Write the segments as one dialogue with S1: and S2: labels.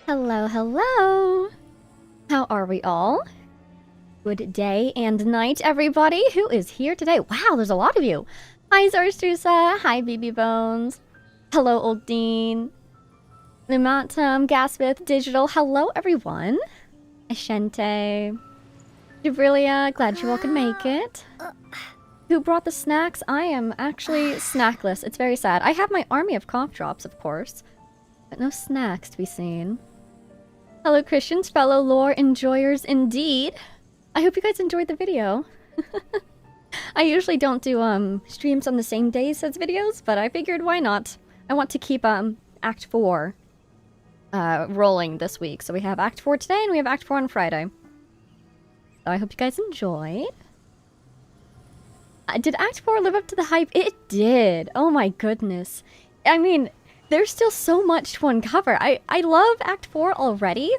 S1: Hello, hello! How are we all? Good day and night, everybody! Who is here today? Wow, there's a lot of you! Hi, Zarstrusa! Hi, BB Bones! Hello, Old Dean! Lumatum, Gaspith, Digital, hello, everyone! Ashente, Jabrilia, glad you all could make it. Who brought the snacks? I am actually snackless. It's very sad. I have my army of cough drops, of course, but no snacks to be seen. Hello, Christians, fellow lore enjoyers indeed. I hope you guys enjoyed the video. I usually don't do streams on the same days as videos, but I figured why not? I want to keep Act 4 rolling this week. So we have Act 4 today and we have Act 4 on Friday. So I hope you guys enjoyed. Did Act 4 live up to the hype? It did! Oh my goodness. I mean, there's still so much to uncover. I love Act 4 already.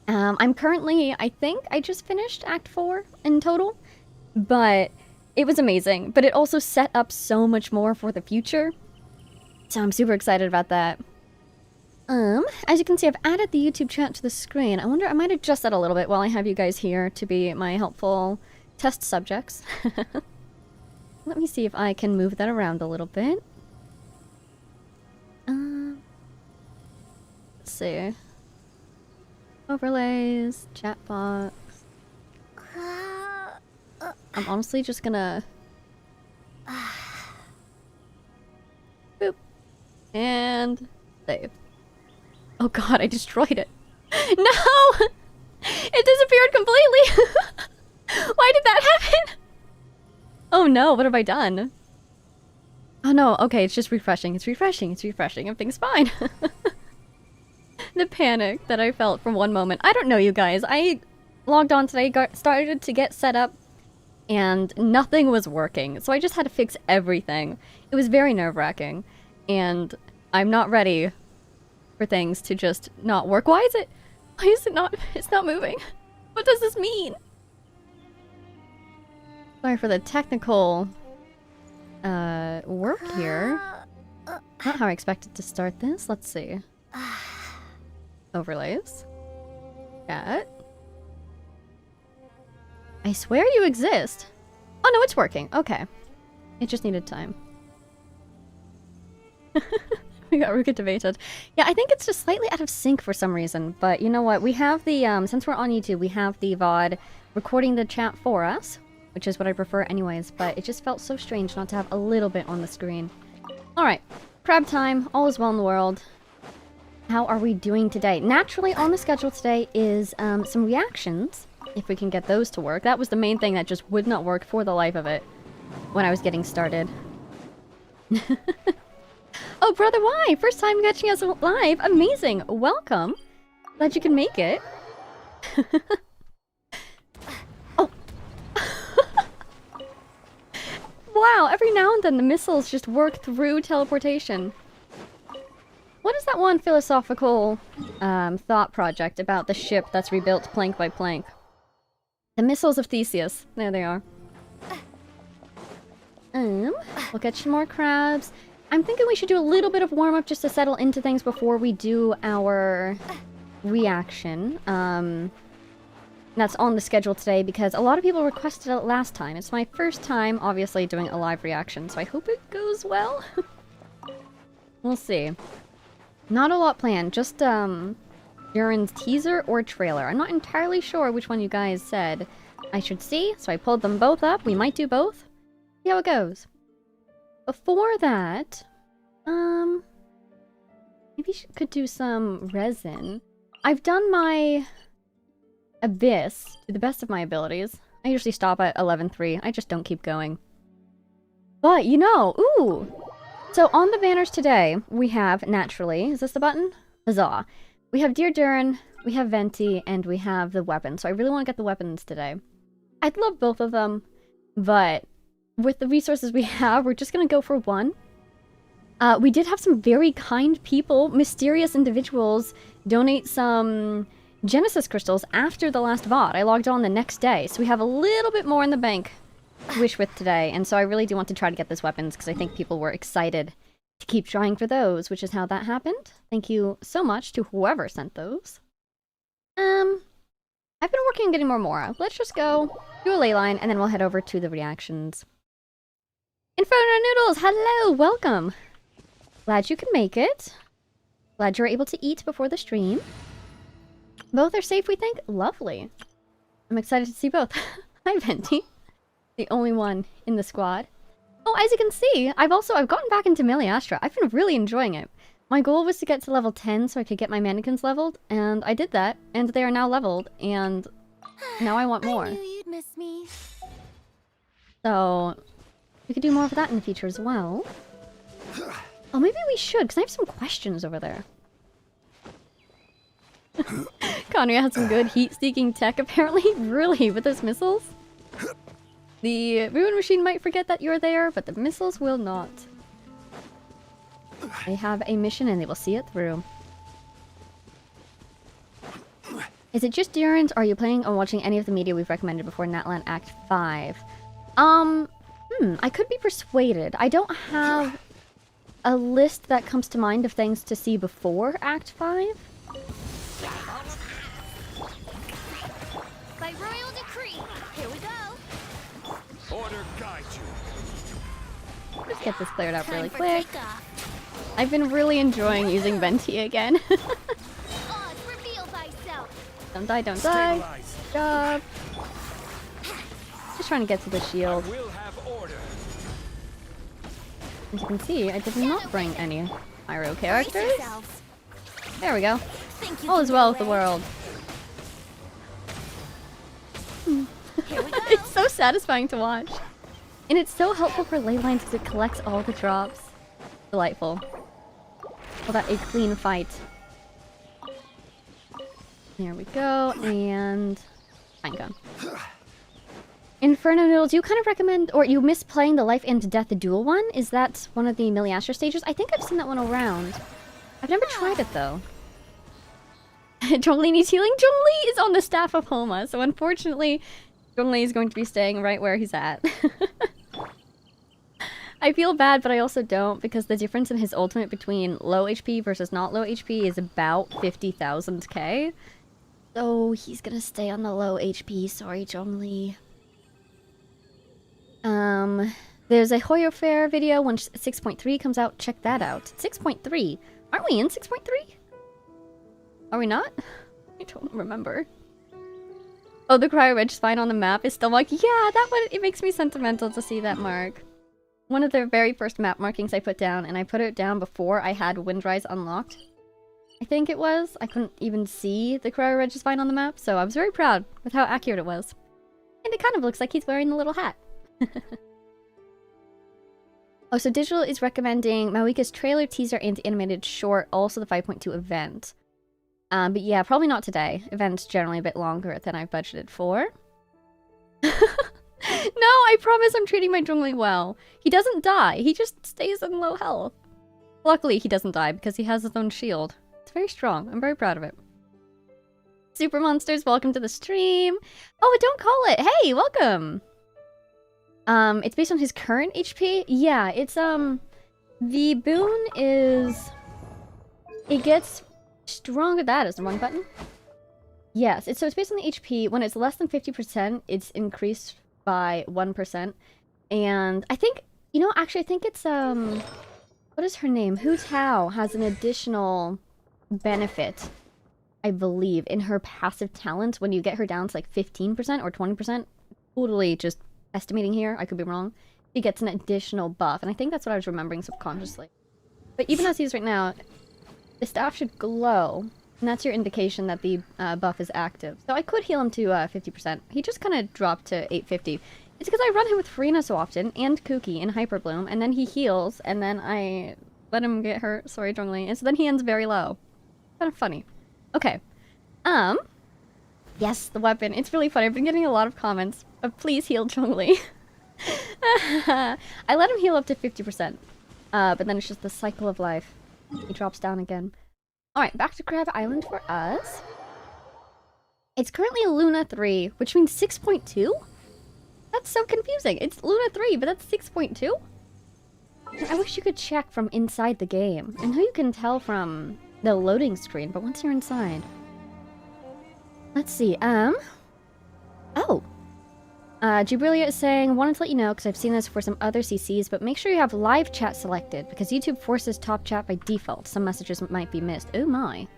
S1: I'm currently, I think I just finished Act 4 in total. But it was amazing. But it also set up so much more for the future. So I'm super excited about that. As you can see, I've added the YouTube chat to the screen. I wonder, I might adjust that a little bit while I have you guys here to be my helpful test subjects. Let me see if I can move that around a little bit. Let's see. Overlays, chat box. I'm honestly just gonna... Boop. And... save. Oh god, I destroyed it. No! It disappeared completely! Why did that happen? Oh no, what have I done? Oh no, okay, it's just refreshing. It's refreshing. It's refreshing. Everything's fine. The panic that I felt from one moment. I don't know, you guys. I logged on today, started to get set up, and nothing was working. So I just had to fix everything. It was very nerve-wracking. And I'm not ready for things to just not work. Why is it not? It's not moving. What does this mean? Sorry for the technical work here. Not how I expected to start this. Let's see. Overlays. Chat. I swear you exist. Oh no, it's working. Okay. It just needed time. We got Ruka debated. Yeah, I think it's just slightly out of sync for some reason. But you know what? We have the, since we're on YouTube, we have the VOD recording the chat for us. Which is what I prefer anyways, but it just felt so strange not to have a little bit on the screen. Alright, crab time, all is well in the world. How are we doing today? Naturally, on the schedule today is some reactions, if we can get those to work. That was the main thing that just would not work for the life of it when I was getting started. Oh, Brother Y! First time catching us live! Amazing! Welcome! Glad you can make it. Wow, every now and then the missiles just work through teleportation. What is that one philosophical thought project about the ship that's rebuilt plank by plank? The missiles of Theseus. There they are. We'll get some more crabs. I'm thinking we should do a little bit of warm-up just to settle into things before we do our reaction. That's on the schedule today because a lot of people requested it last time. It's my first time, obviously, doing a live reaction, so I hope it goes well. We'll see. Not a lot planned, just Durin's teaser or trailer. I'm not entirely sure which one you guys said I should see, so I pulled them both up. We might do both. See how it goes. Before that, maybe could do some resin. I've done my Abyss to the best of my abilities. I usually stop at 11.3. I just don't keep going. But, you know, ooh! So on the banners today, we have, naturally, is this the button? Huzzah! We have Dear Durin, we have Venti, and we have the weapon. So I really want to get the weapons today. I'd love both of them, but with the resources we have, we're just gonna go for one. We did have some very kind people, mysterious individuals, donate some Genesis crystals after the last VOD. I logged on the next day, so we have a little bit more in the bank to wish with today, and so I really do want to try to get these weapons because I think people were excited to keep trying for those, which is how that happened. Thank you so much to whoever sent those. I've been working on getting more Mora. Let's just go do a ley line, and then we'll head over to the reactions. Inferno Noodles, hello, welcome. Glad you can make it. Glad you were able to eat before the stream. Both are safe, we think? Lovely. I'm excited to see both. Hi, Venti. The only one in the squad. Oh, as you can see, I've gotten back into Melee Astra. I've been really enjoying it. My goal was to get to level 10 so I could get my mannequins leveled, and I did that, and they are now leveled, and now I want more.
S2: I knew you'd miss me.
S1: So, we could do more of that in the future as well. Oh, maybe we should, because I have some questions over there. Conria has some good heat-seeking tech, apparently. Really, with those missiles? The Ruin Machine might forget that you're there, but the missiles will not. They have a mission and they will see it through. Is it just Durin, or are you planning on watching any of the media we've recommended before Natlan Act 5? I could be persuaded. I don't have a list that comes to mind of things to see before Act 5.
S2: By royal decree, here we go.
S3: Order guide you.
S1: Let's get this cleared up really
S2: Time for
S1: quick.
S2: takeoff.
S1: I've been really enjoying using Venti again.
S2: Oz, reveal thyself.
S1: Don't die, don't die.
S3: Stabilize.
S1: Good job. Just trying to get to the shield.
S3: We'll have order.
S1: As you can see, I did not bring any Pyro
S2: Brace
S1: characters.
S2: yourselves.
S1: There we go.
S2: Think you
S1: All
S2: can
S1: is
S2: get
S1: well with the
S2: away?
S1: world.
S2: Here we go.
S1: It's so satisfying to watch. And it's so helpful for ley lines because it collects all the drops. Delightful. Call that a clean fight. There we go, and fine gun. Inferno Noodles, you kind of recommend, or you miss playing the Life and Death Duel one? Is that one of the Melee Astra stages? I think I've seen that one around. I've never tried it though. Zhongli needs healing. Zhongli is on the staff of Homa, so unfortunately, Zhongli is going to be staying right where he's at. I feel bad, but I also don't, because the difference in his ultimate between low HP versus not low HP is about 50,000 K. So he's gonna stay on the low HP. Sorry, Zhongli. There's a Hoyo Fair video when 6.3 comes out. Check that out. 6.3? Aren't we in 6.3? Are we not? I don't remember. Oh, the Cryo Ridge spine on the map is still like, yeah, that one, it makes me sentimental to see that mark. One of the very first map markings I put down, and I put it down before I had Windrise unlocked. I think it was. I couldn't even see the Cryo Ridge spine on the map, so I was very proud with how accurate it was. And it kind of looks like he's wearing the little hat. Oh, so Digital is recommending Mawika's trailer, teaser, and animated short, also the 5.2 event. But yeah, probably not today. Event's generally a bit longer than I've budgeted for. No, I promise I'm treating my Zhongli well. He doesn't die, he just stays in low health. Luckily, he doesn't die because he has his own shield. It's very strong. I'm very proud of it. Super Monsters, welcome to the stream. Oh, don't call it. Hey, welcome. It's based on his current HP? Yeah, it's, the boon is... It gets stronger. That is the wrong button. Yes, so it's based on the HP. When it's less than 50%, it's increased by 1%. And I think, you know, actually, I think it's, what is her name? Hu Tao has an additional benefit, I believe, in her passive talent when you get her down to like 15% or 20%. Totally just estimating here, I could be wrong. She gets an additional buff, and I think that's what I was remembering subconsciously. But even as he is right now, the staff should glow, and that's your indication that the buff is active. So I could heal him to 50%. He just kind of dropped to 850. It's because I run him with Farina so often, and Kuki, and Hyper Bloom, and then he heals, and then I let him get hurt. Sorry, Zhongli. And so then he ends very low. Kind of funny. Okay. Yes, the weapon. It's really funny. I've been getting a lot of comments of please heal Zhongli. I let him heal up to 50%. But then it's just the cycle of life. He drops down again. Alright, back to Crab Island for us. It's currently Luna 3, which means 6.2? That's so confusing. It's Luna 3, but that's 6.2? I wish you could check from inside the game. And who you can tell from the loading screen, but once you're inside. Let's see, oh! Gibrilia is saying, wanted to let you know, because I've seen this for some other CCs, but make sure you have live chat selected, because YouTube forces top chat by default. Some messages might be missed. Oh my.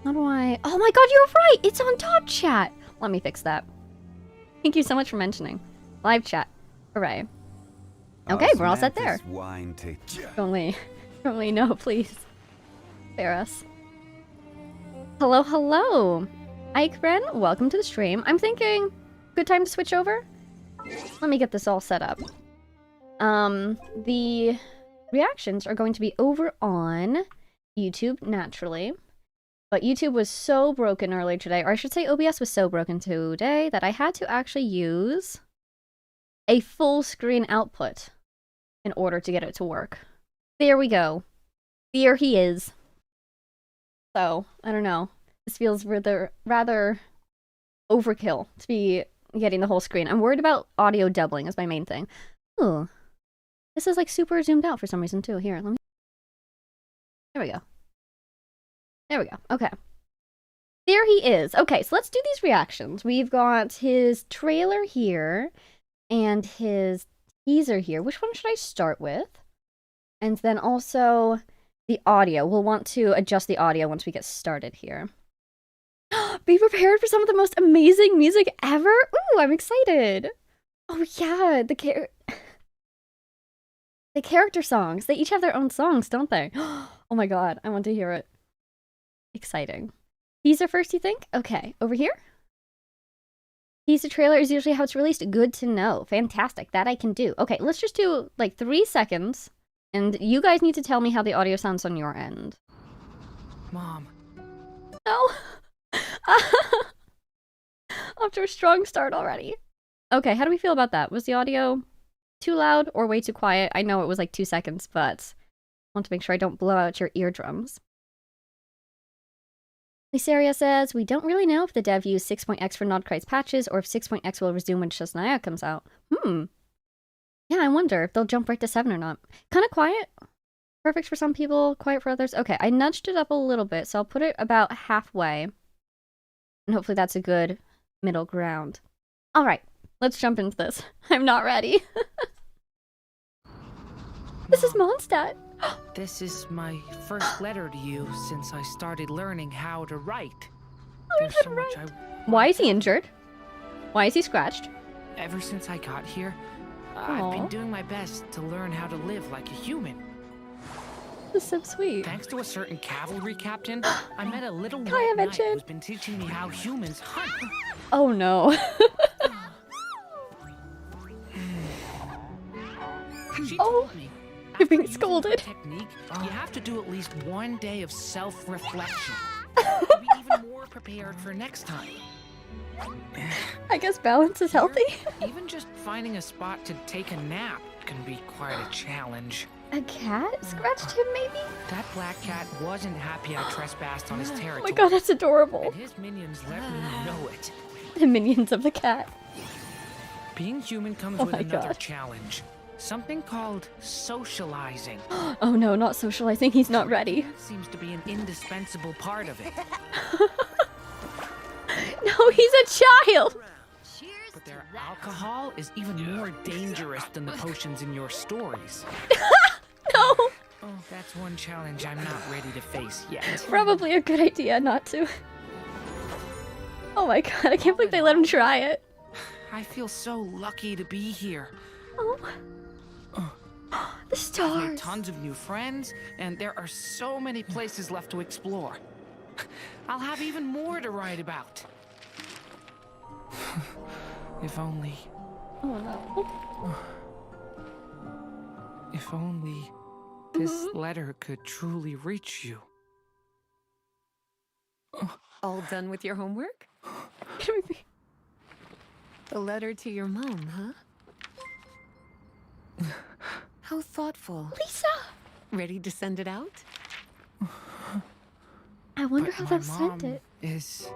S1: How do I... Oh my god, you're right! It's on top chat! Let me fix that. Thank you so much for mentioning. Live chat. Hooray. Okay, we're all set there.
S4: Wine
S1: Only no, please. Spare us. Hello, hello! Ike Bren, welcome to the stream. I'm thinking... Good time to switch over? Let me get this all set up. The reactions are going to be over on YouTube, naturally. But YouTube was so broken earlier today, or I should say OBS was so broken today, that I had to actually use a full screen output in order to get it to work. There we go. There he is. So, I don't know. This feels rather overkill to be getting the whole screen. I'm worried about audio doubling is my main thing. Ooh. This is like super zoomed out for some reason too. Here, let me... There we go. There we go. Okay. There he is. Okay, so let's do these reactions. We've got his trailer here and his teaser here. Which one should I start with? And then also the audio. We'll want to adjust the audio once we get started here. Be prepared for some of the most amazing music ever? Ooh, I'm excited. Oh yeah, the character songs. They each have their own songs, don't they? Oh my god, I want to hear it. Exciting. Teaser first, you think? Okay, over here? Teaser trailer is usually how it's released. Good to know. Fantastic. That I can do. Okay, let's just do like 3 seconds. And you guys need to tell me how the audio sounds on your end.
S3: Mom.
S1: No. Off to a strong start already. Okay, how do we feel about that? Was the audio too loud or way too quiet? I know it was like 2 seconds, but I want to make sure I don't blow out your eardrums. Lysaria says, we don't really know if the dev used 6.x for Nodkrite's patches or if 6.x will resume when Shasnaya comes out. Yeah, I wonder if they'll jump right to 7 or not. Kind of quiet. Perfect for some people, quiet for others. Okay, I nudged it up a little bit, so I'll put it about halfway. And hopefully that's a good middle ground. Alright, let's jump into this. I'm not ready. This is Mondstadt.
S5: This is my first letter to you since I started learning how to write.
S1: Oh, you how to write. Why is he injured? Why is he scratched?
S5: Ever since I got here, I've been doing my best to learn how to live like a human.
S1: This is so sweet.
S5: Thanks to a certain cavalry captain, I met a little
S1: Kaya
S5: white knight
S1: mentioned.
S5: who's been teaching me how humans hunt.
S1: Oh no.
S5: She told me,
S1: you're being
S5: after using
S1: scolded.
S5: her technique, you have to do at least 1 day of self-reflection to be even more prepared for next time.
S1: I guess balance is healthy.
S5: Even just finding a spot to take a nap can be quite a challenge.
S1: A cat scratched him, maybe?
S5: That black cat wasn't happy I trespassed on his territory.
S1: Oh my god, that's adorable.
S5: And his minions let me know it.
S1: The minions of the cat.
S5: Being human comes with another challenge. Something called socializing.
S1: Oh no, not socializing. He's not ready.
S5: Seems to be an indispensable part of it.
S1: No, he's a child.
S2: Cheers.
S5: But their alcohol is even more dangerous than the potions in your stories.
S1: No.
S5: Oh, that's one challenge I'm not ready to face yet.
S1: Probably a good idea not to. Oh my god, I can't believe they let him try it.
S5: I feel so lucky to be here.
S1: Oh. The
S5: I've made
S1: stars.
S5: tons of new friends, and there are so many places left to explore. I'll have even more to write about. If only...
S1: Oh no.
S5: If only this letter could truly reach you.
S6: All done with your homework? The letter to your mom, huh? How thoughtful.
S1: Lisa!
S6: Ready to send it out?
S1: I wonder
S5: But
S1: how
S5: my
S1: they'll send
S5: mom
S1: it.
S5: is...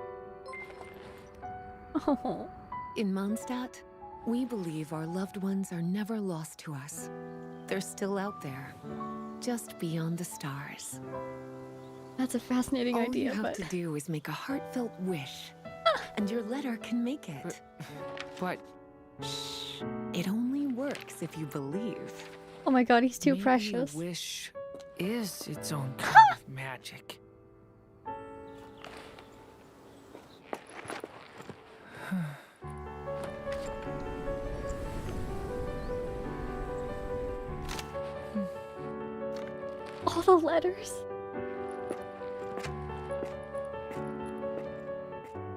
S1: Oh.
S6: In Mondstadt, we believe our loved ones are never lost to us. They're still out there, just beyond the stars.
S1: That's a fascinating
S6: All
S1: idea,
S6: you have
S1: but
S6: to do is make a heartfelt wish, and your letter can make it.
S5: But
S6: Shh. It only works if you believe.
S1: oh my god, he's too
S5: maybe
S1: precious.
S5: a wish is its own kind of magic.
S1: All the letters.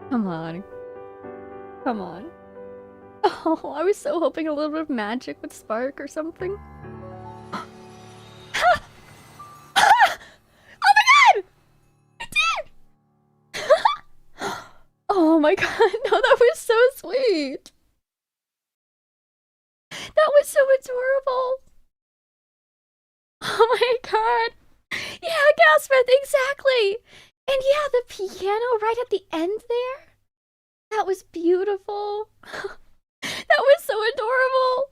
S1: Come on. Come on. Oh, I was so hoping a little bit of magic would spark or something. Oh my god! It did! Oh my god, no, that was so sweet. That was so adorable. Oh my god. Yeah, Gaspeth, exactly. And yeah, the piano right at the end there. That was beautiful. That was so adorable.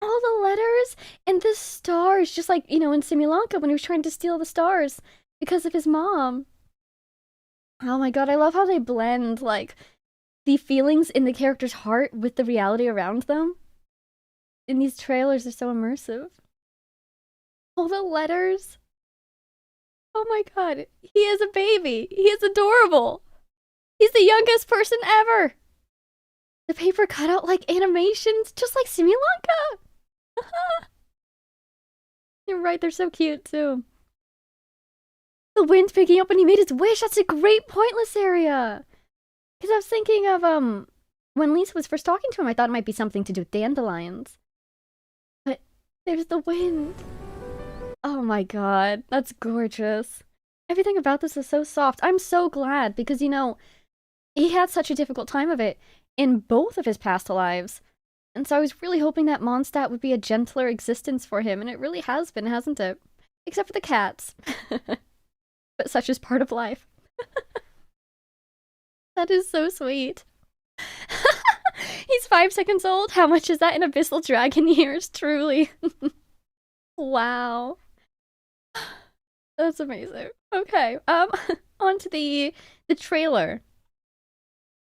S1: All the letters and the stars, just like, you know, in Simulanka when he was trying to steal the stars because of his mom. Oh my god, I love how they blend, like, the feelings in the character's heart with the reality around them. And these trailers are so immersive. All the letters. Oh my god, he is a baby. He is adorable. He's the youngest person ever. The paper cut out like animations, just like Simulanka. You're right, they're so cute too. The wind's picking up when he made his wish. That's a great pointless area. Because I was thinking of, when Lisa was first talking to him, I thought it might be something to do with dandelions. But there's the wind. Oh my god, that's gorgeous. Everything about this is so soft. I'm so glad because, you know, he had such a difficult time of it in both of his past lives. And so I was really hoping that Mondstadt would be a gentler existence for him, and it really has been, hasn't it? Except for the cats. But such is part of life. That is so sweet. He's 5 seconds old? How much is that in Abyssal Dragon years? Truly. Wow. That's amazing. Okay, on to the trailer.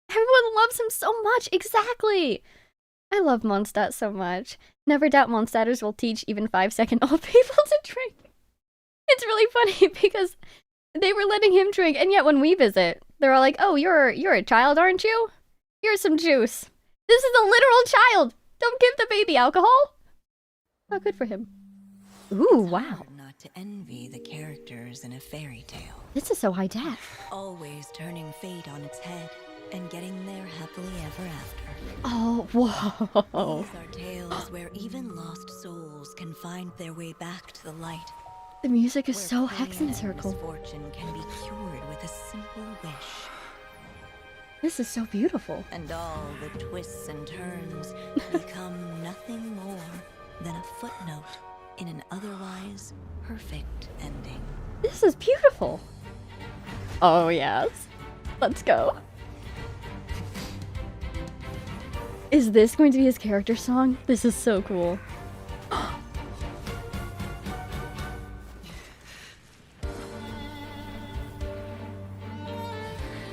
S1: Everyone loves him so much, exactly! I love Mondstadt so much. Never doubt Mondstadters will teach even 5-second-old people to drink. It's really funny because they were letting him drink, and yet when we visit, they're all like, oh, you're a child, aren't you? Here's some juice. This is a literal child! Don't give the baby alcohol! Oh, good for him. Ooh, wow.
S4: Hard not to envy the characters in a fairy tale.
S1: This is so high def.
S4: Always turning fate on its head and getting there happily ever after.
S1: Oh, whoa.
S4: These are tales where even lost souls can find their way back to the light.
S1: The music is
S4: Where
S1: so
S4: pain
S1: Hexen
S4: and
S1: Circle.
S4: misfortune can be cured with a simple wish.
S1: This is so beautiful.
S4: And all the twists and turns become nothing more than a footnote in an otherwise perfect ending.
S1: This is beautiful. Oh, yes. Let's go. Is this going to be his character song? This is so cool.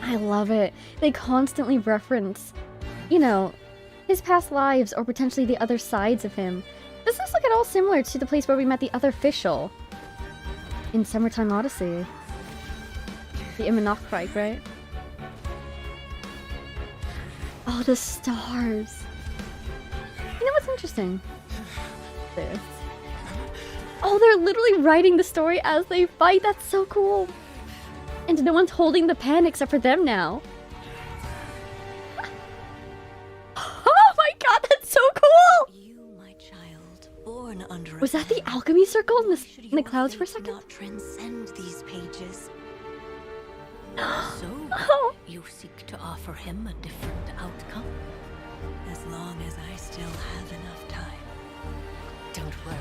S1: I love it. They constantly reference, you know, his past lives or potentially the other sides of him. This looks like at all similar to the place where we met the other official in Summertime Odyssey. The Imanokreik, right? Oh, the stars. You know what's interesting? This. Oh, they're literally writing the story as they fight. That's so cool. And no one's holding the pen except for them now. Oh my god, that's so cool!
S4: You, my child, born under a
S1: Was that the
S4: ban,
S1: alchemy circle in
S4: should
S1: the
S4: your
S1: clouds for a
S4: fate
S1: second?
S4: not transcend these pages. So,
S1: Oh.
S4: you seek to offer him a different outcome? As long as I still have enough time. Don't worry,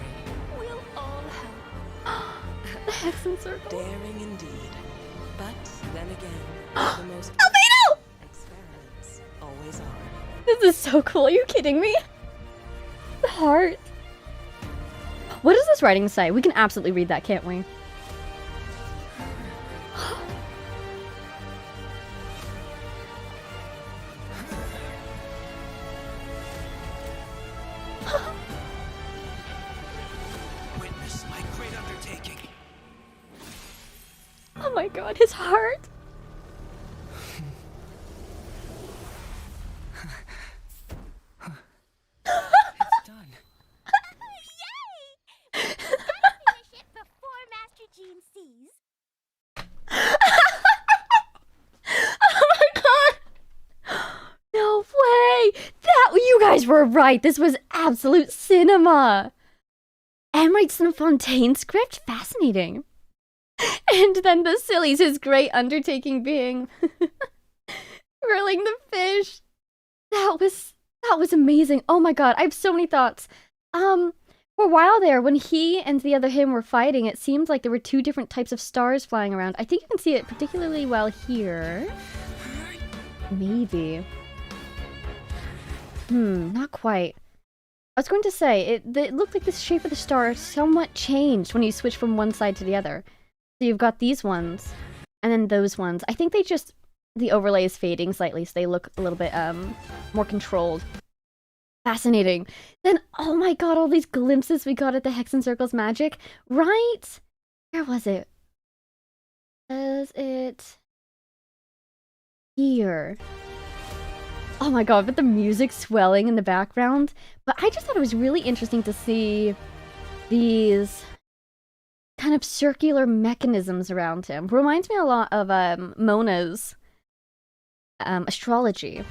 S4: we'll all help.
S1: The Hexen Circle.
S4: Daring indeed. But then again, the most
S1: Albedo!
S4: experiments always are.
S1: This is so cool. Are you kidding me? The heart. What does this writing say? We can absolutely read that, can't we?
S7: Witness my great undertaking.
S1: Oh my god, his heart.
S7: It's done.
S2: Yay! Finish it before Master Gene sees.
S1: Oh my god! No way! That you guys were right. This was absolute cinema. M. writes in a Fontaine script. Fascinating. And then the sillies, his great undertaking being grilling the fish. That was amazing. Oh my god, I have so many thoughts. For a while there, when he and the other him were fighting, it seemed like there were two different types of stars flying around. I think you can see it particularly well here. Maybe. Not quite. I was going to say, it looked like the shape of the star somewhat changed when you switch from one side to the other. So you've got these ones, and then those ones. I think the overlay is fading slightly, so they look a little bit, more controlled. Fascinating. Then, oh my god, all these glimpses we got at the Hex and Circles magic. Right? Where was it? Was it here? Oh my god, with the music swelling in the background. But I just thought it was really interesting to see these kind of circular mechanisms around him. Reminds me a lot of Mona's astrology.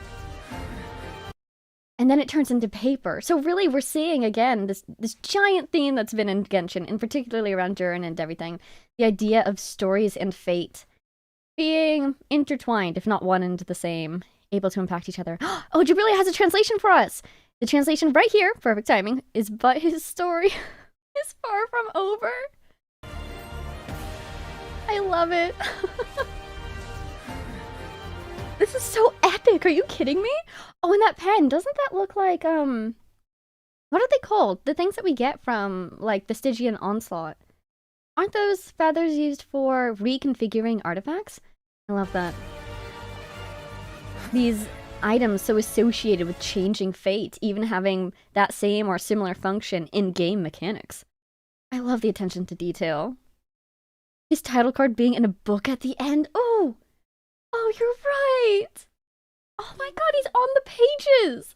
S1: And then it turns into paper. So really we're seeing again this giant theme that's been in Genshin, and particularly around Durin and everything. The idea of stories and fate being intertwined, if not one and the same, able to impact each other. Oh, Jabrilia has a translation for us! The translation right here, perfect timing, is "But his story is far from over." I love it. This is so epic. Are you kidding me? Oh, and that pen, doesn't that look like, what are they called? The things that we get from, like, the Stygian Onslaught. Aren't those feathers used for reconfiguring artifacts? I love that. These items so associated with changing fate, even having that same or similar function in game mechanics. I love the attention to detail. His title card being in a book at the end. Oh! Oh, you're right! Oh my god, he's on the pages!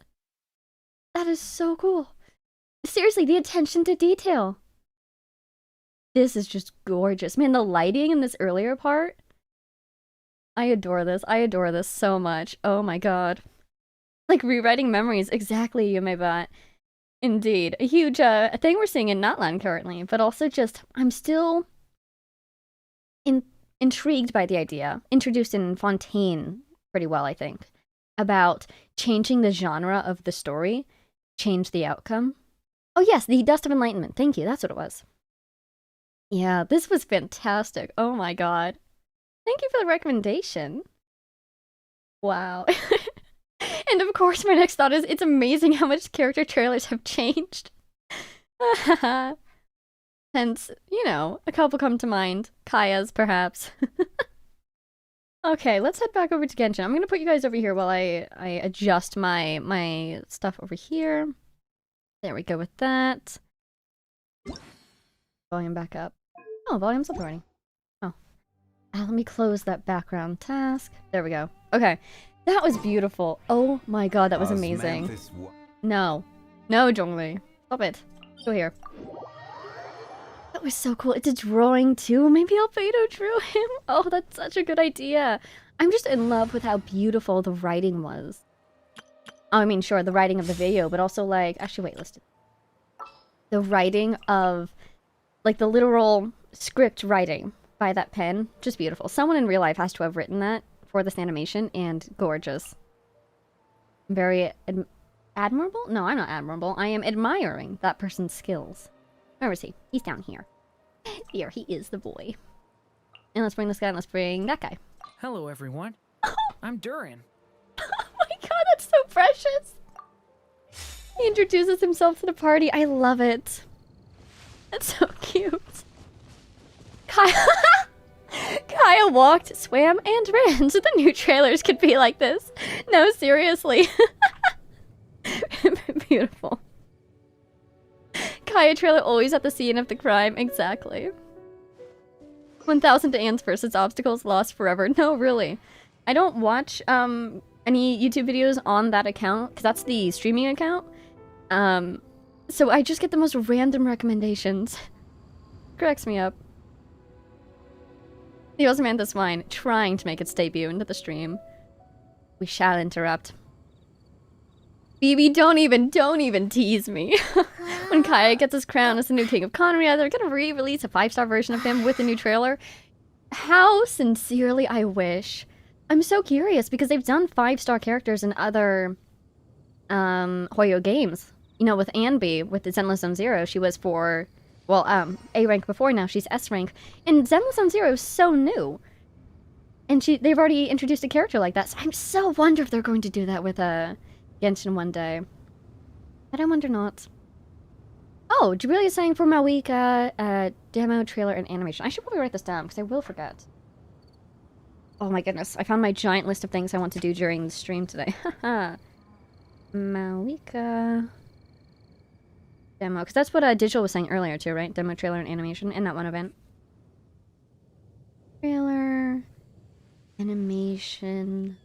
S1: That is so cool. Seriously, the attention to detail. This is just gorgeous. Man, the lighting in this earlier part. I adore this. I adore this so much. Oh my god. Like rewriting memories. Exactly, Yumebot. Indeed. A huge thing we're seeing in Notland currently, but also just, I'm still intrigued by the idea, introduced in Fontaine pretty well, I think, about changing the genre of the story, change the outcome. Oh yes, the Dust of Enlightenment. Thank you, that's what it was. Yeah, this was fantastic. Oh my god. Thank you for the recommendation. Wow. And of course, my next thought is, it's amazing how much character trailers have changed. Hence, you know, a couple come to mind. Kaya's, perhaps. Okay, let's head back over to Genshin. I'm gonna put you guys over here while I adjust my stuff over here. There we go with that. Volume back up. Oh, volume's up already. Oh. Let me close that background task. There we go. Okay. That was beautiful. Oh my god, that was amazing. No. No, Zhongli. Stop it. Go here. That was so cool. It's a drawing too. Maybe Albedo drew him. Oh, that's such a good idea. I'm just in love with how beautiful the writing was. Oh, I mean, sure, the writing of the video, but also like... Actually, wait, let's do... The writing of... Like, the literal script writing by that pen. Just beautiful. Someone in real life has to have written that for this animation, and gorgeous. Very admirable? No, I'm not admirable. I am admiring that person's skills. Where is he? He's down here. Here, he is the boy. And let's bring this guy, and let's bring that guy.
S5: Hello, everyone. I'm Durin.
S1: Oh my god, that's so precious! He introduces himself to the party. I love it. That's so cute. Kaya, Kaya walked, swam, and ran, so the new trailers could be like this. No, seriously. Beautiful. Kaya trailer always at the scene of the crime. Exactly. 1,000 to ants versus obstacles lost forever. No, really. I don't watch any YouTube videos on that account, because that's the streaming account. So I just get the most random recommendations. Cracks me up. The Ozymanthus swine trying to make its debut into the stream. We shall interrupt. Phoebe, don't even tease me. When Kaya gets his crown as the new king of Conria, they're gonna re-release a 5-star version of him with a new trailer. How sincerely I wish. I'm so curious because they've done 5-star characters in other Hoyo games. You know, with Anby, with the Zenless Zone Zero, she was for, well, A rank before, now she's S rank. And Zenless Zone Zero is so new. And they've already introduced a character like that, so I'm so wonder if they're going to do that with Genshin one day. But I wonder not. Oh, Jubilee is saying for my week, demo, trailer, and animation. I should probably write this down, because I will forget. Oh my goodness, I found my giant list of things I want to do during the stream today. Haha. Mawika. Demo, because that's what Digital was saying earlier too, right? Demo, trailer, and animation in that one event. Trailer. Animation.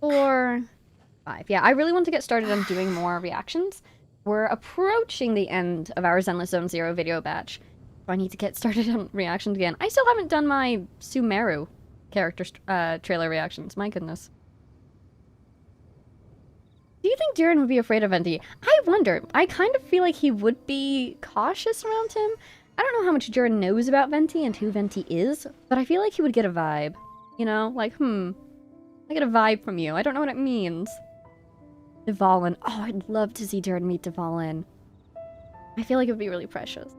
S1: 4, 5. Yeah, I really want to get started on doing more reactions. We're approaching the end of our Zenless Zone Zero video batch. So I need to get started on reactions again. I still haven't done my Sumeru character trailer reactions. My goodness. Do you think Durin would be afraid of Venti? I wonder. I kind of feel like he would be cautious around him. I don't know how much Durin knows about Venti and who Venti is, but I feel like he would get a vibe. You know? Like, I get a vibe from you. I don't know what it means. Dvalin. Oh, I'd love to see Durin meet Dvalin. I feel like it would be really precious.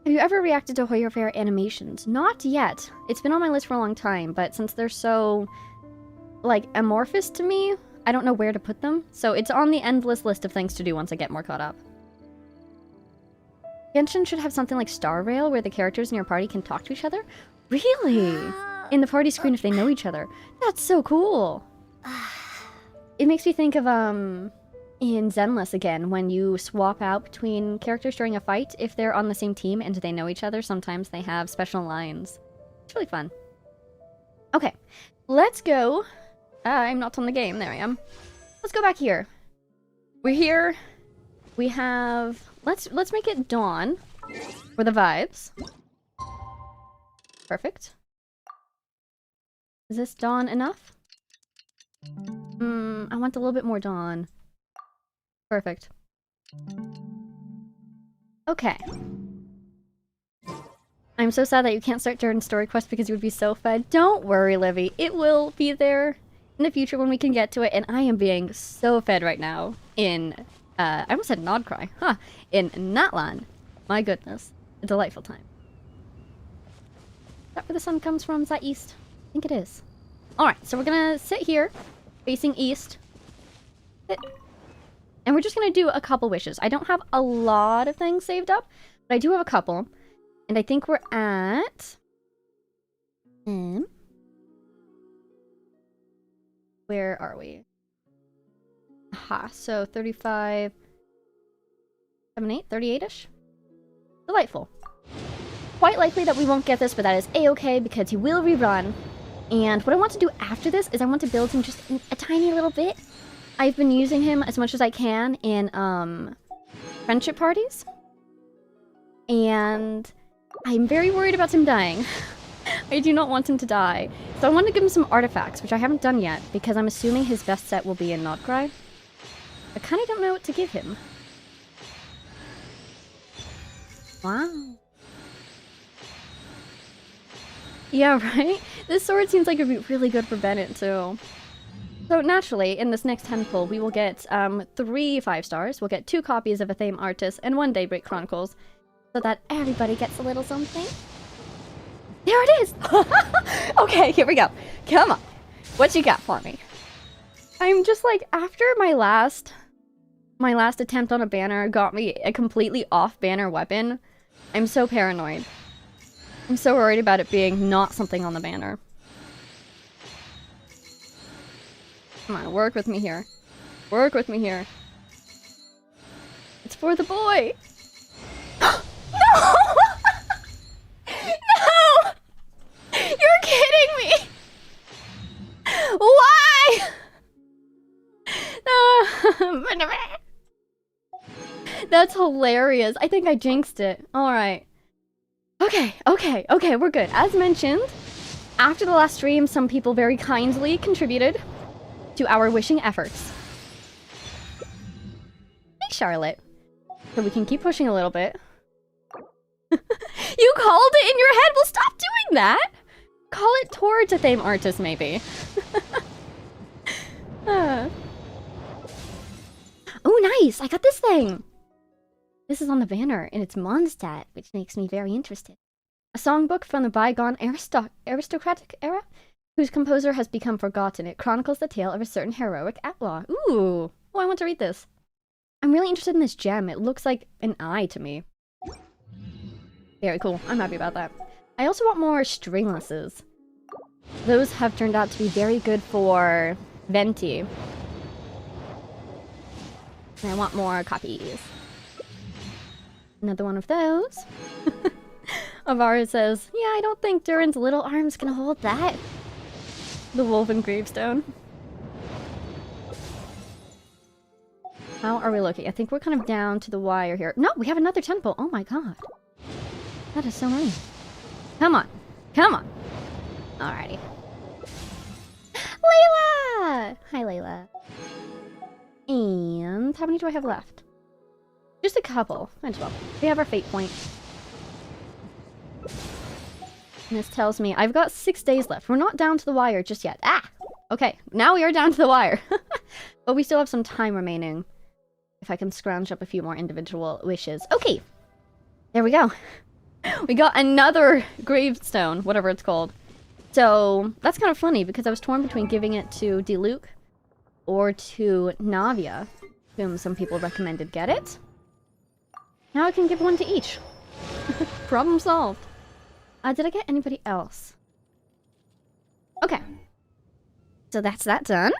S1: Have you ever reacted to Hoyo Fair animations? Not yet. It's been on my list for a long time, but since they're so, like, amorphous to me, I don't know where to put them. So it's on the endless list of things to do once I get more caught up. Genshin should have something like Star Rail where the characters in your party can talk to each other. Really? In the party screen if they know each other. That's so cool. It makes me think of, in Zenless again, when you swap out between characters during a fight, if they're on the same team and they know each other, sometimes they have special lines. It's really fun. Okay, let's go. I'm not on the game, there I am. Let's go back here. We're here. We have, let's make it dawn for the vibes. Perfect. Is this dawn enough? I want a little bit more dawn. Perfect. Okay. I'm so sad that you can't start Durin's story quest because you would be so fed. Don't worry, Livy. It will be there in the future when we can get to it, and I am being so fed right now in, I almost said Nodcry. Huh. In Natlan. My goodness. A delightful time. Is that where the sun comes from? Is that east? I think it is. Alright, so we're gonna sit here, facing east. Sit. And we're just gonna do a couple wishes. I don't have a lot of things saved up, but I do have a couple. And I think we're at... where are we? Aha, so 35... 38-ish? Delightful. Quite likely that we won't get this, but that is a-okay because he will rerun. And what I want to do after this is I want to build him just a tiny little bit. I've been using him as much as I can in friendship parties. And I'm very worried about him dying. I do not want him to die. So I want to give him some artifacts, which I haven't done yet, because I'm assuming his best set will be in Nodcry. I kind of don't know what to give him. Wow. Yeah, right? This sword seems like it would be really good for Bennett, too. So naturally, in this next temple, we will get 3 5-stars. We'll get 2 copies of A Thame Artis and 1 Daybreak Chronicles, so that everybody gets a little something. There it is! Okay, here we go. Come on. What you got for me? I'm just like, after my last my last attempt on a banner got me a completely off-banner weapon. I'm so paranoid. I'm so worried about it being not something on the banner. Come on, work with me here. Work with me here. It's for the boy! No! No! You're kidding me! Why? That's hilarious. I think I jinxed it. Alright. Okay, we're good. As mentioned, after the last stream, some people very kindly contributed to our wishing efforts. Hey, Charlotte. So we can keep pushing a little bit. You called it in your head? Well, stop doing that! Call it towards a theme artist, maybe. Oh, nice! I got this thing! This is on the banner, and it's Mondstadt, which makes me very interested. A songbook from the bygone aristocratic era, whose composer has become forgotten. It chronicles the tale of a certain heroic outlaw. Ooh! Oh, I want to read this. I'm really interested in this gem. It looks like an eye to me. Very cool. I'm happy about that. I also want more stringlesses. Those have turned out to be very good for Venti. And I want more copies. Another one of those. Avara says, yeah, I don't think Durin's little arm's gonna hold that. The Wolven Gravestone. How are we looking? I think we're kind of down to the wire here. No, we have another temple. Oh my god. That is so many. Come on. Come on. Alrighty. Layla! Hi, Layla. And how many do I have left? Just a couple. Might as well. We have our fate point. And this tells me I've got 6 days left. We're not down to the wire just yet. Ah! Okay, now we are down to the wire. But we still have some time remaining. If I can scrounge up a few more individual wishes. Okay! There we go. We got another gravestone, whatever it's called. So, that's kind of funny because I was torn between giving it to Diluc or to Navia, whom some people recommended get it. Now I can give one to each. Problem solved. Did I get anybody else? Okay. So that's that done.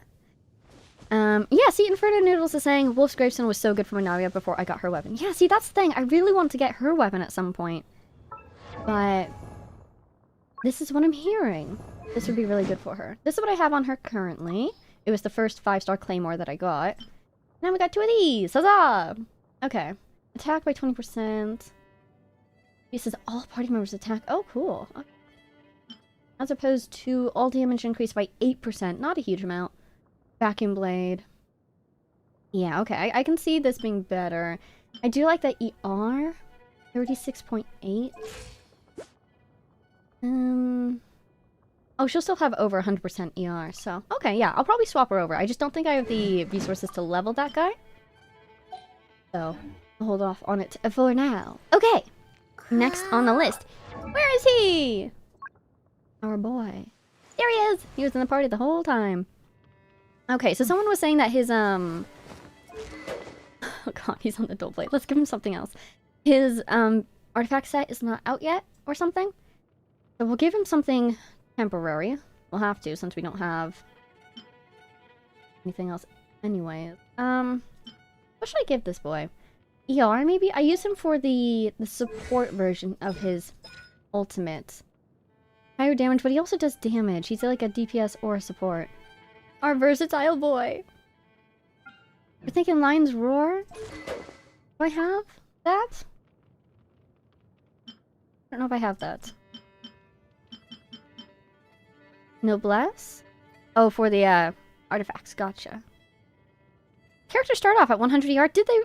S1: Yeah, see, Inferno Noodles is saying Wolf's Gravestone was so good for Navia before I got her weapon. Yeah, see, that's the thing. I really want to get her weapon at some point. But this is what I'm hearing. This would be really good for her. This is what I have on her currently. It was the first 5-star Claymore that I got. Now we got 2 of these. Huzzah! Okay. Attack by 20%. This is all party members attack. Oh, cool. Okay. As opposed to all damage increased by 8%. Not a huge amount. Vacuum Blade. Yeah, okay. I can see this being better. I do like that ER. 36.8. Oh, she'll still have over 100% ER, so... Okay, yeah, I'll probably swap her over. I just don't think I have the resources to level that guy. So, I'll hold off on it for now. Okay! Next on the list. Where is he? Our boy. There he is! He was in the party the whole time. Okay, so someone was saying that his, Oh god, he's on the dual blade. Let's give him something else. His, artifact set is not out yet, or something. So we'll give him something temporary. We'll have to, since we don't have anything else anyways. What should I give this boy? ER, maybe? I use him for the support version of his ultimate. Higher damage, but he also does damage. He's like a DPS or a support. Our versatile boy. We're thinking Lion's Roar? Do I have that? I don't know if I have that. Noblesse? Oh, for the artifacts. Gotcha. Characters start off at 100 ER. Did they?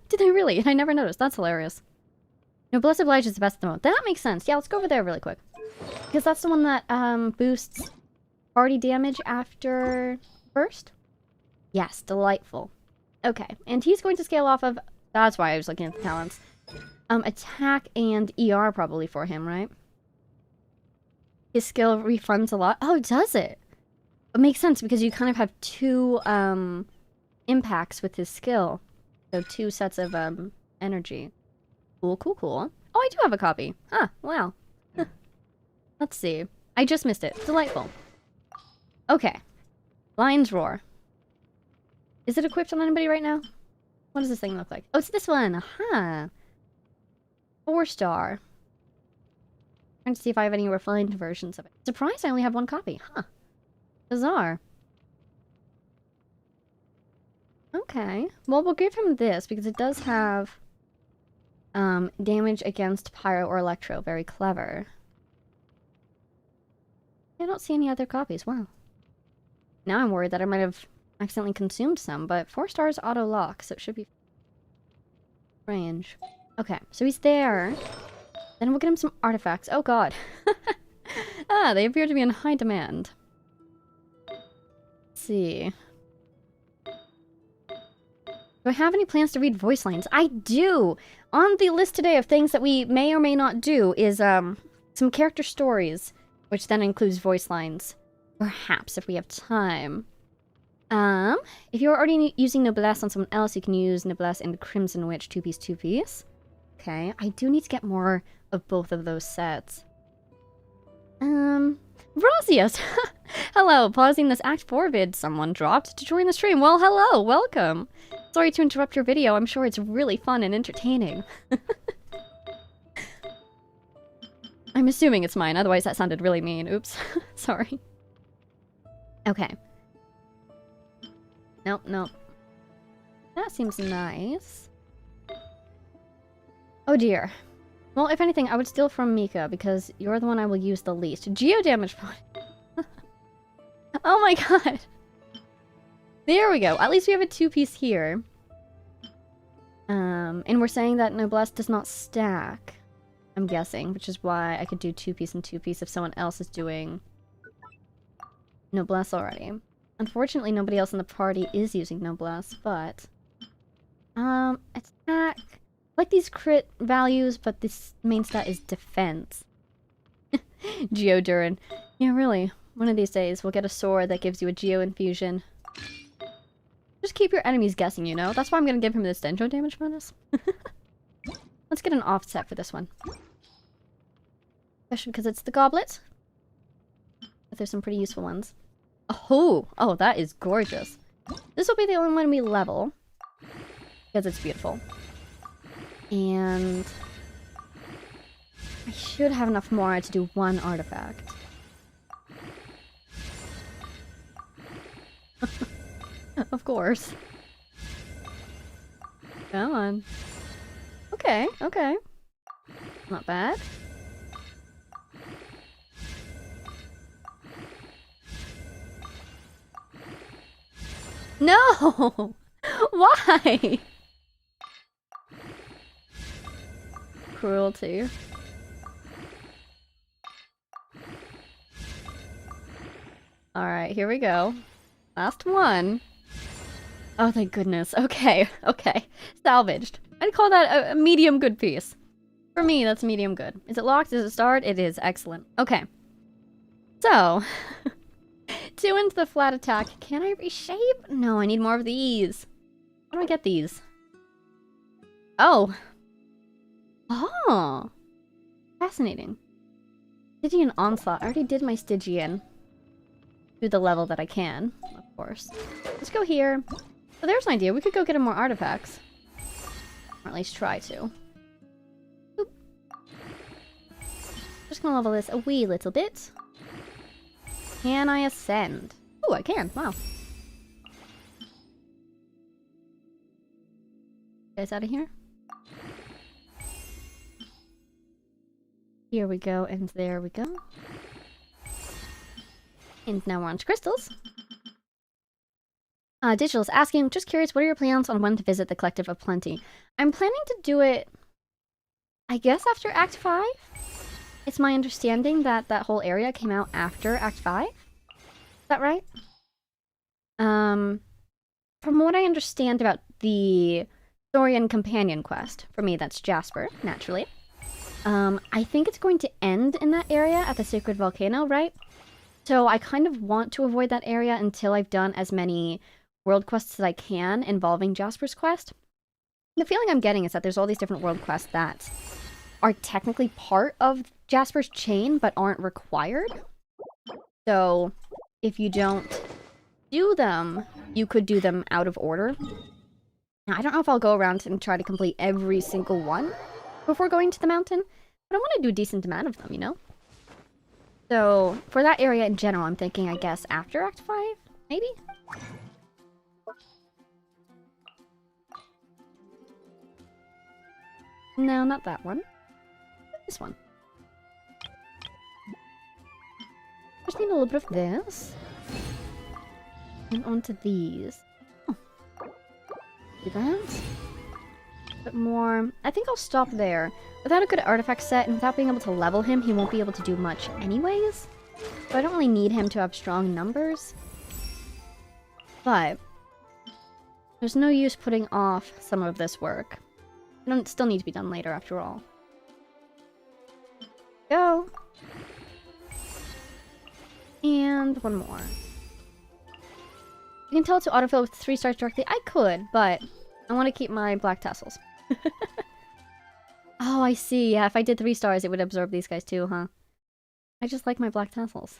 S1: Did they really? I never noticed. That's hilarious. Noblesse Oblige is the best at the moment. That makes sense. Yeah, let's go over there really quick. Because that's the one that boosts party damage after burst. Yes, delightful. Okay, and he's going to scale off of... That's why I was looking at the talents. Attack and ER probably for him, right? His skill refunds a lot. Oh, does it? It makes sense because you kind of have two impacts with his skill. So 2 sets of energy. Cool, cool, cool. Oh, I do have a copy. Huh, wow. Let's see. I just missed it. Delightful. Okay. Lion's Roar. Is it equipped on anybody right now? What does this thing look like? Oh, it's this one. Aha. 4-star. Trying to see if I have any refined versions of it. Surprised I only have 1 copy. Huh. Bizarre. Okay. Well, we'll give him this because it does have damage against pyro or electro. Very clever. I don't see any other copies. Wow. Now I'm worried that I might have accidentally consumed some, but 4 stars auto lock, so it should be strange. Okay, so he's there. Then we'll get him some artifacts. Oh god. Ah, they appear to be in high demand. Let's see. Do I have any plans to read voice lines? I do! On the list today of things that we may or may not do is some character stories, which then includes voice lines. Perhaps, if we have time. If you're already using Noblesse on someone else, you can use Noblesse and Crimson Witch 2-piece, 2-piece. Okay, I do need to get more of both of those sets. Rosius! Hello, pausing this Act 4 vid someone dropped to join the stream. Well, hello, welcome! Sorry to interrupt your video, I'm sure it's really fun and entertaining. I'm assuming it's mine, otherwise that sounded really mean. Oops. Sorry. Okay. Nope, nope. That seems nice. Oh dear. Well, if anything, I would steal from Mika, because you're the one I will use the least. Geo damage point. Oh my god! There we go. At least we have a 2-piece here. And we're saying that Noblesse does not stack. I'm guessing, which is why I could do 2-piece and 2-piece if someone else is doing Noblesse already. Unfortunately, nobody else in the party is using Noblesse, but... attack... I like these crit values, but this main stat is defense. Geo Durin. Yeah, really. One of these days, we'll get a sword that gives you a Geo infusion. Just keep your enemies guessing, you know? That's why I'm gonna give him this Dendro damage bonus. Let's get an offset for this one. Especially because it's the goblet. But there's some pretty useful ones. Oh! Oh, that is gorgeous. This will be the only one we level. Because it's beautiful. And... I should have enough more to do 1 artifact. Of course. Come on. Okay, okay. Not bad. No! Why? Cruelty. Alright, here we go. Last one. Oh, thank goodness. Okay, okay. Salvaged. I'd call that a medium good piece. For me, that's medium good. Is it locked? Is it starred? It is. Excellent. Okay. So, 2 into the flat attack. Can I reshape? No, I need more of these. How do I get these? Oh. Oh. Fascinating. Stygian Onslaught. I already did my Stygian. To the level that I can, of course. Let's go here. So there's an idea. We could go get him more artifacts. Or at least try to. Boop. Just gonna level this a wee little bit. Can I ascend? Oh, I can. Wow. Guys out of here? Here we go, and there we go. And now we're on to crystals. Digital's asking, just curious, what are your plans on when to visit the Collective of Plenty? I'm planning to do it, I guess, after Act 5? It's my understanding that that whole area came out after Act 5? Is that right? From what I understand about the story and companion quest, for me that's Jasper, naturally. I think it's going to end in that area at the Sacred Volcano, right? So I kind of want to avoid that area until I've done as many world quests as I can involving Jasper's quest. The feeling I'm getting is that there's all these different world quests that are technically part of Jasper's chain, but aren't required. So, if you don't do them, you could do them out of order. Now, I don't know if I'll go around and try to complete every single one before going to the mountain, but I want to do a decent amount of them, you know? So, for that area in general, I'm thinking, I guess, after Act 5? Maybe? No, not that one. This one. Just need a little bit of this. And onto these. Oh. Do that. A bit more. I think I'll stop there. Without a good artifact set and without being able to level him, he won't be able to do much anyways. So I don't really need him to have strong numbers. But there's no use putting off some of this work. It still need to be done later after all. Go. And one more. You can tell it to autofill with 3 stars directly. I could, but I want to keep my black tassels. Oh, I see. Yeah, if I did 3 stars, it would absorb these guys too, huh? I just like my black tassels.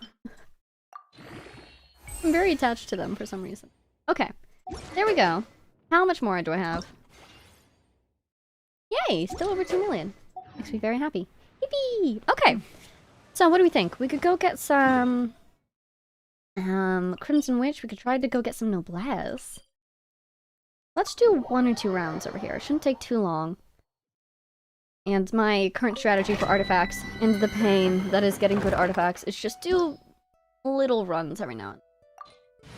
S1: I'm very attached to them for some reason. Okay, there we go. How much more do I have? Yay! Still over 2 million. Makes me very happy. Yippee! Okay. So, what do we think? We could go get some... Crimson Witch. We could try to go get some Noblesse. Let's do 1 or 2 rounds over here. It shouldn't take too long. And my current strategy for artifacts, and the pain that is getting good artifacts, is just do little runs every now and then.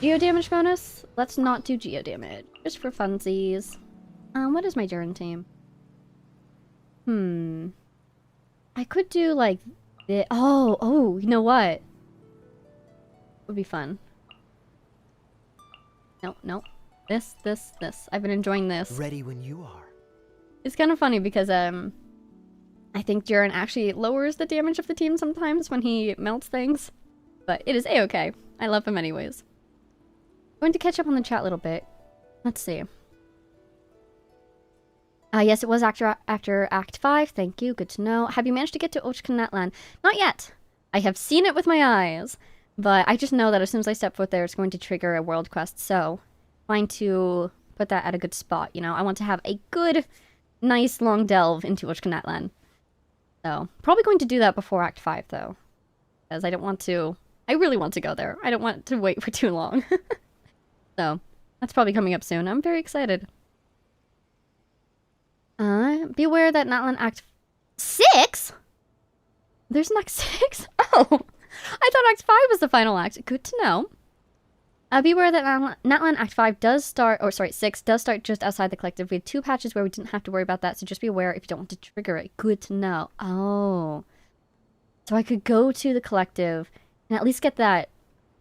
S1: Geo damage bonus? Let's not do geo damage. Just for funsies. What is my Durin team? I could do like this. Oh, you know what? Would be fun. No. This. I've been enjoying this.
S7: Ready when you are.
S1: It's kind of funny because, I think Durin actually lowers the damage of the team sometimes when he melts things. But it is a-okay. I love him anyways. Going to catch up on the chat a little bit. Let's see. Yes, it was after Act 5. Thank you. Good to know. Have you managed to get to Ochkanatlan? Not yet. I have seen it with my eyes. But I just know that as soon as I step foot there, it's going to trigger a world quest. So, trying to put that at a good spot, you know? I want to have a good, nice, long delve into Ochkanatlan. So, probably going to do that before Act 5, though. Because I don't want to... I really want to go there. I don't want to wait for too long. So, that's probably coming up soon. I'm very excited. Beware that Natlan Act 6? There's an Act 6? Oh! I thought Act 5 was the final act. Good to know. Beware that Natlan Act 5 does start... Or, sorry, 6 does start just outside the collective. We had 2 patches where we didn't have to worry about that, so just be aware if you don't want to trigger it. Good to know. Oh. So I could go to the collective and at least get that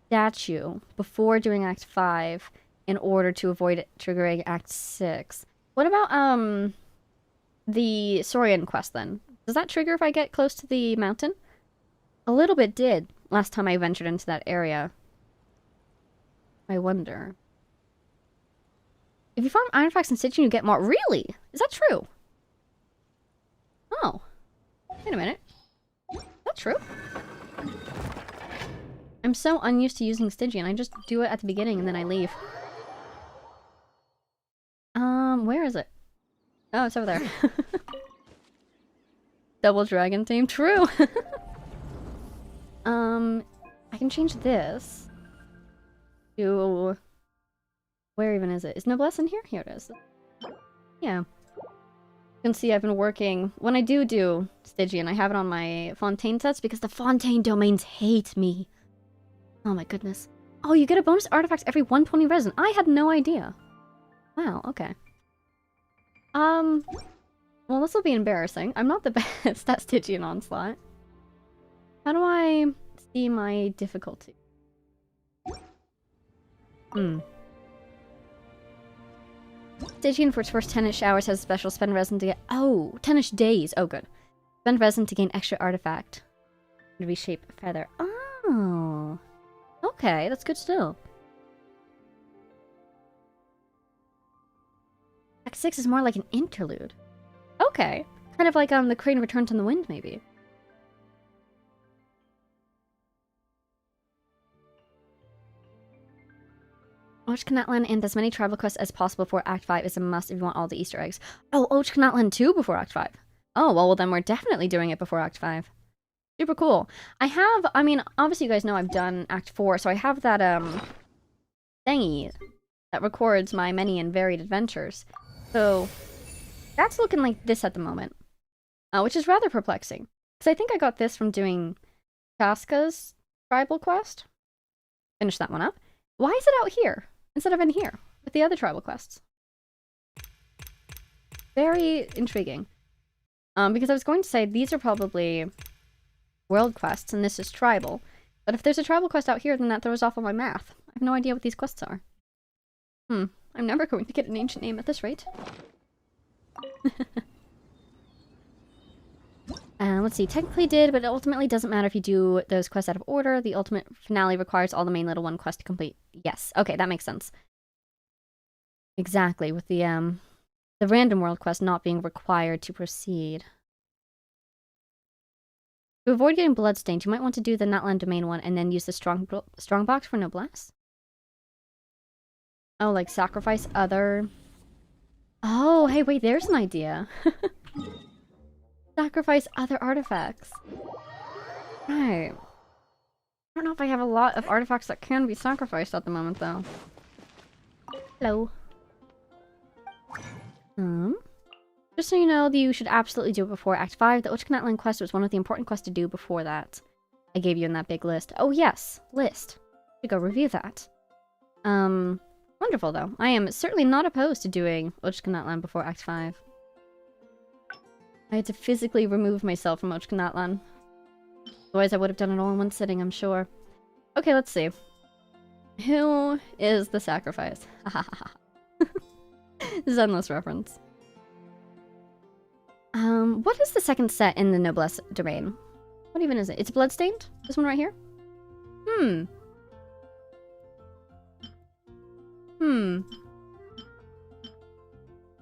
S1: statue before doing Act 5 in order to avoid it triggering Act 6. What about, the Saurian quest, then? Does that trigger if I get close to the mountain? A little bit did last time I ventured into that area. I wonder. If you farm artifacts in Stygian, you get more. Really? Is that true? Oh. Wait a minute. Is that true? I'm so unused to using Stygian. I just do it at the beginning and then I leave. Where is it? Oh, it's over there. Double dragon theme. True! I can change this to... Where even is it? Is Noblesse in here? Here it is. Yeah. You can see I've been working... When I do Stygian, I have it on my Fontaine sets because the Fontaine domains hate me. Oh my goodness. Oh, you get a bonus artifact every 120 resin. I had no idea. Wow, okay. Well, this will be embarrassing. I'm not the best at Stygian Onslaught. How do I see my difficulty? Stygian for its first 10-ish hours has a special spend resin to get... Oh, 10-ish days. Oh, good. Spend resin to gain extra artifact. Reshape feather. Oh. Okay, that's good still. Act 6 is more like an interlude. Okay. Kind of like the Crane Returns on the Wind, maybe. Ochkanatlan and as many tribal quests as possible before Act 5 is a must if you want all the Easter eggs. Oh, Ochkanatlan 2 before Act 5. Oh, well then we're definitely doing it before Act 5. Super cool. I mean, obviously you guys know I've done Act 4, so I have that, thingy that records my many and varied adventures. So, that's looking like this at the moment. Which is rather perplexing. Because I think I got this from doing Chaska's tribal quest. Finish that one up. Why is it out here instead of in here with the other tribal quests? Very intriguing. Because I was going to say these are probably world quests and this is tribal. But if there's a tribal quest out here, then that throws off all my math. I have no idea what these quests are. I'm never going to get an ancient name at this rate. Let's see, technically did, but it ultimately doesn't matter if you do those quests out of order. The ultimate finale requires all the main little one quest to complete. Yes, okay, that makes sense. Exactly, with the random world quest not being required to proceed. To avoid getting bloodstained, you might want to do the Natlan domain one and then use the strong box for noblesse. Oh, like sacrifice other... Oh, hey, wait, there's an idea. Sacrifice other artifacts. Right. I don't know if I have a lot of artifacts that can be sacrificed at the moment, though. Hello. Just so you know, you should absolutely do it before Act 5. The Ochkanatlan quest was one of the important quests to do before that. I gave you in that big list. Oh yes, list. To go review that. Wonderful, though. I am certainly not opposed to doing Ochkanatlan before Act 5. I had to physically remove myself from Ochkanatlan. Otherwise I would have done it all in one sitting, I'm sure. Okay, let's see. Who is the sacrifice? Zenless reference. What is the second set in the Noblesse domain? What even is it? It's Bloodstained? This one right here?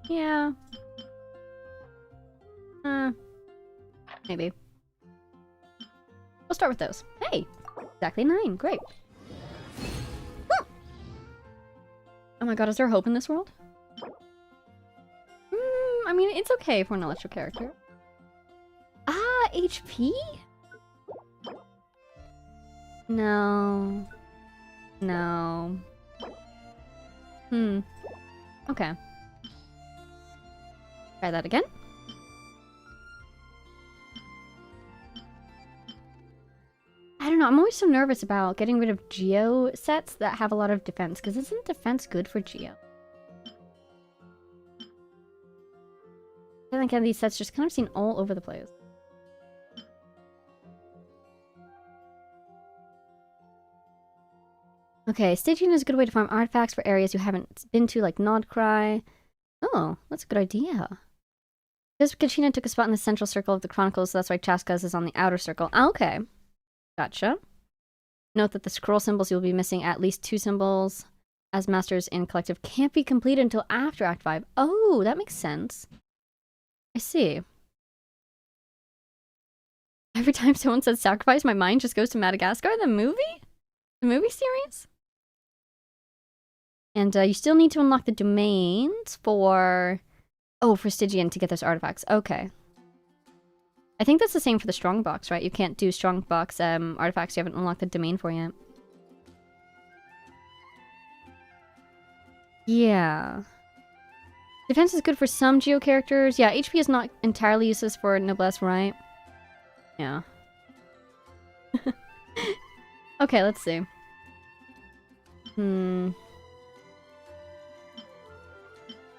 S1: Yeah. Maybe. We'll start with those. Hey! Exactly 9. Great. Oh my god, is there hope in this world? I mean, it's okay for an electric character. Ah, HP? No. No. Okay. Try that again. I don't know, I'm always so nervous about getting rid of Geo sets that have a lot of defense, because isn't defense good for Geo? I think these sets just kind of seem all over the place. Okay, staging is a good way to farm artifacts for areas you haven't been to, like Nodcry. Oh, that's a good idea. Because Kachina took a spot in the central circle of the Chronicles, so that's why Chaska's is on the outer circle. Okay. Gotcha. Note that the scroll symbols you'll be missing at least 2 symbols as masters in collective can't be completed until after Act 5. Oh, that makes sense. I see. Every time someone says sacrifice, my mind just goes to Madagascar, the movie? The movie series? And you still need to unlock the domains for... Oh, for Stygian to get those artifacts. Okay. I think that's the same for the strongbox, right? You can't do strongbox artifacts you haven't unlocked the domain for yet. Yeah. Defense is good for some Geo characters. Yeah, HP is not entirely useless for Noblesse, right? Yeah. Okay, let's see.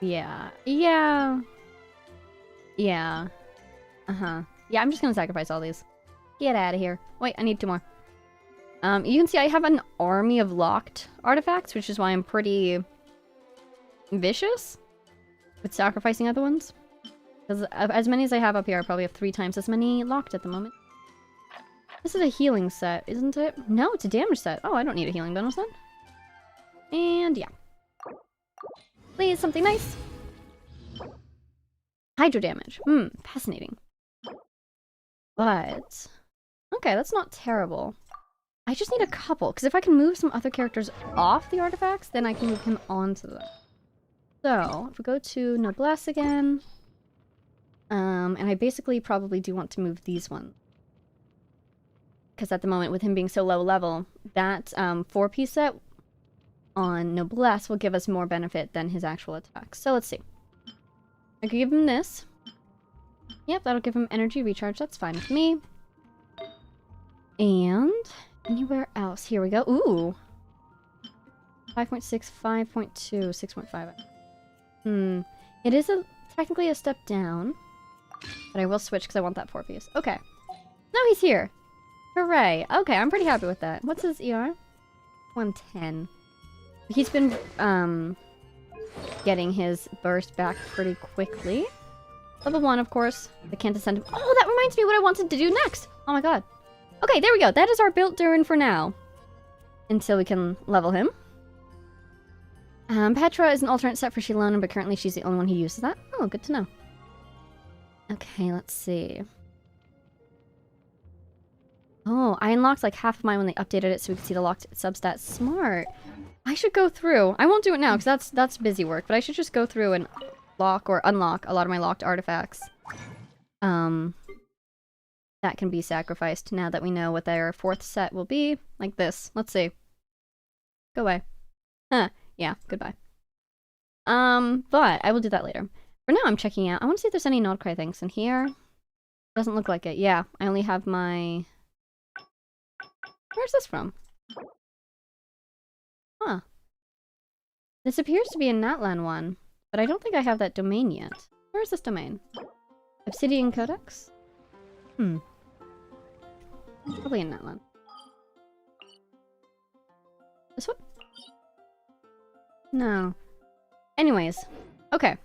S1: Yeah. Yeah. Yeah. Yeah, I'm just gonna sacrifice all these. Get out of here. Wait, I need 2 more. You can see I have an army of locked artifacts, which is why I'm pretty vicious with sacrificing other ones. Because as many as I have up here, I probably have 3 times as many locked at the moment. This is a healing set, isn't it? No, it's a damage set. Oh, I don't need a healing bonus then. And yeah. Please, something nice. Hydro damage. Fascinating. But okay, that's not terrible. I just need a couple, because if I can move some other characters off the artifacts, then I can move him onto them. So, if we go to Noblesse again, and I basically probably do want to move these ones. Because at the moment, with him being so low level, that 4-piece set on Noblesse will give us more benefit than his actual attacks. So let's see. I could give him this. Yep, that'll give him energy recharge. That's fine with me. And anywhere else? Here we go. Ooh. 5.6, 5.2, 6.5. It is technically a step down. But I will switch because I want that 4-piece. Okay. Now he's here. Hooray. Okay, I'm pretty happy with that. What's his ER? 110. He's been getting his burst back pretty quickly. Level 1, of course. I can't descend him. Oh, that reminds me what I wanted to do next. Oh my god. Okay, there we go. That is our built Durin for now. Until we can level him. Petra is an alternate set for Shilona, but currently she's the only one who uses that. Oh, good to know. Okay, let's see. Oh, I unlocked like half of mine when they updated it so we could see the locked substats. Smart. I should go through. I won't do it now because that's busy work, but I should just go through and lock or unlock a lot of my locked artifacts. That can be sacrificed now that we know what their 4th set will be. Like this. Let's see. Go away. Huh. Yeah, goodbye. But I will do that later. For now, I'm checking out. I want to see if there's any Nordcry things in here. Doesn't look like it. Yeah, I only have my... Where's this from? Huh. This appears to be a Natlan one, but I don't think I have that domain yet. Where is this domain? Obsidian Codex? Probably in Natlan. This one? No. Anyways. Okay.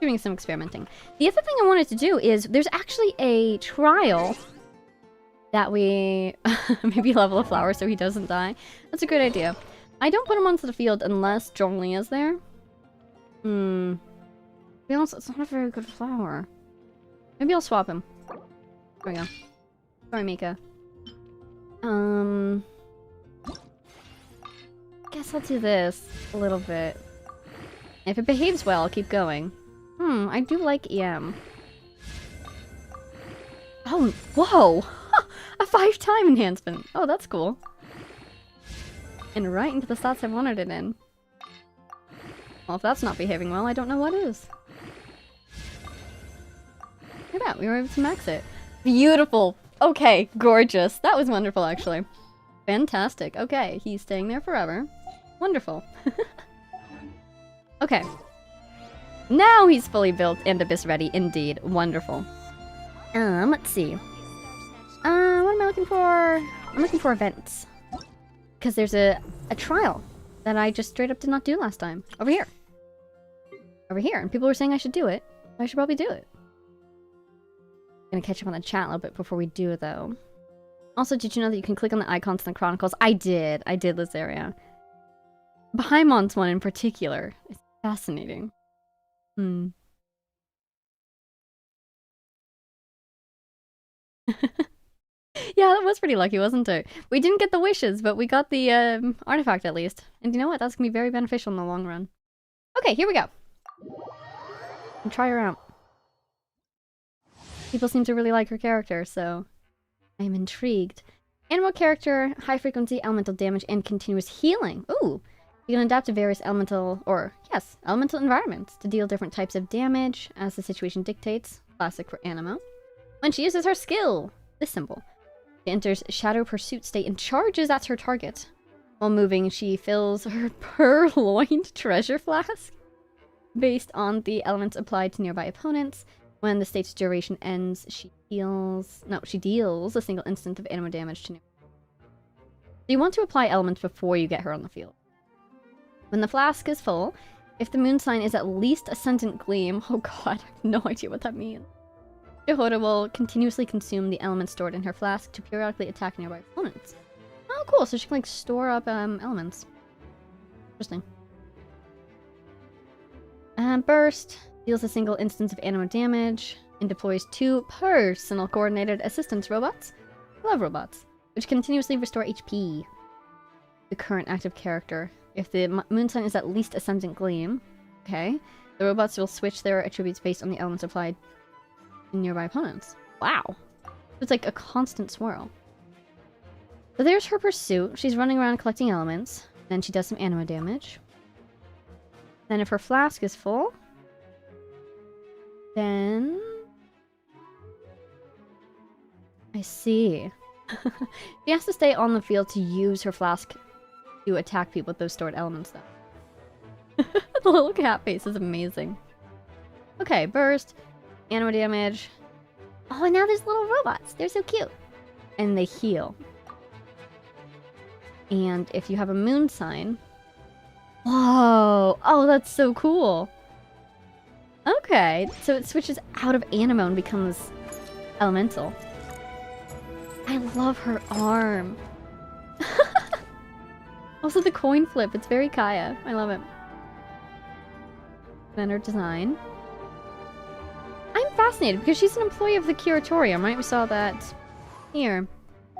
S1: Doing some experimenting. The other thing I wanted to do is, there's actually a trial that we maybe level a flower so he doesn't die. That's a good idea. I don't put him onto the field unless Zhongli is there. To be honest, it's not a very good flower. Maybe I'll swap him. There we go. Sorry, Mika. Guess I'll do this a little bit. If it behaves well, I'll keep going. I do like EM. Oh, whoa! A 5-time enhancement! Oh, that's cool. And right into the stats I wanted it in. Well, if that's not behaving well, I don't know what is. Look at that, we were able to max it. Beautiful! Okay, gorgeous. That was wonderful, actually. Fantastic. Okay, he's staying there forever. Wonderful. Okay. Now he's fully built and Abyss ready, indeed. Wonderful. Let's see. What am I looking for? I'm looking for events. Because there's a trial that I just straight up did not do last time. Over here. Over here. And people were saying I should do it. I should probably do it. Gonna catch up on the chat a little bit before we do it, though. Also, did you know that you can click on the icons in the Chronicles? I did this area. Beheimon's one in particular. It's fascinating. Yeah, that was pretty lucky, wasn't it? We didn't get the wishes, but we got the artifact at least. And you know what? That's gonna be very beneficial in the long run. Okay, here we go. And try her out. People seem to really like her character, so I'm intrigued. Animal character, high frequency, elemental damage, and continuous healing. Ooh! You can adapt to various elemental environments to deal different types of damage as the situation dictates. Classic for Animo. When she uses her skill, this symbol, she enters Shadow Pursuit state and charges at her target. While moving, she fills her purloined treasure flask based on the elements applied to nearby opponents. When the state's duration ends, she deals a single instant of animo damage to nearby. So you want to apply elements before you get her on the field. When the flask is full, if the moon sign is at least Ascendant Gleam, oh god, I have no idea what that means. Jehoda will continuously consume the elements stored in her flask to periodically attack nearby opponents. Oh, cool, so she can like store up elements. Interesting. Burst. Deals a single instance of animal damage and deploys 2 personal coordinated assistance robots. Love robots, which continuously restore HP. The current active character. If the moon sign is at least Ascendant Gleam, okay, the robots will switch their attributes based on the elements applied to nearby opponents. Wow. It's like a constant swirl. So there's her pursuit. She's running around collecting elements. Then she does some anima damage. Then if her flask is full, then... I see. She has to stay on the field to use her flask to attack people with those stored elements, though. The little cat face is amazing. Okay, burst, anima damage. Oh, and now there's little robots. They're so cute. And they heal. And if you have a moon sign... Whoa! Oh, that's so cool. Okay, so it switches out of anima and becomes elemental. I love her arm. Also the coin flip, it's very Kaya. I love it. Then her design. I'm fascinated because she's an employee of the curatorium, right? We saw that here.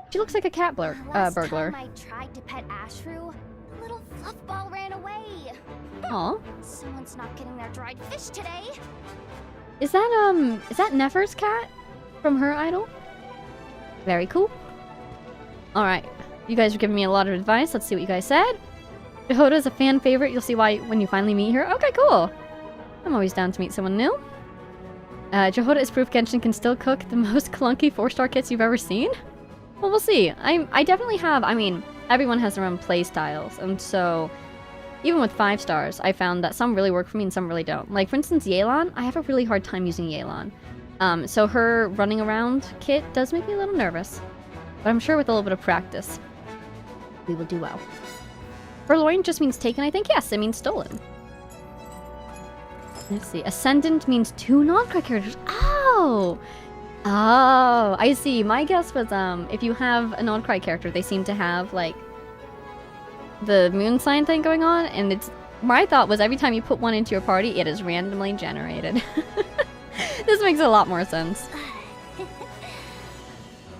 S1: She looks like a cat
S2: Last
S1: burglar.
S2: time I tried to pet Ashru, the little fluff ball ran away.
S1: Aw.
S2: Someone's not getting their dried fish today.
S1: Is that Nefer's cat from her idol? Very cool. Alright. You guys are giving me a lot of advice. Let's see what you guys said. Jehoda is a fan favorite. You'll see why when you finally meet her. Okay, cool. I'm always down to meet someone new. Jehoda is proof Genshin can still cook the most clunky 4-star kits you've ever seen. Well, we'll see. I definitely have. I mean, everyone has their own play styles. And so, even with 5 stars, I found that some really work for me and some really don't. Like, for instance, Yelan. I have a really hard time using Yelan. So her running around kit does make me a little nervous. But I'm sure with a little bit of practice, we will do well. Verloin just means taken, I think. Yes, it means stolen. Let's see. Ascendant means 2 non-cry characters. Oh! Oh, I see. My guess was, if you have a non-cry character, they seem to have, like, the moon sign thing going on, and it's... My thought was every time you put one into your party, it is randomly generated. This makes a lot more sense.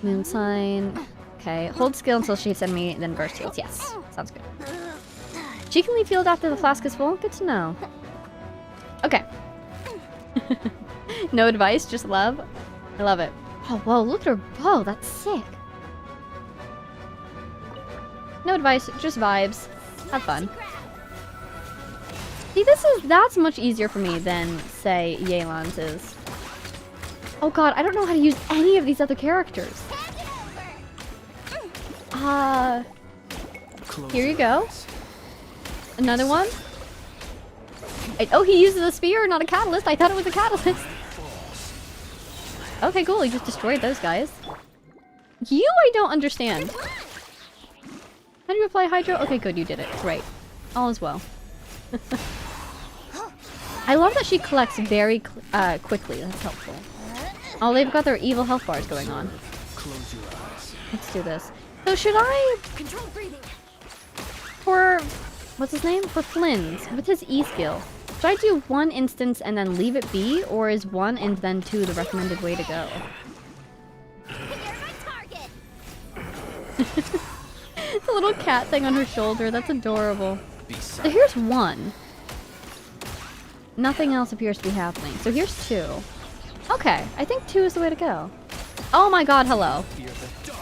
S1: Moon sign. Okay, hold skill until she hits enemy, then burst heals. Yes, sounds good. She can leave field after the flask is full? Good to know. Okay. No advice, just love. I love it. Oh, whoa, look at her bow. That's sick. No advice, just vibes. Have fun. See, that's much easier for me than, say, Yelan's is. Oh god, I don't know how to use any of these other characters. Here you go. Another one. Oh, he uses a spear, not a catalyst. I thought it was a catalyst. Okay, cool. He just destroyed those guys. You, I don't understand. How do you apply Hydro? Okay, good. You did it. Great. All is well. I love that she collects very quickly. That's helpful. Oh, they've got their evil health bars going on.
S7: Close your eyes.
S1: Let's do this. So should I...
S2: Control breathing.
S1: For... What's his name? For Flynn's, with his E skill. Should I do 1 instance and then leave it be? Or is 1 and then 2 the recommended way to go?
S2: You're my target.
S1: The little cat thing on her shoulder. That's adorable.
S7: Be
S1: So
S7: silent.
S1: here's 1. Nothing else appears to be happening. So here's 2. Okay, I think 2 is the way to go. Oh my god, hello.
S7: Fear the dark.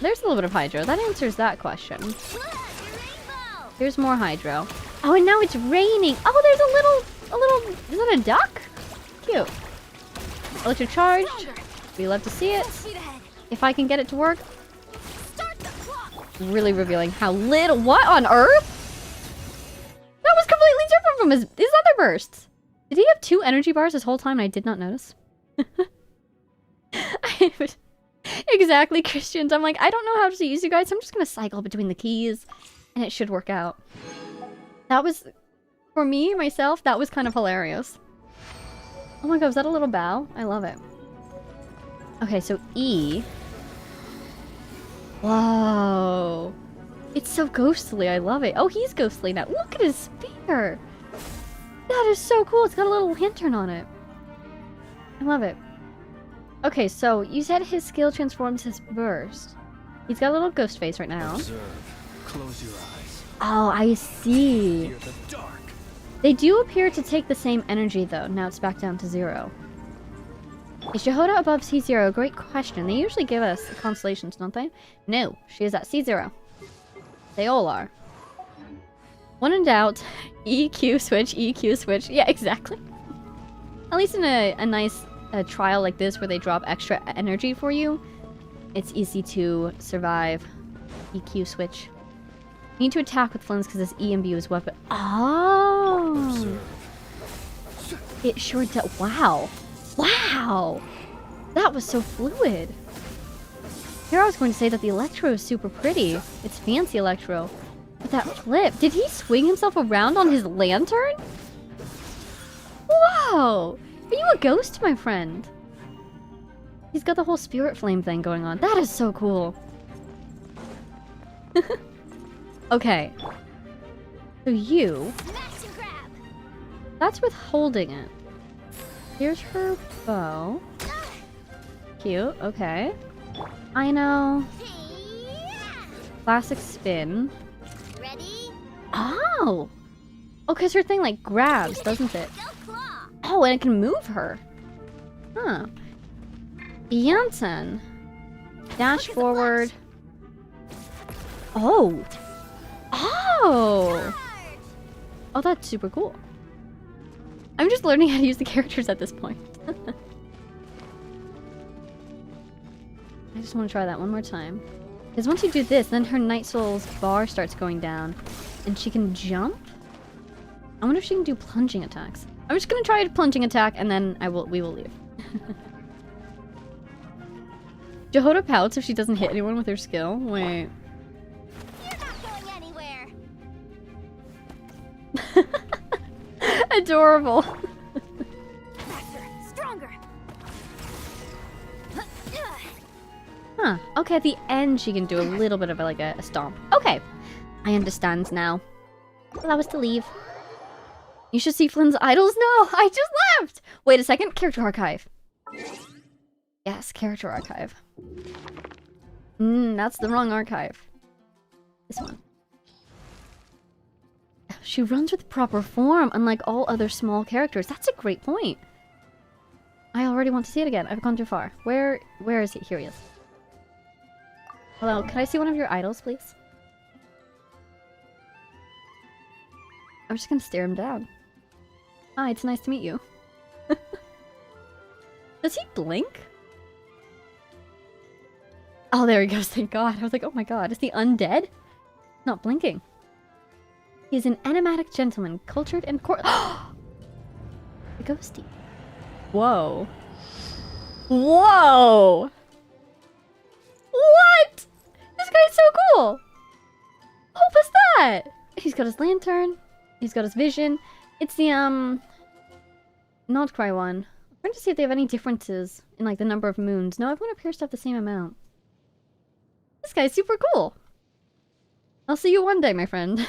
S1: There's a little bit of Hydro. That answers that question.
S2: Look, your rainbow.
S1: Here's more Hydro. Oh, and now it's raining. Oh, there's a little, is that a duck? Cute. Electric charged. We love to see it.
S2: Speed ahead.
S1: If I can get it to work.
S2: Start the clock.
S1: Really revealing how little, what on earth? That was completely different from his other bursts. Did he have 2 energy bars this whole time and I did not notice? Exactly, Christians. I'm like, I don't know how to use you guys. So I'm just going to cycle between the keys and it should work out. That was, for me, myself, that was kind of hilarious. Oh my god, was that a little bow? I love it. Okay, so E. Whoa. It's so ghostly. I love it. Oh, he's ghostly now. Look at his spear. That is so cool. It's got a little lantern on it. I love it. Okay, so you said his skill transforms his burst. He's got a little ghost face right now.
S7: Observe. Close your eyes.
S1: Oh, I see.
S7: Fear the dark.
S1: They do appear to take the same energy, though. Now it's back down to 0. Is Jehoda above C0? Great question. They usually give us constellations, don't they? No, she is at C0. They all are. When in doubt, EQ switch, EQ switch. Yeah, exactly. At least in a nice trial like this where they drop extra energy for you, it's easy to survive. EQ switch. You need to attack with Flynn's because this E imbues weapon. Oh!
S7: Observe.
S1: It sure does. Wow. Wow! That was so fluid. Here I was going to say that the Electro is super pretty. It's fancy Electro. But that flip, did he swing himself around on his lantern? Whoa! Are you a ghost, my friend? He's got the whole spirit flame thing going on. That is so cool. Okay. So you...
S2: Smash and grab.
S1: That's with holding it. Here's her bow. Cute, okay. I know. Classic spin.
S2: Ready?
S1: Oh! Oh, because her thing, like, grabs, doesn't it?
S2: Go claw.
S1: Oh, and it can move her. Huh. Janssen. Dash forward. Oh! Oh! Oh, that's super cool. I'm just learning how to use the characters at this point. I just want to try that one more time. Because once you do this, then her Night Soul's bar starts going down. And she can jump? I wonder if she can do plunging attacks. I'm just going to try a plunging attack, and then we will leave. Jehoda pouts if she doesn't hit anyone with her skill. Wait.
S2: You're not going anywhere.
S1: Adorable.
S2: Faster, stronger.
S1: Huh. Okay, at the end she can do a little bit of like a stomp. Okay. I understand now. Allow us to leave. You should see Flynn's idols. No, I just left. Wait a second. Character archive. Yes, character archive. That's the wrong archive. This one. She runs with proper form, unlike all other small characters. That's a great point. I already want to see it again. I've gone too far. Where is he? Here he is. Hello, can I see one of your idols, please? I'm just gonna stare him down. Hi, it's nice to meet you. Does he blink? Oh, there he goes, thank God. I was like, oh my God, is he undead? Not blinking. He is an enigmatic gentleman, cultured and the ghosty. Whoa. Whoa! What? This guy's so cool! What was that? He's got his lantern. He's got his vision. It's the, Nodcry one. I'm trying to see if they have any differences in, like, the number of moons. No, everyone appears to have the same amount. This guy's super cool. I'll see you one day, my friend.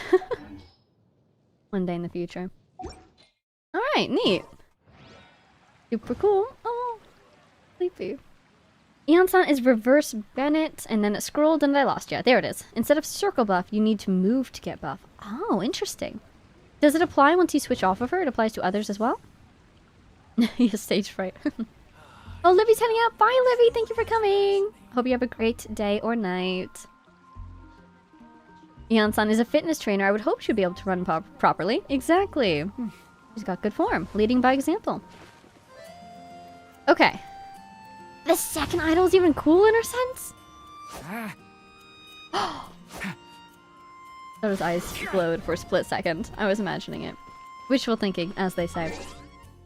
S1: One day in the future. Alright, neat. Super cool. Oh, sleepy. Eon-san is reverse Bennett, and then it scrolled and I lost you. There it is. Instead of circle buff, you need to move to get buff. Oh, interesting. Does it apply once you switch off of her? It applies to others as well? He has stage fright. Oh, Livy's heading out. Bye, Livy. Thank you for coming. Hope you have a great day or night. Eon-san is a fitness trainer. I would hope she'd be able to run properly. Exactly. She's got good form. Leading by example. Okay. The second idol's even cool in her sense? Those eyes glowed for a split second. I was imagining it. Wishful thinking, as they say.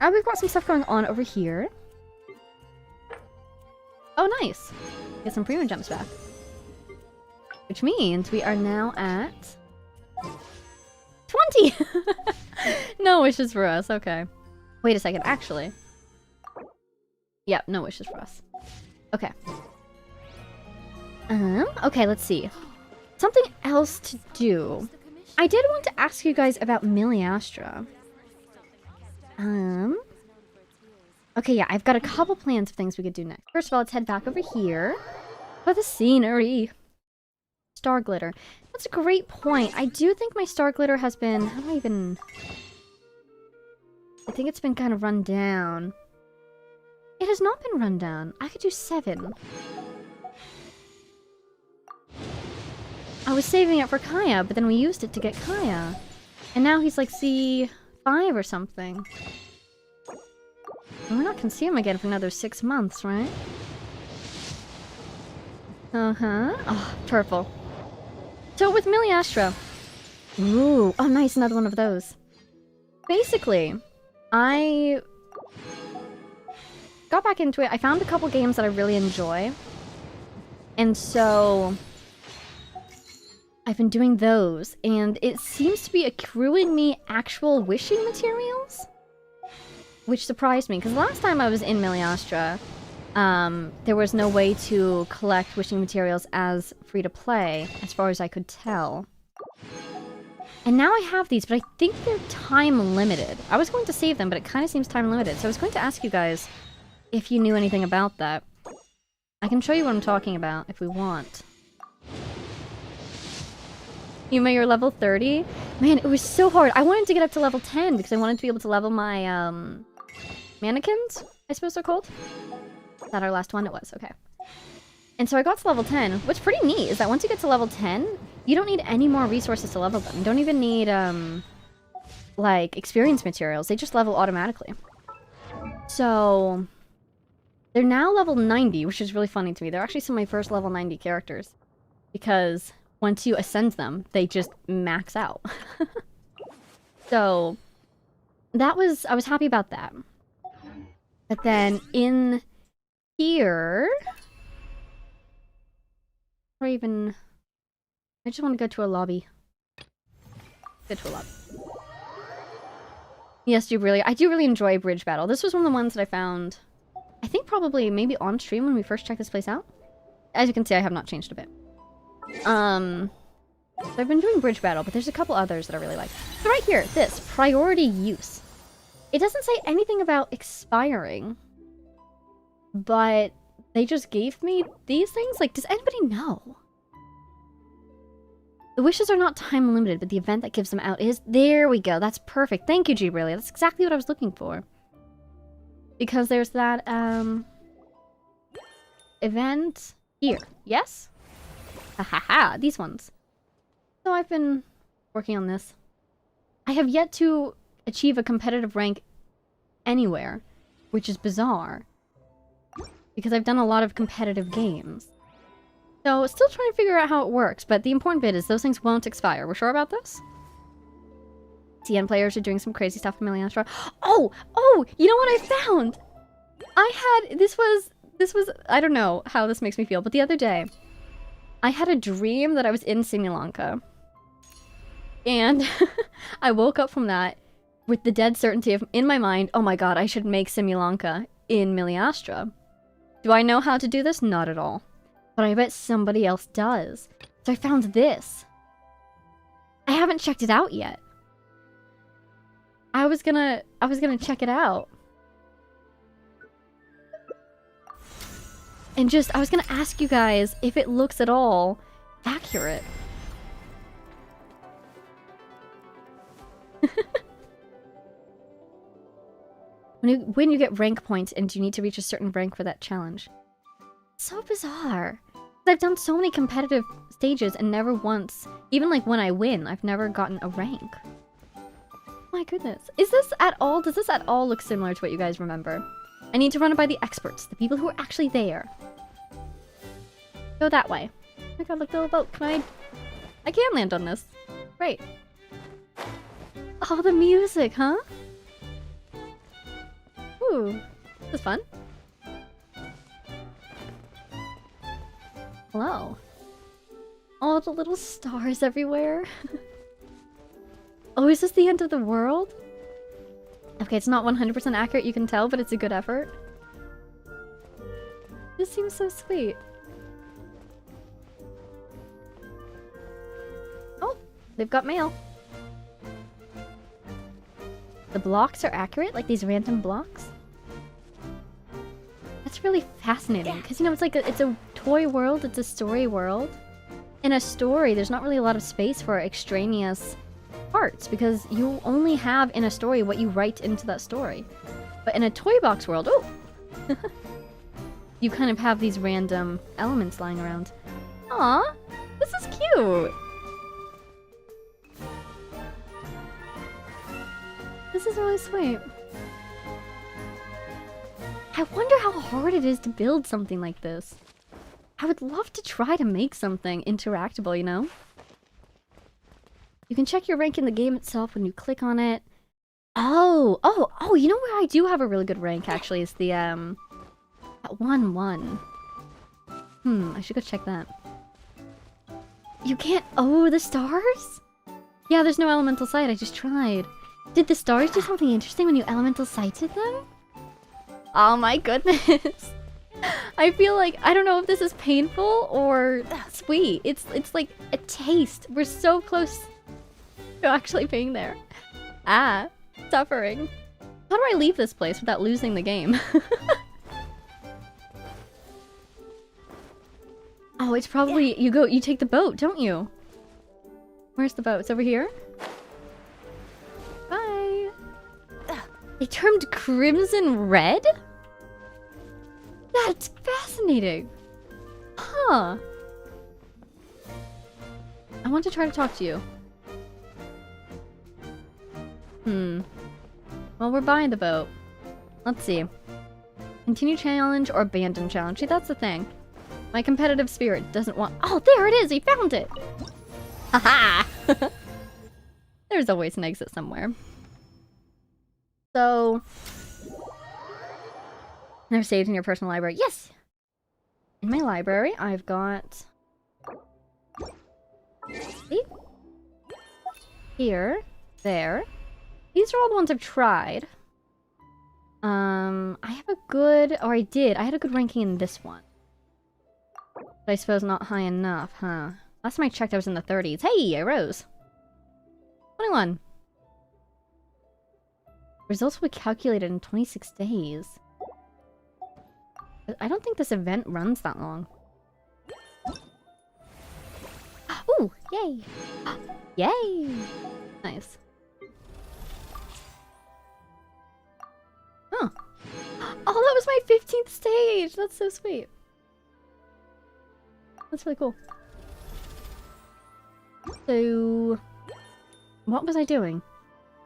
S1: We've got some stuff going on over here. Oh, nice. Get some premium jumps back. Which means we are now at 20! No wishes for us, okay. Wait a second, actually. Yep, no wishes for us. Okay. Okay, let's see. Something else to do. I did want to ask you guys about Miliastra. Okay, yeah, I've got a couple plans of things we could do next. First of all, let's head back over here for the scenery. Star glitter. That's a great point. I do think my star glitter has been... How do I even... I think it's been kind of run down. It has not been run down. I could do 7. I was saving it for Kaya, but then we used it to get Kaya. And now he's like C5 or something. And we're not gonna see him again for another 6 months, right? Uh-huh. Oh, purple. So with Miliastra. Ooh. Oh, nice. Another one of those. Basically, I got back into it. I found a couple games that I really enjoy. And so I've been doing those. And it seems to be accruing me actual wishing materials. Which surprised me, because last time I was in Miliastra, there was no way to collect wishing materials as free-to-play, as far as I could tell. And now I have these, but I think they're time-limited. I was going to save them, but it kind of seems time-limited, so I was going to ask you guys if you knew anything about that. I can show you what I'm talking about, if we want. Yuma, you're level 30? Man, it was so hard. I wanted to get up to level 10, because I wanted to be able to level my, mannequins, I suppose they're called. Is that our last one? It was, okay. And so I got to level 10. What's pretty neat is that once you get to level 10, you don't need any more resources to level them. You don't even need, like, experience materials. They just level automatically. So they're now level 90, which is really funny to me. They're actually some of my first level 90 characters. Because once you ascend them, they just max out. So that was... I was happy about that. But then in here... Or even... I just want to go to a lobby. Go to a lobby. Yes, I do really enjoy Bridge Battle. This was one of the ones that I found... I think probably maybe on stream when we first checked this place out. As you can see, I have not changed a bit. So I've been doing Bridge Battle, but there's a couple others that I really like. So right here, this, priority use. It doesn't say anything about expiring, but they just gave me these things? Like, does anybody know? The wishes are not time limited, but the event that gives them out is... There we go, that's perfect. Thank you, Gibralea. That's exactly what I was looking for. Because there's that, event here. Yes? Ha ha ha, these ones. So I've been working on this. I have yet to achieve a competitive rank anywhere, which is bizarre. Because I've done a lot of competitive games. So, still trying to figure out how it works, but the important bit is those things won't expire. We're sure about this? TN players are doing some crazy stuff in Miliastra. Oh! Oh! You know what I found? I had... This was... I don't know how this makes me feel, but the other day, I had a dream that I was in Simulanka. And I woke up from that with the dead certainty of, in my mind, oh my god, I should make Simulanka in Miliastra. Do I know how to do this? Not at all. But I bet somebody else does. So I found this. I haven't checked it out yet. I was gonna check it out. And just, I was gonna ask you guys if it looks at all accurate. When you get rank points and you need to reach a certain rank for that challenge. So bizarre. I've done so many competitive stages and never once, even like when I win, I've never gotten a rank. My goodness. Is this at all, does this at all look similar to what you guys remember? I need to run it by the experts, the people who are actually there. Go that way. Oh my god, look, the little boat. Can I can land on this. Great. Oh, the music, huh? Ooh, this is fun. Hello. All the little stars everywhere. Oh, is this the end of the world? Okay, it's not 100% accurate, you can tell, but it's a good effort. This seems so sweet. Oh, they've got mail. the blocks are accurate, like these random blocks. That's really fascinating because you know it's a toy world, it's a story world. In a story, there's not really a lot of space for extraneous parts because you only have in a story what you write into that story. But in a toy box world, oh, you kind of have these random elements lying around. Aw, this is cute. This is really sweet. I wonder how hard it is to build something like this. I would love to try to make something interactable, you know? You can check your rank in the game itself when you click on it. Oh, you know where I do have a really good rank, actually, is the, that 1-1. I should go check that. You can't... Oh, the stars? Yeah, there's no elemental sight, I just tried. Did the stars do something interesting when you elemental sighted them? Oh my goodness. I feel like, I don't know if this is painful or sweet. It's like a taste. We're so close to actually being there. Ah, suffering. How do I leave this place without losing the game? Oh, it's probably, you take the boat, don't you? Where's the boat? It's over here? Bye. They termed Crimson Red? That's fascinating. Huh. I want to try to talk to you. Well, we're buying the boat. Let's see. Continue challenge or abandon challenge. See, that's the thing. My competitive spirit doesn't want... Oh, there it is! He found it! Haha! There's always an exit somewhere. So... They're saved in your personal library. Yes! In my library, I've got... See? Here. There. These are all the ones I've tried. I have a good... Or I did. I had a good ranking in this one. But I suppose not high enough, huh? Last time I checked, I was in the 30s. Hey, I rose. 21. Results will be calculated in 26 days. I don't think this event runs that long. Ooh, yay! Yay! Nice. Huh. Oh, that was my 15th stage! That's so sweet. That's really cool. So... What was I doing?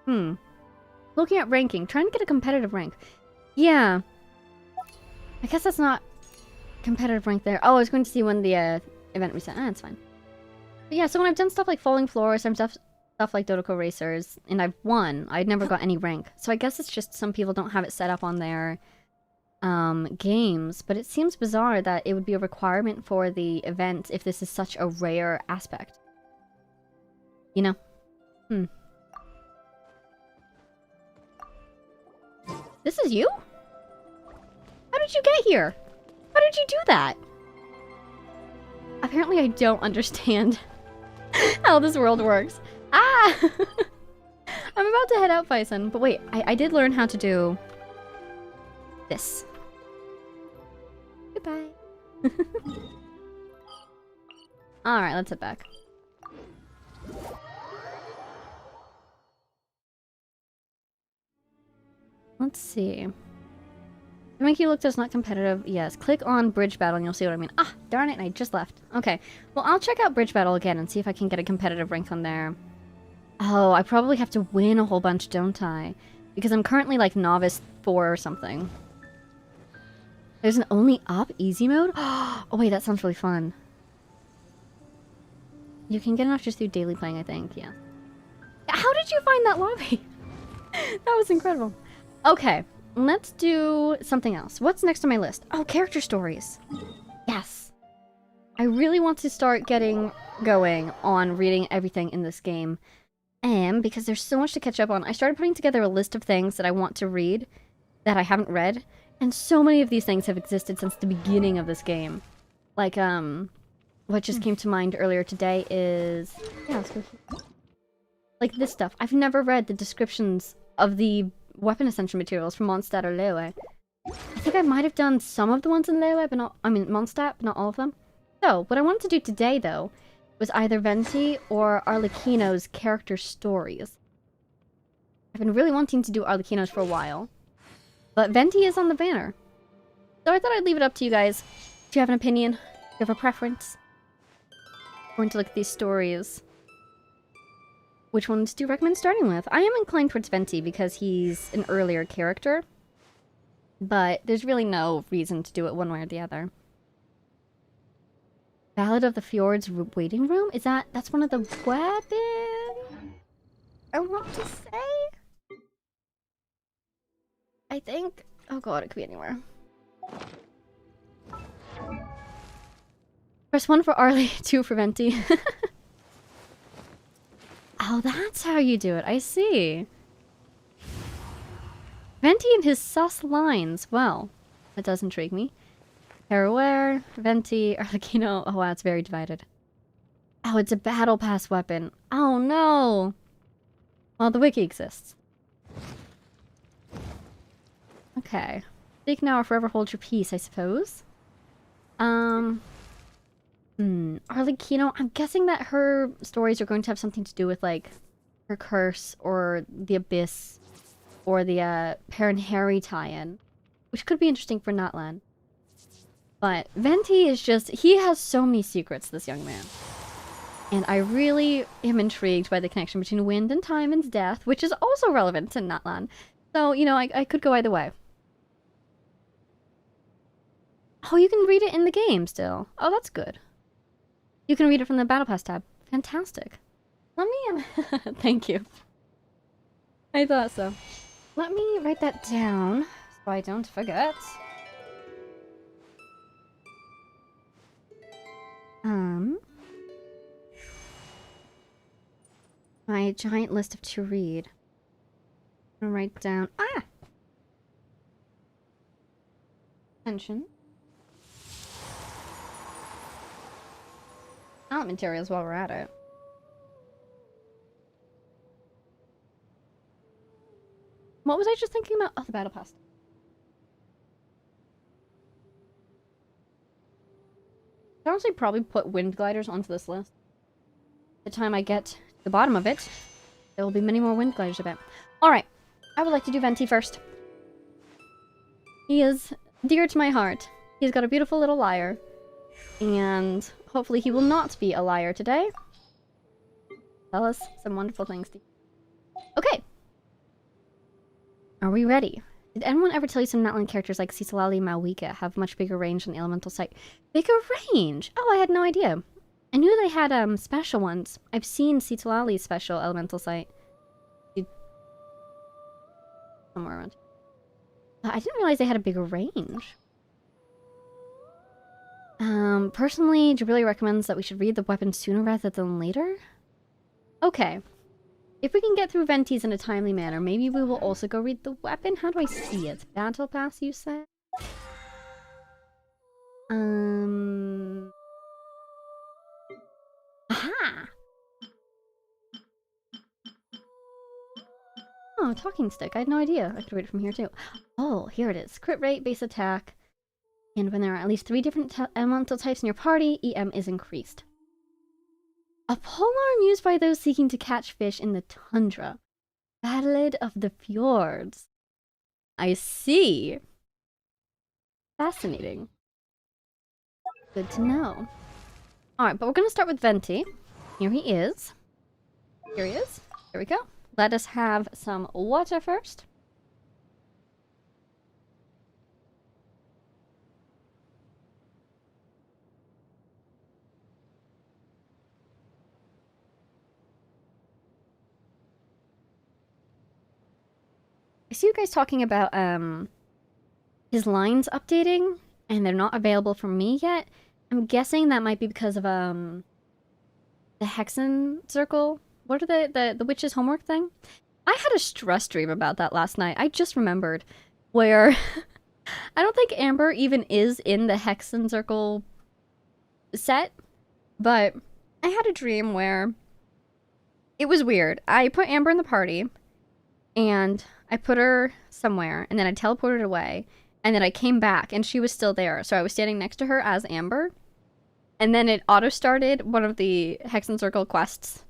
S1: Looking at ranking. Trying to get a competitive rank. Yeah. I guess that's not competitive rank there. Oh, I was going to see when the event reset. Ah, that's fine. But yeah, so when I've done stuff like Falling Floors, I've done stuff like Dodoko Racers, and I've won, I'd never got any rank. So I guess it's just some people don't have it set up on their games, but it seems bizarre that it would be a requirement for the event if this is such a rare aspect. You know? This is you? How did you get here? How did you do that? Apparently I don't understand how this world works. Ah! I'm about to head out, Bison. But wait, I did learn how to do this. Goodbye. Alright, let's head back. Let's see. To make you look does not competitive. Yes, click on Bridge Battle and you'll see what I mean. Ah, darn it, and I just left. Okay, well, I'll check out Bridge Battle again and see if I can get a competitive rank on there. Oh, I probably have to win a whole bunch, don't I? Because I'm currently like Novice 4 or something. There's an only up easy mode? Oh wait, that sounds really fun. You can get enough just through daily playing, I think, yeah. How did you find that lobby? That was incredible. Okay, let's do something else. What's next on my list? Oh, character stories. Yes. I really want to start getting going on reading everything in this game. And because there's so much to catch up on, I started putting together a list of things that I want to read that I haven't read. And so many of these things have existed since the beginning of this game. Like, what just came to mind earlier today is... Yeah, let's go here. Like this stuff. I've never read the descriptions of the weapon ascension materials from Mondstadt or Liyue. I think I might have done some of the ones in Liyue, but not, I mean, Mondstadt, but not all of them. So, what I wanted to do today, though, was either Venti or Arlecchino's character stories. I've been really wanting to do Arlecchino's for a while, but Venti is on the banner. So I thought I'd leave it up to you guys. Do you have an opinion? Do you have a preference? I'm going to look at these stories. Which ones do you recommend starting with? I am inclined towards Venti because he's an earlier character, but there's really no reason to do it one way or the other. Ballad of the Fjords waiting room? Is that's one of the weapons I want to say? I think, oh god, it could be anywhere. Press 1 for Arlie, 2 for Venti. Oh, that's how you do it. I see. Venti and his sus lines. Well, that does intrigue me. Teruel, Venti, Arlecchino. Oh wow, it's very divided. Oh, it's a battle pass weapon. Oh no! Well, the wiki exists. Okay. Speak now or forever hold your peace, I suppose. Arlecchino, I'm guessing that her stories are going to have something to do with, like, her curse, or the Abyss, or the, Parenheri tie-in. Which could be interesting for Natlan. But Venti is just, he has so many secrets, this young man. And I really am intrigued by the connection between wind and time and death, which is also relevant to Natlan. So, you know, I could go either way. Oh, you can read it in the game still. Oh, that's good. You can read it from the Battle Pass tab. Fantastic. Let me, thank you. I thought so. Let me write that down so I don't forget. My giant list of to read. I'm gonna write down, Attention. Talent materials while we're at it. What was I just thinking about? Oh, the battle pass. I'd honestly probably put wind gliders onto this list. By the time I get to the bottom of it, there will be many more wind gliders, I bet. Alright, I would like to do Venti first. He is dear to my heart. He's got a beautiful little lyre. And hopefully he will not be a liar today. Tell us some wonderful things. Okay. Are we ready? Did anyone ever tell you some Natlan characters like Cicalali and Malwika have much bigger range than Elemental Sight? Bigger range? Oh, I had no idea. I knew they had special ones. I've seen Cicalali's special Elemental Sight. Somewhere around. I didn't realize they had a bigger range. Personally, Jubilee recommends that we should read the weapon sooner rather than later. Okay. If we can get through Venti's in a timely manner, maybe we will also go read the weapon. How do I see it? Battle Pass, you said? Aha! Oh, talking stick. I had no idea. I could read it from here too. Oh, here it is. Crit rate, base attack. And when there are at least 3 different elemental types in your party, EM is increased. A polearm used by those seeking to catch fish in the tundra. Ballad of the Fjords. I see. Fascinating. Good to know. Alright, but we're going to start with Venti. Here he is. Here he is. Here we go. Let us have some water first. I see you guys talking about his lines updating, and they're not available for me yet. I'm guessing that might be because of the Hexen Circle. What are the witch's homework thing? I had a stress dream about that last night. I just remembered where I don't think Amber even is in the Hexen Circle set, but I had a dream where it was weird. I put Amber in the party, and I put her somewhere, and then I teleported away, and then I came back, and she was still there. So I was standing next to her as Amber, and then it auto-started one of the Hex and Circle quests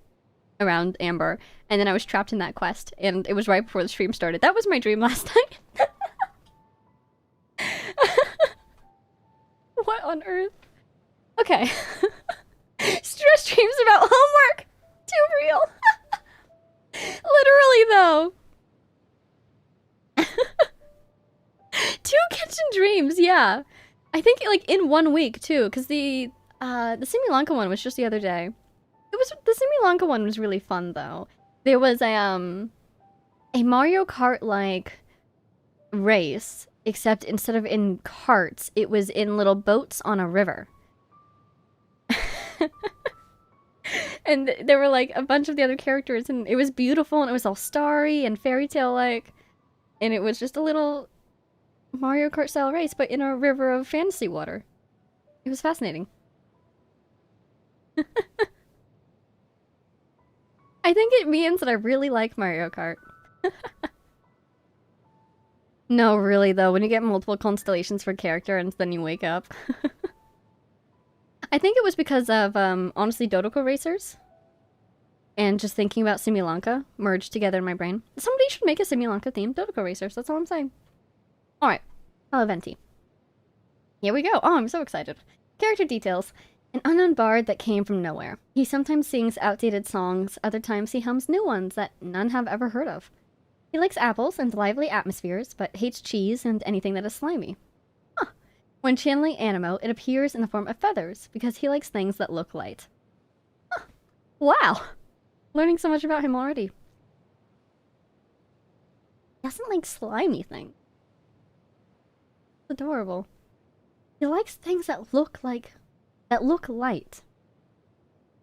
S1: around Amber, and then I was trapped in that quest, and it was right before the stream started. That was my dream last night. What on earth? Okay. Stress dreams about homework! Too real! Literally, though. 2 kitchen dreams, yeah. I think, like, in 1 week, too, because the Simulanka one was just the other day. The Simulanka one was really fun, though. There was a Mario Kart-like race, except instead of in carts, it was in little boats on a river. And there were, like, a bunch of the other characters, and it was beautiful, and it was all starry and fairy tale-like. And it was just a little Mario Kart-style race, but in a river of fantasy water. It was fascinating. I think it means that I really like Mario Kart. No, really, though, when you get multiple constellations for character and then you wake up. I think it was because of, honestly, Dodoko Racers. And just thinking about Simulanka merged together in my brain. Somebody should make a Simulanka-themed Dodoko Racers, that's all I'm saying. Alright, hello Venti. Here we go. Oh, I'm so excited. Character details. An unknown bard that came from nowhere. He sometimes sings outdated songs, other times he hums new ones that none have ever heard of. He likes apples and lively atmospheres, but hates cheese and anything that is slimy. Huh. When channeling Animo, it appears in the form of feathers, because he likes things that look light. Huh. Wow! Learning so much about him already. He doesn't like slimy things. It's adorable. He likes things that look light.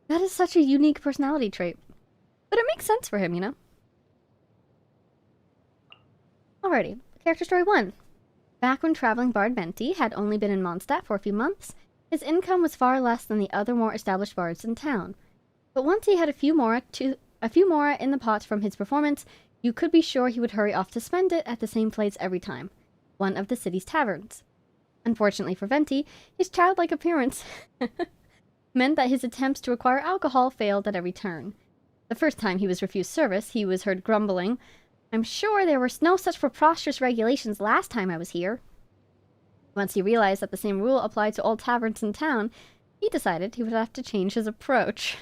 S1: That is such a unique personality trait. But it makes sense for him, you know? Alrighty, character story 1. Back when traveling Bard Venti had only been in Mondstadt for a few months, his income was far less than the other more established bards in town. But once he had a few more in the pot from his performance, you could be sure he would hurry off to spend it at the same place every time, one of the city's taverns. Unfortunately for Venti, his childlike appearance meant that his attempts to acquire alcohol failed at every turn. The first time he was refused service, he was heard grumbling, "I'm sure there were no such preposterous regulations last time I was here." Once he realized that the same rule applied to all taverns in town, he decided he would have to change his approach.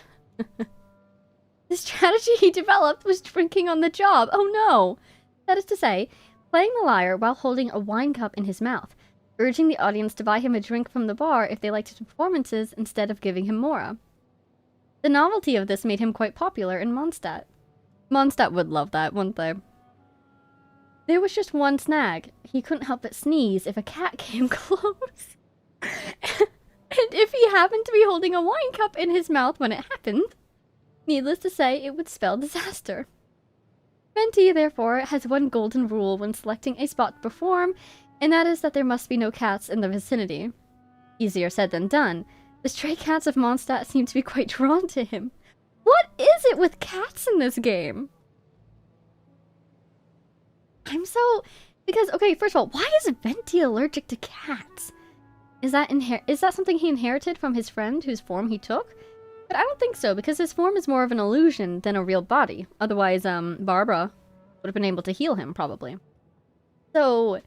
S1: The strategy he developed was drinking on the job. Oh no! That is to say, playing the lyre while holding a wine cup in his mouth, urging the audience to buy him a drink from the bar if they liked his performances instead of giving him mora. The novelty of this made him quite popular in Mondstadt. Mondstadt would love that, wouldn't they? There was just one snag. He couldn't help but sneeze if a cat came close. And if he happened to be holding a wine cup in his mouth when it happened, needless to say, it would spell disaster. Venti, therefore, has one golden rule when selecting a spot to perform, and that is that there must be no cats in the vicinity. Easier said than done. The stray cats of Mondstadt seem to be quite drawn to him. What is it with cats in this game? Because, okay, first of all, why is Venti allergic to cats? Is that something he inherited from his friend whose form he took? But I don't think so, because his form is more of an illusion than a real body. Otherwise, Barbara would have been able to heal him, probably. So,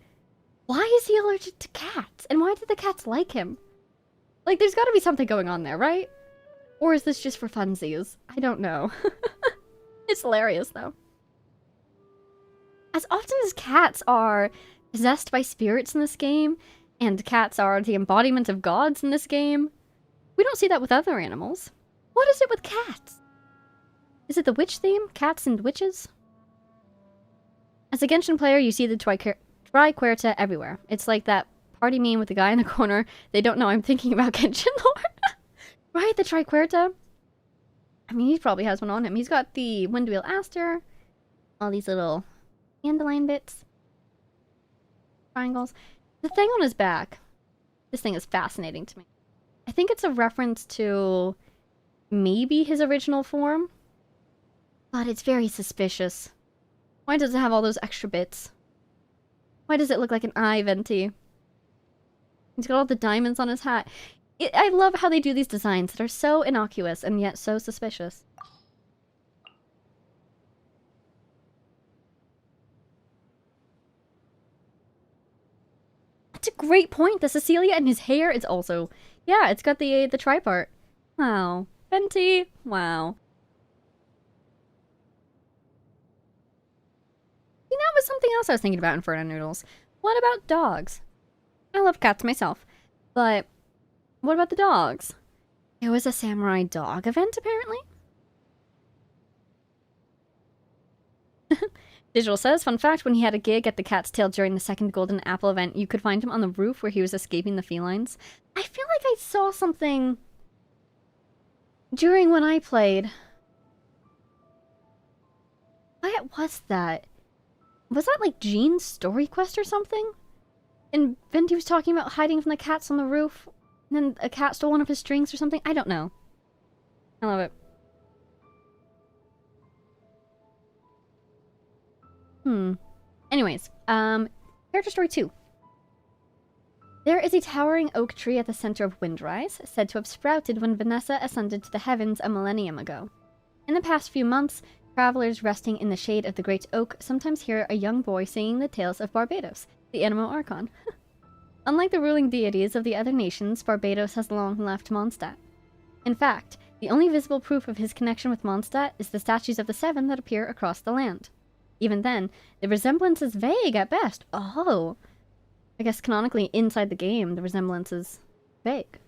S1: why is he allergic to cats? And why did the cats like him? Like, there's gotta be something going on there, right? Or is this just for funsies? I don't know. It's hilarious, though. As often as cats are possessed by spirits in this game, and cats are the embodiment of gods in this game, we don't see that with other animals. What is it with cats? Is it the witch theme? Cats and witches? As a Genshin player, you see the Triquerta everywhere. It's like that party meme with the guy in the corner. They don't know I'm thinking about Genshin lore. Right, the Triquerta? I mean, he probably has one on him. He's got the Windwheel Aster, all these little dandelion bits, triangles. The thing on his back, this thing is fascinating to me. I think it's a reference to maybe his original form, but it's very suspicious. Why does it have all those extra bits? Why does it look like an eye, Venti? He's got all the diamonds on his hat. I love how they do these designs that are so innocuous and yet so suspicious. That's a great point. The Cecilia and his hair is also... Yeah, it's got the tripart. Wow. Venti. Wow. See, that was something else I was thinking about Inferno Noodles. What about dogs? I love cats myself, but what about the dogs? There was a samurai dog event, apparently? Digital says, fun fact, when he had a gig at the Cat's Tail during the second Golden Apple event, you could find him on the roof where he was escaping the felines. I feel like I saw something during when I played. What was that? Was that like Jean's story quest or something? And Venti was talking about hiding from the cats on the roof, and then a cat stole one of his strings or something? I don't know. I love it. Anyways, character story 2. There is a towering oak tree at the center of Windrise, said to have sprouted when Vanessa ascended to the heavens a millennium ago. In the past few months, travelers resting in the shade of the great oak sometimes hear a young boy singing the tales of Barbados, the Animo Archon. Unlike the ruling deities of the other nations, Barbados has long left Mondstadt. In fact, the only visible proof of his connection with Mondstadt is the statues of the Seven that appear across the land. Even then, the resemblance is vague at best. Oh. I guess canonically inside the game, the resemblance is vague.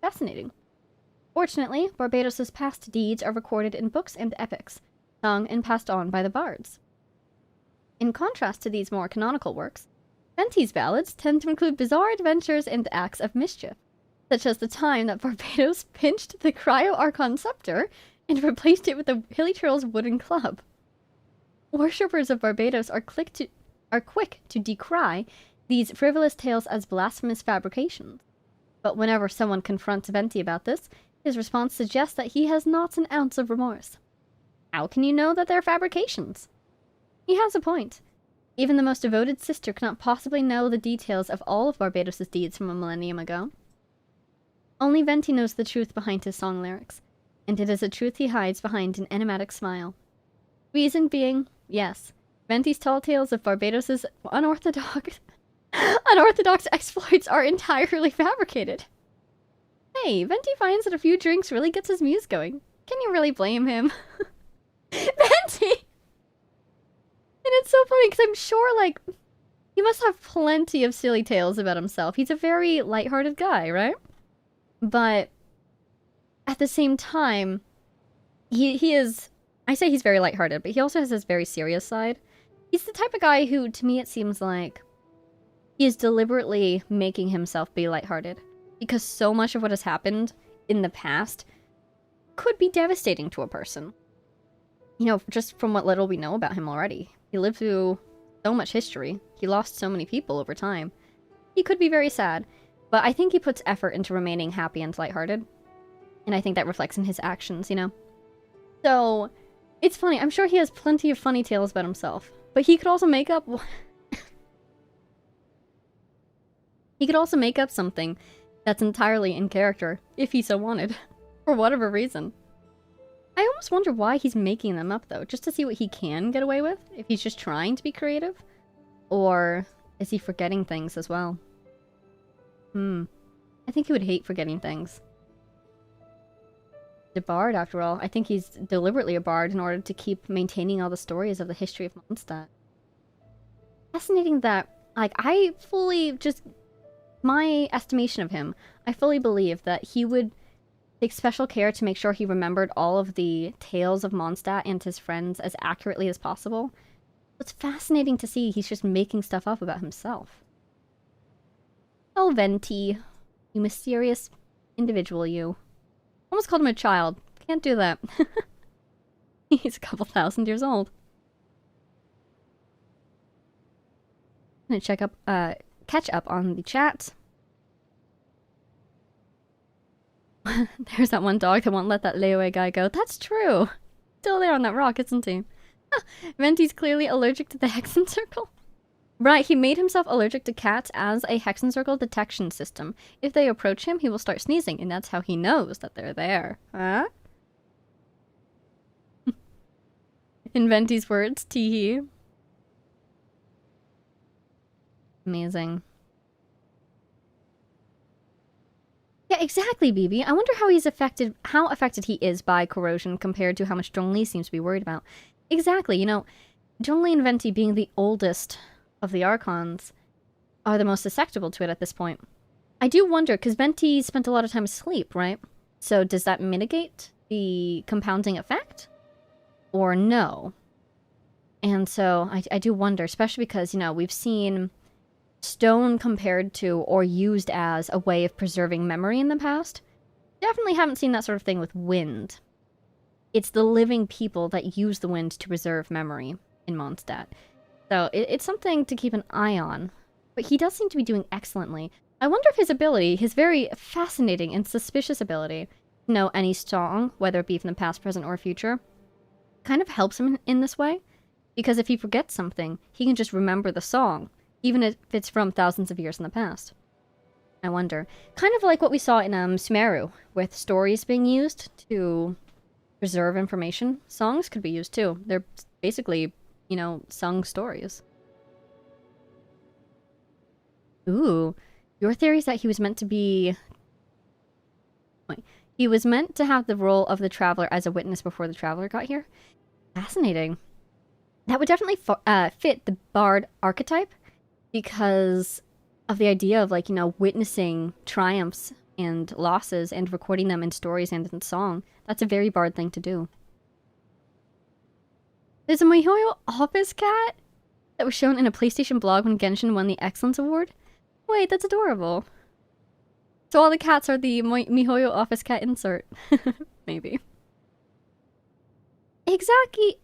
S1: Fascinating. Fortunately, Barbados' past deeds are recorded in books and epics, sung and passed on by the bards. In contrast to these more canonical works, Venti's ballads tend to include bizarre adventures and acts of mischief, such as the time that Barbados pinched the Cryo-Archon scepter and replaced it with the Hilly Turtle's wooden club. Worshippers of Barbados are quick to decry these frivolous tales as blasphemous fabrications. But whenever someone confronts Venti about this, his response suggests that he has not an ounce of remorse. How can you know that they're fabrications? He has a point. Even the most devoted sister cannot possibly know the details of all of Barbados' deeds from a millennium ago. Only Venti knows the truth behind his song lyrics, and it is a truth he hides behind an enigmatic smile. Reason being, yes, Venti's tall tales of Barbados' unorthodox exploits are entirely fabricated. Hey, Venti finds that a few drinks really gets his muse going. Can you really blame him? Venti! And it's so funny because I'm sure, like, he must have plenty of silly tales about himself. He's a very lighthearted guy, right? But at the same time, he is... I say he's very lighthearted, but he also has this very serious side. He's the type of guy who, to me, it seems like he is deliberately making himself be lighthearted. Because so much of what has happened in the past could be devastating to a person. You know, just from what little we know about him already. He lived through so much history. He lost so many people over time. He could be very sad, but I think he puts effort into remaining happy and lighthearted. And I think that reflects in his actions, you know? So, it's funny. I'm sure he has plenty of funny tales about himself. But he could also make up... he could also make up something that's entirely in character, if he so wanted. For whatever reason. I almost wonder why he's making them up, though. Just to see what he can get away with? If he's just trying to be creative? Or is he forgetting things as well? I think he would hate forgetting things. He's a bard, after all. I think he's deliberately a bard in order to keep maintaining all the stories of the history of Mondstadt. Fascinating that, like, I fully just... my estimation of him, I fully believe that he would take special care to make sure he remembered all of the tales of Mondstadt and his friends as accurately as possible. It's fascinating to see he's just making stuff up about himself. Oh, Venti. You mysterious individual, you. Almost called him a child. Can't do that. He's a couple thousand years old. I'm gonna check up, catch up on the chat. There's that one dog that won't let that layaway guy go. That's true. Still there on that rock, isn't he? Venti's clearly allergic to the Hexen Circle. Right, he made himself allergic to cats as a Hexen Circle detection system. If they approach him, he will start sneezing, and that's how he knows that they're there. Huh? In Venti's words, teehee. Amazing. Yeah, exactly, BB. I wonder how affected he is by corrosion compared to how much Zhongli seems to be worried about. Exactly, you know, Zhongli and Venti being the oldest of the Archons are the most susceptible to it at this point. I do wonder, because Venti spent a lot of time asleep, right? So does that mitigate the compounding effect? Or no? And so I do wonder, especially because, you know, we've seen stone compared to or used as a way of preserving memory in the past. Definitely haven't seen that sort of thing with wind. It's the living people that use the wind to preserve memory in Mondstadt. So it's something to keep an eye on. But he does seem to be doing excellently. I wonder if his ability, his very fascinating and suspicious ability to know any song, whether it be from the past, present, or future, kind of helps him in this way. Because if he forgets something, he can just remember the song, even if it's from thousands of years in the past. I wonder. Kind of like what we saw in Sumeru, with stories being used to preserve information. Songs could be used too. They're basically, you know, sung stories. Ooh. Your theory is that he was meant to be... Wait. He was meant to have the role of the Traveler as a witness before the Traveler got here? Fascinating. That would definitely fit the Bard archetype, because of the idea of, like, you know, witnessing triumphs and losses and recording them in stories and in song. That's a very Bard thing to do. There's a MiHoYo office cat that was shown in a PlayStation blog when Genshin won the Excellence Award. Wait, that's adorable. So all the cats are the MiHoYo office cat insert. Maybe. Exactly.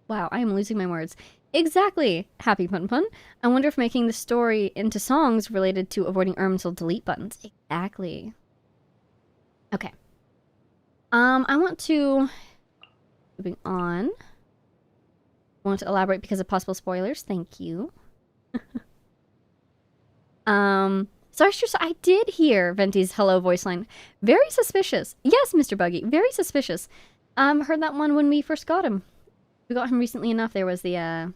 S1: Wow, I am losing my words. Exactly, Happy Pun Pun. I wonder if making the story into songs related to avoiding Irms will delete buttons. Exactly. Okay. I want to... Moving on. I want to elaborate because of possible spoilers. Thank you. Sorry, I did hear Venti's hello voice line. Very suspicious. Yes, Mr. Buggy, very suspicious. Heard that one when we first got him. We got him recently enough. There was the,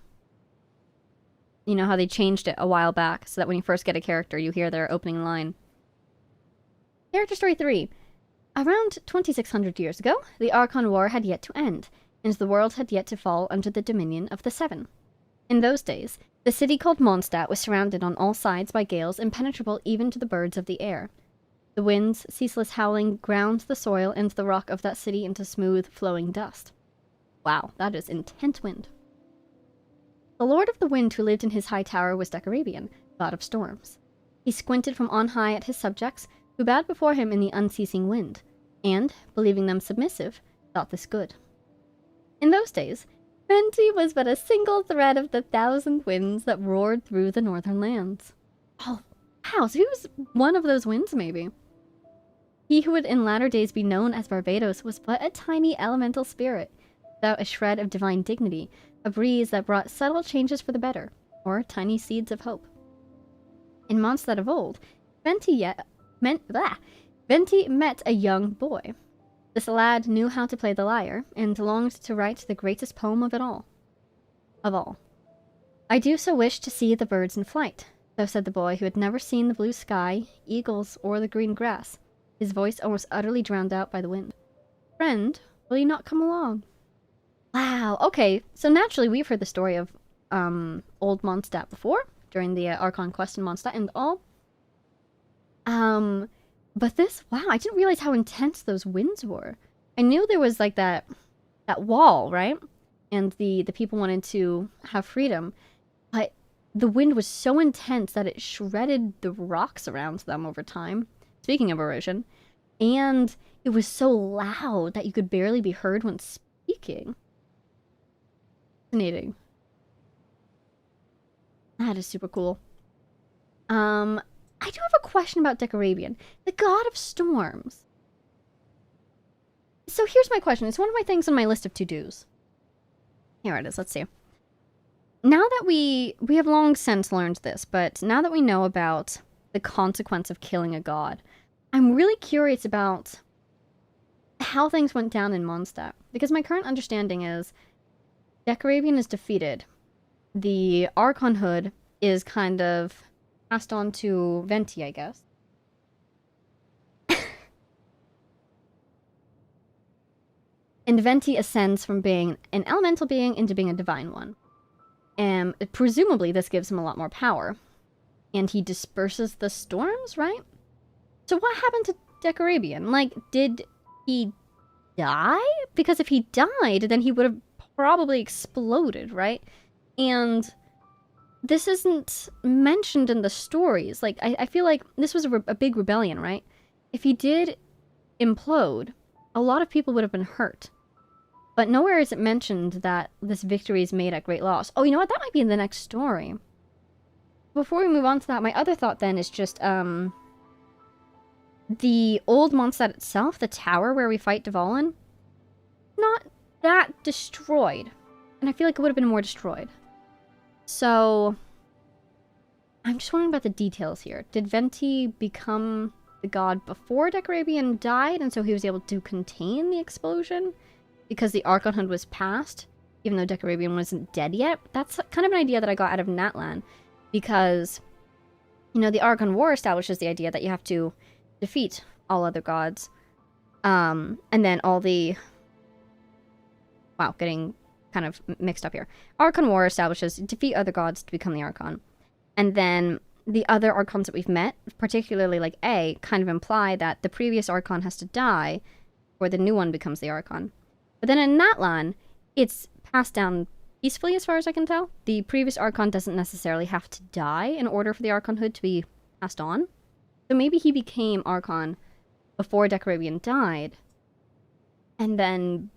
S1: you know how they changed it a while back, so that when you first get a character, you hear their opening line. Character Story 3. Around 2600 years ago, the Archon War had yet to end, and the world had yet to fall under the dominion of the Seven. In those days, the city called Mondstadt was surrounded on all sides by gales impenetrable even to the birds of the air. The wind's ceaseless howling ground the soil and the rock of that city into smooth, flowing dust. Wow, that is intense wind. The Lord of the Wind who lived in his high tower was Decarabian, god of storms. He squinted from on high at his subjects, who bowed before him in the unceasing wind, and, believing them submissive, thought this good. In those days, Venti was but a single thread of the 1,000 winds that roared through the northern lands. Oh, wow, so he was one of those winds, maybe. He who would in latter days be known as Barbados was but a tiny elemental spirit, without a shred of divine dignity, a breeze that brought subtle changes for the better, or tiny seeds of hope. In Mondstadt of old, Venti met a young boy. This lad knew how to play the lyre, and longed to write the greatest poem of all. I do so wish to see the birds in flight, so said the boy who had never seen the blue sky, eagles, or the green grass, his voice almost utterly drowned out by the wind. Friend, will you not come along? Wow, okay, so naturally we've heard the story of old Mondstadt before, during the Archon quest in Mondstadt and all. But this, wow, I didn't realize how intense those winds were. I knew there was like that wall, right? And the people wanted to have freedom, but the wind was so intense that it shredded the rocks around them over time. Speaking of erosion, and it was so loud that you could barely be heard when speaking. Fascinating. That is super cool. I do have a question about Decarabian, the god of storms. So here's my question. It's one of my things on my list of to-dos. Here it is. Let's see. Now that we have long since learned this, but now that we know about the consequence of killing a god, I'm really curious about how things went down in Mondstadt. Because my current understanding is Decorabian is defeated. The Archonhood is kind of passed on to Venti, I guess. And Venti ascends from being an elemental being into being a divine one. And presumably this gives him a lot more power. And he disperses the storms, right? So what happened to Decorabian? Like, did he die? Because if he died, then he would have probably exploded, right? And this isn't mentioned in the stories. Like, I feel like this was a big rebellion, right? If he did implode, a lot of people would have been hurt. But nowhere is it mentioned that this victory is made at great loss. Oh, you know what? That might be in the next story. Before we move on to that, my other thought then is just, the old Mondstadt itself, the tower where we fight Dvalin, not that destroyed. And I feel like it would have been more destroyed. So, I'm just wondering about the details here. Did Venti become the god before Decorabian died, and so he was able to contain the explosion? Because the Archonhood was passed, even though Decorabian wasn't dead yet? That's kind of an idea that I got out of Natlan. Because, you know, the Archon War establishes the idea that you have to defeat all other gods. And then all the... Wow, getting kind of mixed up here. Archon War establishes defeat other gods to become the Archon. And then the other Archons that we've met, particularly like A, kind of imply that the previous Archon has to die before the new one becomes the Archon. But then in Natlan, it's passed down peacefully as far as I can tell. The previous Archon doesn't necessarily have to die in order for the Archonhood to be passed on. So maybe he became Archon before Decorabian died, and then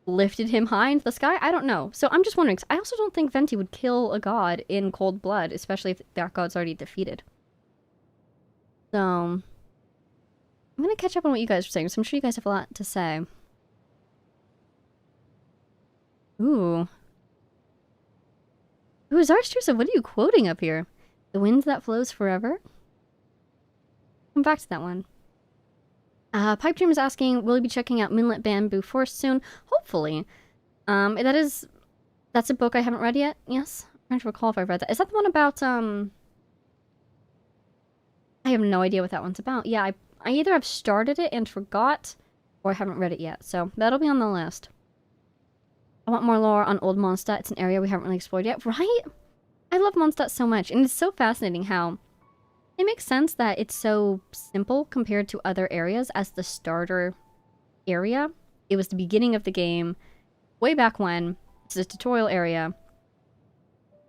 S1: lifted him high into the sky? I don't know. So I'm just wondering, 'cause I also don't think Venti would kill a god in cold blood, especially if that god's already defeated. So, I'm gonna catch up on what you guys are saying, so I'm sure you guys have a lot to say. Ooh. Ooh, Zarstrusa, what are you quoting up here? The wind that flows forever? Come back to that one. Pipe Dream is asking, will you be checking out Moonlit Bamboo Forest soon? Hopefully. That's a book I haven't read yet. Yes. I'm trying to recall if I've read that. Is that the one about, I have no idea what that one's about. Yeah, I either have started it and forgot, or I haven't read it yet. So, that'll be on the list. I want more lore on Old Mondstadt. It's an area we haven't really explored yet. Right? I love Mondstadt so much. And it's so fascinating how it makes sense that it's so simple compared to other areas as the starter area. It was the beginning of the game, way back when. It's a tutorial area.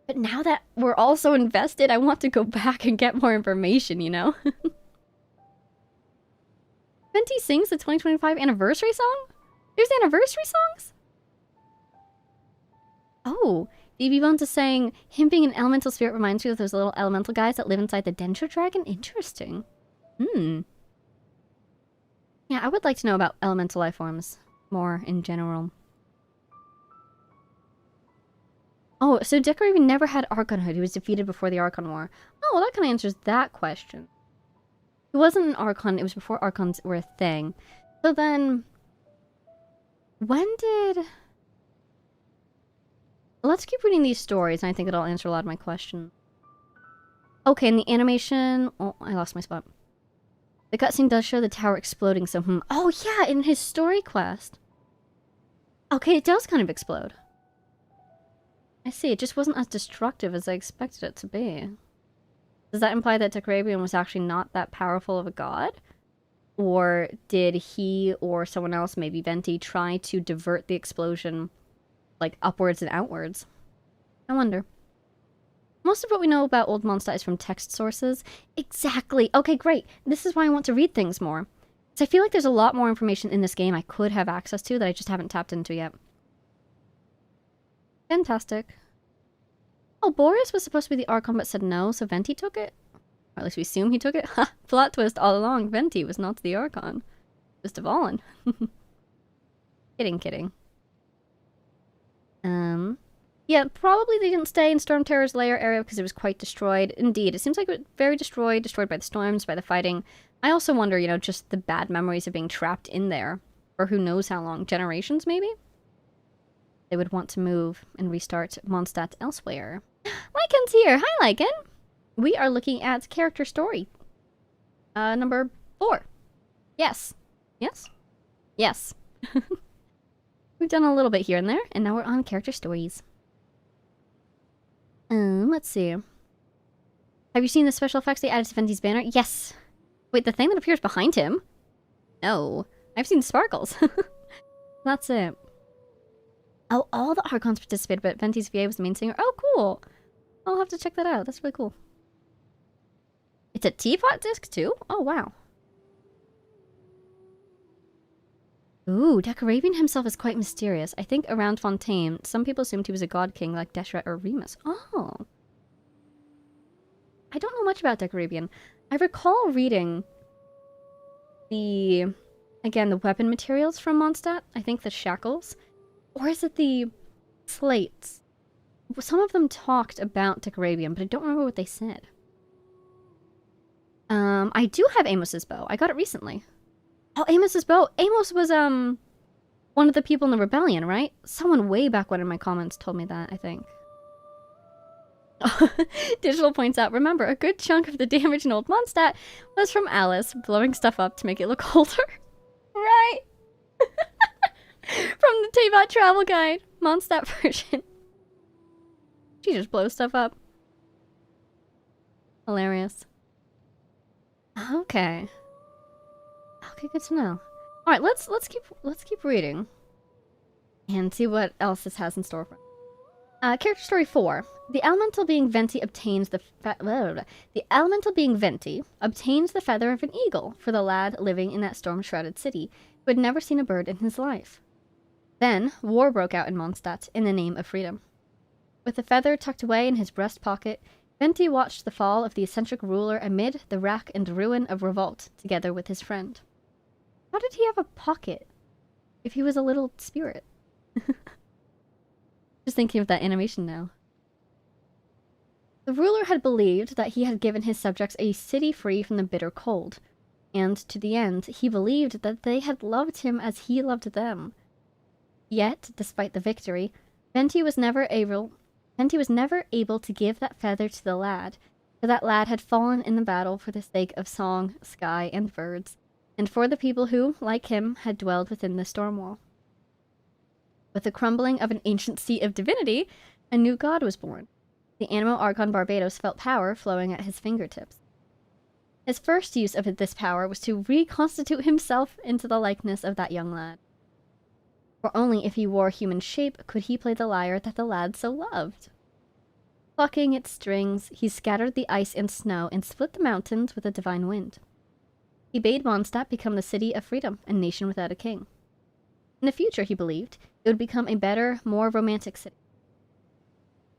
S1: But now that we're all so invested, I want to go back and get more information, you know? Venti sings the 2025 anniversary song? There's anniversary songs? Oh, BB Bones is saying, him being an elemental spirit reminds me of those little elemental guys that live inside the Dendro Dragon? Interesting. Yeah, I would like to know about elemental life forms more in general. Oh, so Decorabian never had Archonhood. He was defeated before the Archon War. Oh, well, that kind of answers that question. He wasn't an Archon. It was before Archons were a thing. So then, when did... Let's keep reading these stories, and I think it'll answer a lot of my questions. Okay, in the animation... Oh, I lost my spot. The cutscene does show the tower exploding, so Oh, yeah, in his story quest. Okay, it does kind of explode. I see, it just wasn't as destructive as I expected it to be. Does that imply that Decorabian was actually not that powerful of a god? Or did he or someone else, maybe Venti, try to divert the explosion like upwards and outwards? I wonder. Most of what we know about Old Mondstadt is from text sources. Exactly. Okay, great. This is why I want to read things more. Because I feel like there's a lot more information in this game I could have access to that I just haven't tapped into yet. Fantastic. Oh, Boris was supposed to be the Archon but said no, so Venti took it? Or at least we assume he took it? Ha! Plot twist all along. Venti was not the Archon. Just Dvalin. Kidding, kidding. Yeah, probably they didn't stay in Storm Terror's lair area because it was quite destroyed. Indeed, it seems like it was very destroyed by the storms, by the fighting. I also wonder, you know, just the bad memories of being trapped in there for who knows how long, generations maybe? They would want to move and restart Mondstadt elsewhere. Lycan's here! Hi, Lycan! We are looking at character story. Number 4. Yes. Yes? Yes. We've done a little bit here and there, and now we're on character stories. Let's see. Have you seen the special effects they added to Venti's banner? Yes! Wait, the thing that appears behind him? No. I've seen sparkles. That's it. Oh, all the Archons participated, but Venti's VA was the main singer. Oh, cool! I'll have to check that out. That's really cool. It's a teapot disc, too? Oh, wow. Ooh, Decorabian himself is quite mysterious. I think around Fontaine, some people assumed he was a god king like Deshret or Remus. Oh. I don't know much about Decorabian. I recall reading the weapon materials from Mondstadt. I think the shackles. Or is it the slates? Some of them talked about Decorabian, but I don't remember what they said. I do have Amos's bow. I got it recently. Oh, Amos's bow. Amos was, one of the people in the rebellion, right? Someone way back when in my comments told me that, I think. Digital points out, remember, a good chunk of the damage in Old Mondstadt was from Alice blowing stuff up to make it look older. Right? From the Teapot Travel Guide, Mondstadt version. She just blows stuff up. Hilarious. Okay. Okay, good to know. All right, let's keep reading and see what else this has in store for us. Character story 4. The elemental being Venti obtains the feather of an eagle for the lad living in that storm-shrouded city who had never seen a bird in his life. Then war broke out in Mondstadt in the name of freedom. With the feather tucked away in his breast pocket, Venti watched the fall of the eccentric ruler amid the wrack and ruin of revolt, together with his friend. How did he have a pocket if he was a little spirit? Just thinking of that animation now. The ruler had believed that he had given his subjects a city free from the bitter cold, and to the end, he believed that they had loved him as he loved them. Yet, despite the victory, Venti was never able to give that feather to the lad, for that lad had fallen in the battle for the sake of song, sky, and birds, and for the people who, like him, had dwelled within the storm wall. With the crumbling of an ancient seat of divinity, a new god was born. The Animo Archon Barbados felt power flowing at his fingertips. His first use of this power was to reconstitute himself into the likeness of that young lad. For only if he wore human shape could he play the lyre that the lad so loved. Plucking its strings, he scattered the ice and snow and split the mountains with a divine wind. He bade Mondstadt become the city of freedom, a nation without a king. In the future, he believed, it would become a better, more romantic city.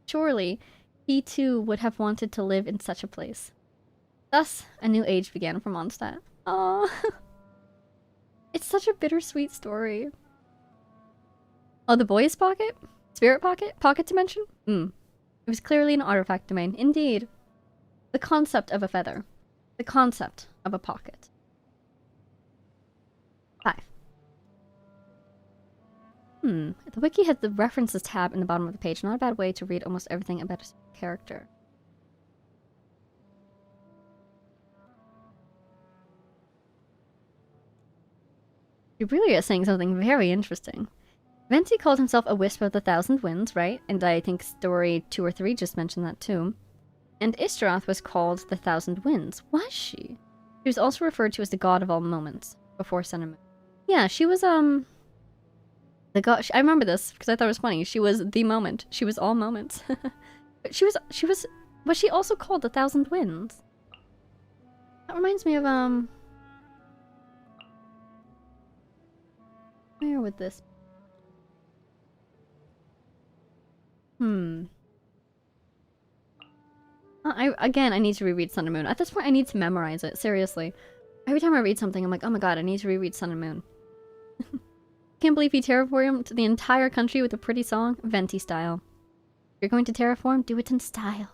S1: Surely, he too would have wanted to live in such a place. Thus, a new age began for Mondstadt. Aww. It's such a bittersweet story. Oh, the boy's pocket? Spirit pocket? Pocket dimension? It was clearly an artifact domain. Indeed. The concept of a feather. The concept of a pocket. 5. The wiki has the references tab in the bottom of the page. Not a bad way to read almost everything about a character. You really are saying something very interesting. Venti called himself a wisp of the thousand winds, right? And I think story 2 or 3 just mentioned that too. And Ishtaroth was called the Thousand Winds. Was she? She was also referred to as the god of all moments, before Sun and Moon. Yeah, she was, the god. I remember this because I thought it was funny. She was the moment. She was all moments. But was she also called the Thousand Winds? That reminds me of, where would this? I need to reread Sun and Moon. At this point, I need to memorize it. Seriously. Every time I read something, I'm like, oh my god, I need to reread Sun and Moon. Can't believe he terraformed the entire country with a pretty song. Venti style. If you're going to terraform, do it in style.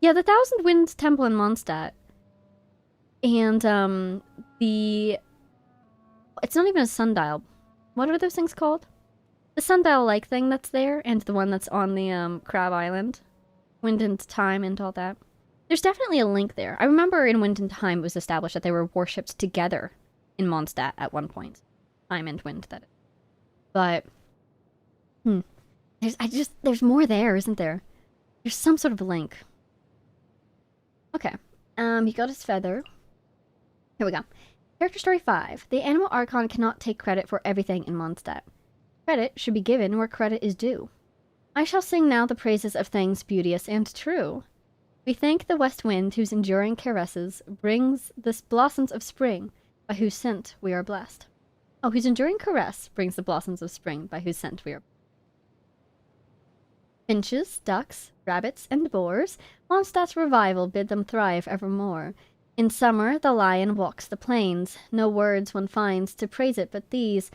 S1: Yeah, the Thousand Winds Temple in Mondstadt. And, it's not even a sundial. What are those things called? The sundial-like thing that's there, and the one that's on the, Crab Island. Wind and Time and all that. There's definitely a link there. I remember in Wind and Time it was established that they were worshipped together in Mondstadt at one point. Time and Wind, that is. But, there's more there, isn't there? There's some sort of link. Okay. He got his feather. Here we go. Character Story 5. The Animal Archon cannot take credit for everything in Mondstadt. Credit should be given where credit is due. I shall sing now the praises of things beauteous and true. We thank the west wind whose enduring caresses brings the blossoms of spring, by whose scent we are blessed. Oh, whose enduring caress brings the blossoms of spring, by whose scent we are blessed. Finches, ducks, rabbits, and boars, Mondstadt's revival bid them thrive evermore. In summer the lion walks the plains, no words one finds to praise it but these.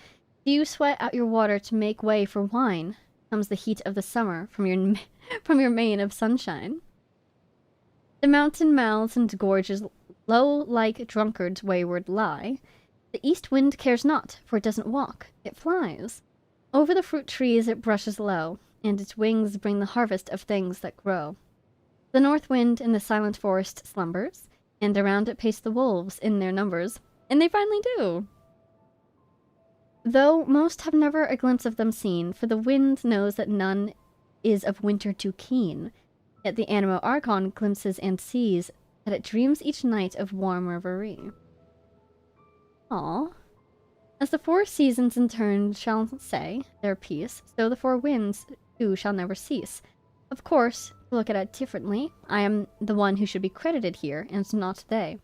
S1: Do you sweat out your water to make way for wine? Comes the heat of the summer from your mane of sunshine. The mountain mouths and gorges low like drunkards wayward lie. The east wind cares not, for it doesn't walk, it flies. Over the fruit trees it brushes low, and its wings bring the harvest of things that grow. The north wind in the silent forest slumbers, and around it pace the wolves in their numbers, and they finally do. Though most have never a glimpse of them seen, for the wind knows that none is of winter too keen, yet the Animo Archon glimpses and sees that it dreams each night of warm reverie. Aw. As the four seasons in turn shall say their piece, so the four winds too shall never cease. Of course, to look at it differently, I am the one who should be credited here, and not they.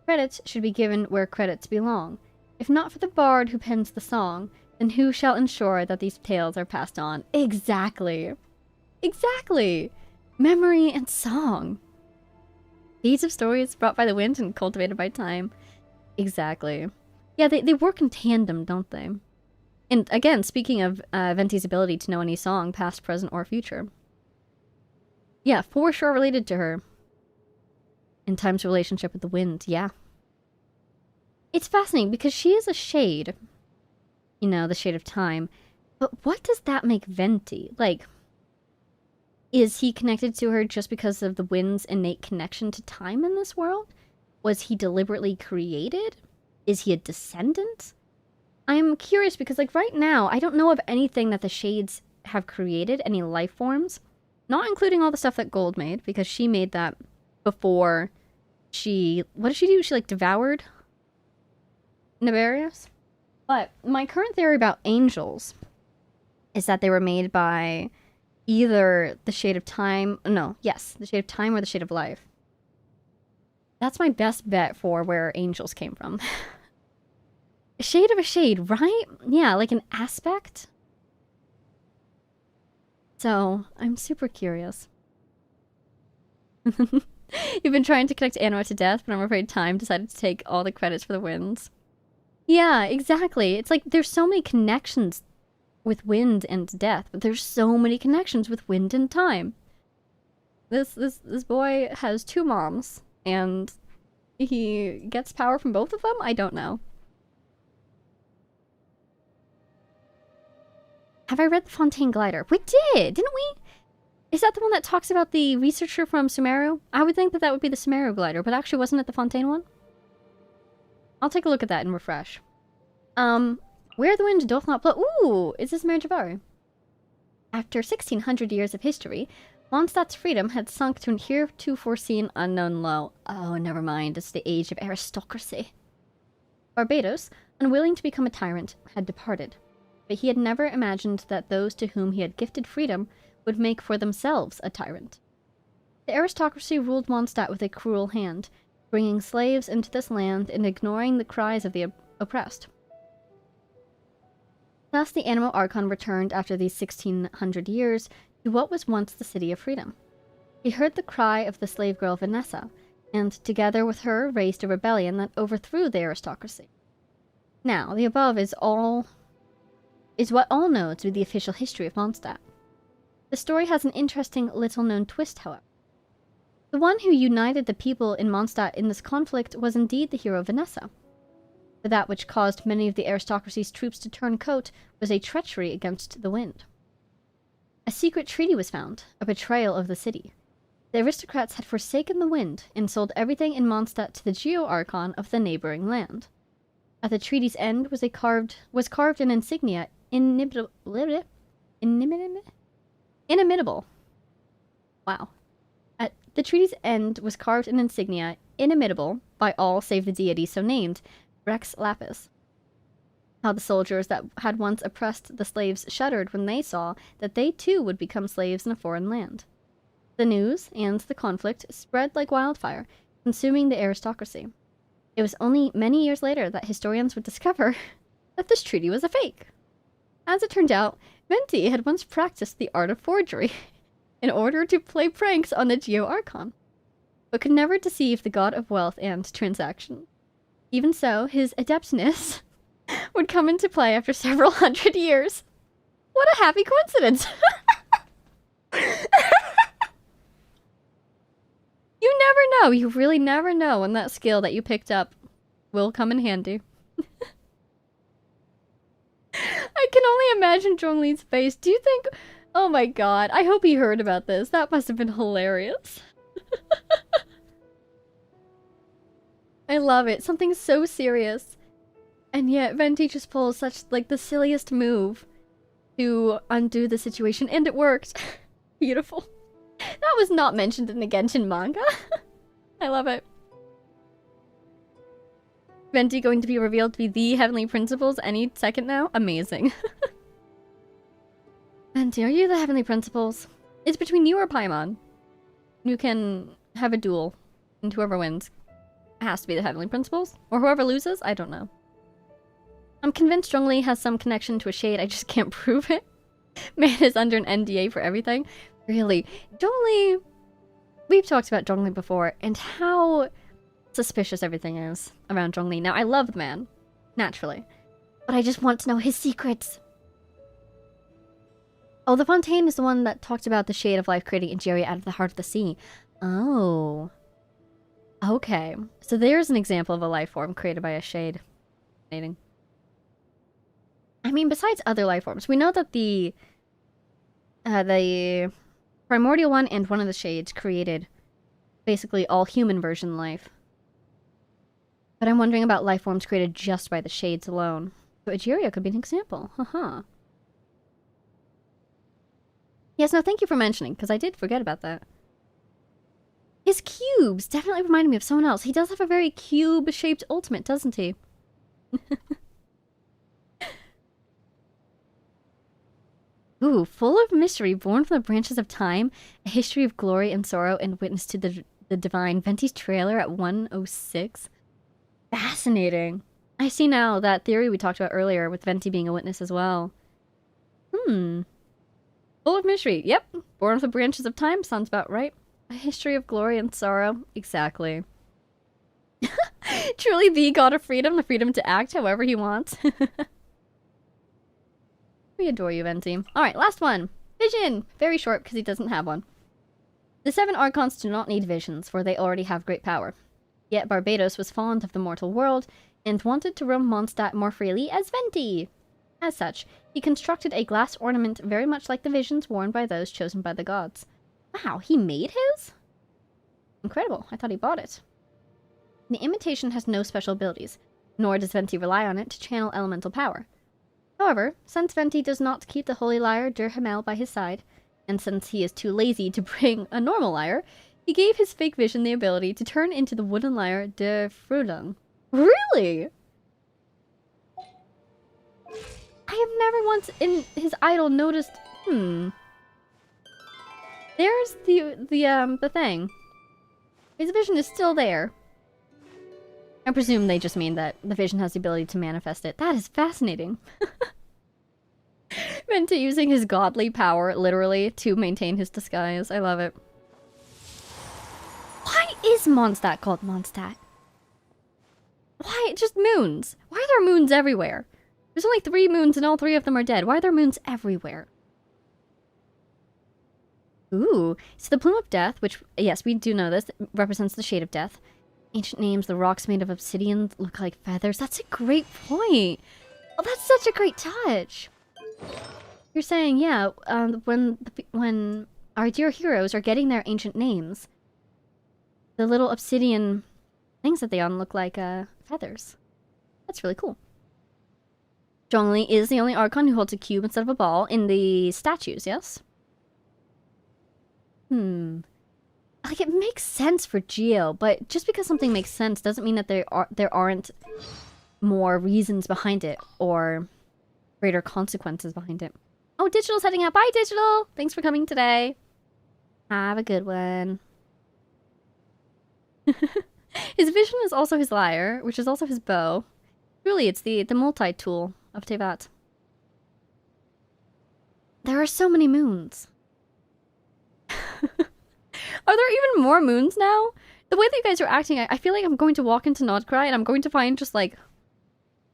S1: Credits should be given where credits belong. If not for the bard who pens the song, then who shall ensure that these tales are passed on? Exactly. Exactly. Memory and song. Seeds of stories brought by the wind and cultivated by time. Exactly. Yeah, they work in tandem, don't they? And again, speaking of Venti's ability to know any song, past, present, or future. Yeah, for sure related to her. In Time's relationship with the wind, yeah. It's fascinating because she is a shade. You know, the shade of time. But what does that make Venti? Like, is he connected to her just because of the wind's innate connection to time in this world? Was he deliberately created? Is he a descendant? I'm curious because, like, right now, I don't know of anything that the shades have created, any life forms. Not including all the stuff that Gold made, because she made that before she... What did she do? She, like, devoured Nibarius? But my current theory about angels is that they were made by either the Shade of Time... No, yes, the Shade of Time or the Shade of Life. That's my best bet for where angels came from. A shade of a shade, right? Yeah, like an aspect. So, I'm super curious. You've been trying to connect Anima to death, but I'm afraid time decided to take all the credits for the winds. Yeah, exactly. It's like there's so many connections with wind and death, but there's so many connections with wind and time. This boy has two moms, and he gets power from both of them? I don't know. Have I read the Fontaine Glider? We did, didn't we? Is that the one that talks about the researcher from Sumeru? I would think that that would be the Sumeru Glider, but actually wasn't it the Fontaine one? I'll take a look at that and refresh. Where the wind doth not blow... Ooh, is this Merijavari? After 1600 years of history, Mondstadt's freedom had sunk to an heretofore-seen unknown low. Oh, never mind, it's the age of aristocracy. Barbados, unwilling to become a tyrant, had departed. But he had never imagined that those to whom he had gifted freedom would make for themselves a tyrant. The aristocracy ruled Mondstadt with a cruel hand, bringing slaves into this land and ignoring the cries of the oppressed. Thus the Animo Archon returned after these 1600 years to what was once the City of Freedom. He heard the cry of the slave girl Vanessa, and together with her raised a rebellion that overthrew the aristocracy. Now, the above is what all know to be the official history of Mondstadt. The story has an interesting little-known twist, however. The one who united the people in Mondstadt in this conflict was indeed the hero Vanessa. But that which caused many of the aristocracy's troops to turn coat was a treachery against the wind. A secret treaty was found, a betrayal of the city. The aristocrats had forsaken the wind and sold everything in Mondstadt to the Geo-Archon of the neighboring land. At the treaty's end was carved an insignia inimitable. Wow. At the treaty's end was carved an insignia inimitable by all save the deity so named, Rex Lapis. How the soldiers that had once oppressed the slaves shuddered when they saw that they too would become slaves in a foreign land. The news and the conflict spread like wildfire, consuming the aristocracy. It was only many years later that historians would discover that this treaty was a fake. As it turned out, Venti had once practiced the art of forgery in order to play pranks on the Geo-Archon, but could never deceive the god of wealth and transaction. Even so, his adeptness would come into play after several hundred years. What a happy coincidence! You never know. You really never know when that skill that you picked up will come in handy. I can only imagine Zhongli's face. Do you think... Oh my god. I hope he heard about this. That must have been hilarious. I love it. Something so serious. And yet Venti just pulls such, like, the silliest move to undo the situation. And it worked. Beautiful. That was not mentioned in the Genshin manga. I love it. Venti going to be revealed to be the Heavenly Principles any second now? Amazing. Venti, are you the Heavenly Principles? It's between you or Paimon. You can have a duel, and whoever wins. It has to be the Heavenly Principles. Or whoever loses? I don't know. I'm convinced Zhongli has some connection to a shade, I just can't prove it. Man is under an NDA for everything. Really, Zhongli... We've talked about Zhongli before, and how suspicious everything is around Zhongli. Now, I love the man, naturally, but I just want to know his secrets. Oh, the Fontaine is the one that talked about the shade of life creating Angeria out of the heart of the sea. Oh. Okay. So there's an example of a life form created by a shade. Fascinating. I mean, besides other life forms, we know that the primordial one and one of the shades created basically all human version life. But I'm wondering about life forms created just by the shades alone. So Angeria could be an example. Haha. Yes, no, thank you for mentioning, because I did forget about that. His cubes definitely reminded me of someone else. He does have a very cube-shaped ultimate, doesn't he? Ooh, full of mystery, born from the branches of time, a history of glory and sorrow, and witness to the divine. Venti's trailer at 106. Fascinating. I see now that theory we talked about earlier with Venti being a witness as well. Full of mystery. Yep. Born with the branches of time. Sounds about right. A history of glory and sorrow. Exactly. Truly the god of freedom. The freedom to act however he wants. We adore you, Venti. Alright, last one. Vision! Very short because he doesn't have one. The 7 Archons do not need visions, for they already have great power. Yet Barbados was fond of the mortal world, and wanted to roam Mondstadt more freely as Venti. As such, he constructed a glass ornament very much like the visions worn by those chosen by the gods. Wow, he made his? Incredible, I thought he bought it. The imitation has no special abilities, nor does Venti rely on it to channel elemental power. However, since Venti does not keep the holy lyre Dur Hamel by his side, and since he is too lazy to bring a normal lyre, he gave his fake vision the ability to turn into the wooden lyre De Frudung. Really? I have never once in his idol noticed... There's the thing. His vision is still there. I presume they just mean that the vision has the ability to manifest it. That is fascinating. Venti using his godly power, literally, to maintain his disguise. I love it. Why is Mondstadt called Mondstadt? Why? Just moons. Why are there moons everywhere? There's only 3 moons and all 3 of them are dead. Why are there moons everywhere? Ooh. So the Plume of Death, which, yes, we do know this, represents the shade of death. Ancient names, the rocks made of obsidian look like feathers. That's a great point. Oh, that's such a great touch. You're saying, yeah, when our dear heroes are getting their ancient names, the little obsidian things that they on look like feathers. That's really cool. Zhongli is the only Archon who holds a cube instead of a ball in the statues, yes? Like, it makes sense for Geo, but just because something makes sense doesn't mean that there aren't more reasons behind it or greater consequences behind it. Oh, Digital's heading out. Bye, Digital! Thanks for coming today. Have a good one. His vision is also his lyre, which is also his bow. Really, it's the multi-tool of Tevat. There are so many moons. Are there even more moons now? The way that you guys are acting, I feel like I'm going to walk into Nodcry and I'm going to find just like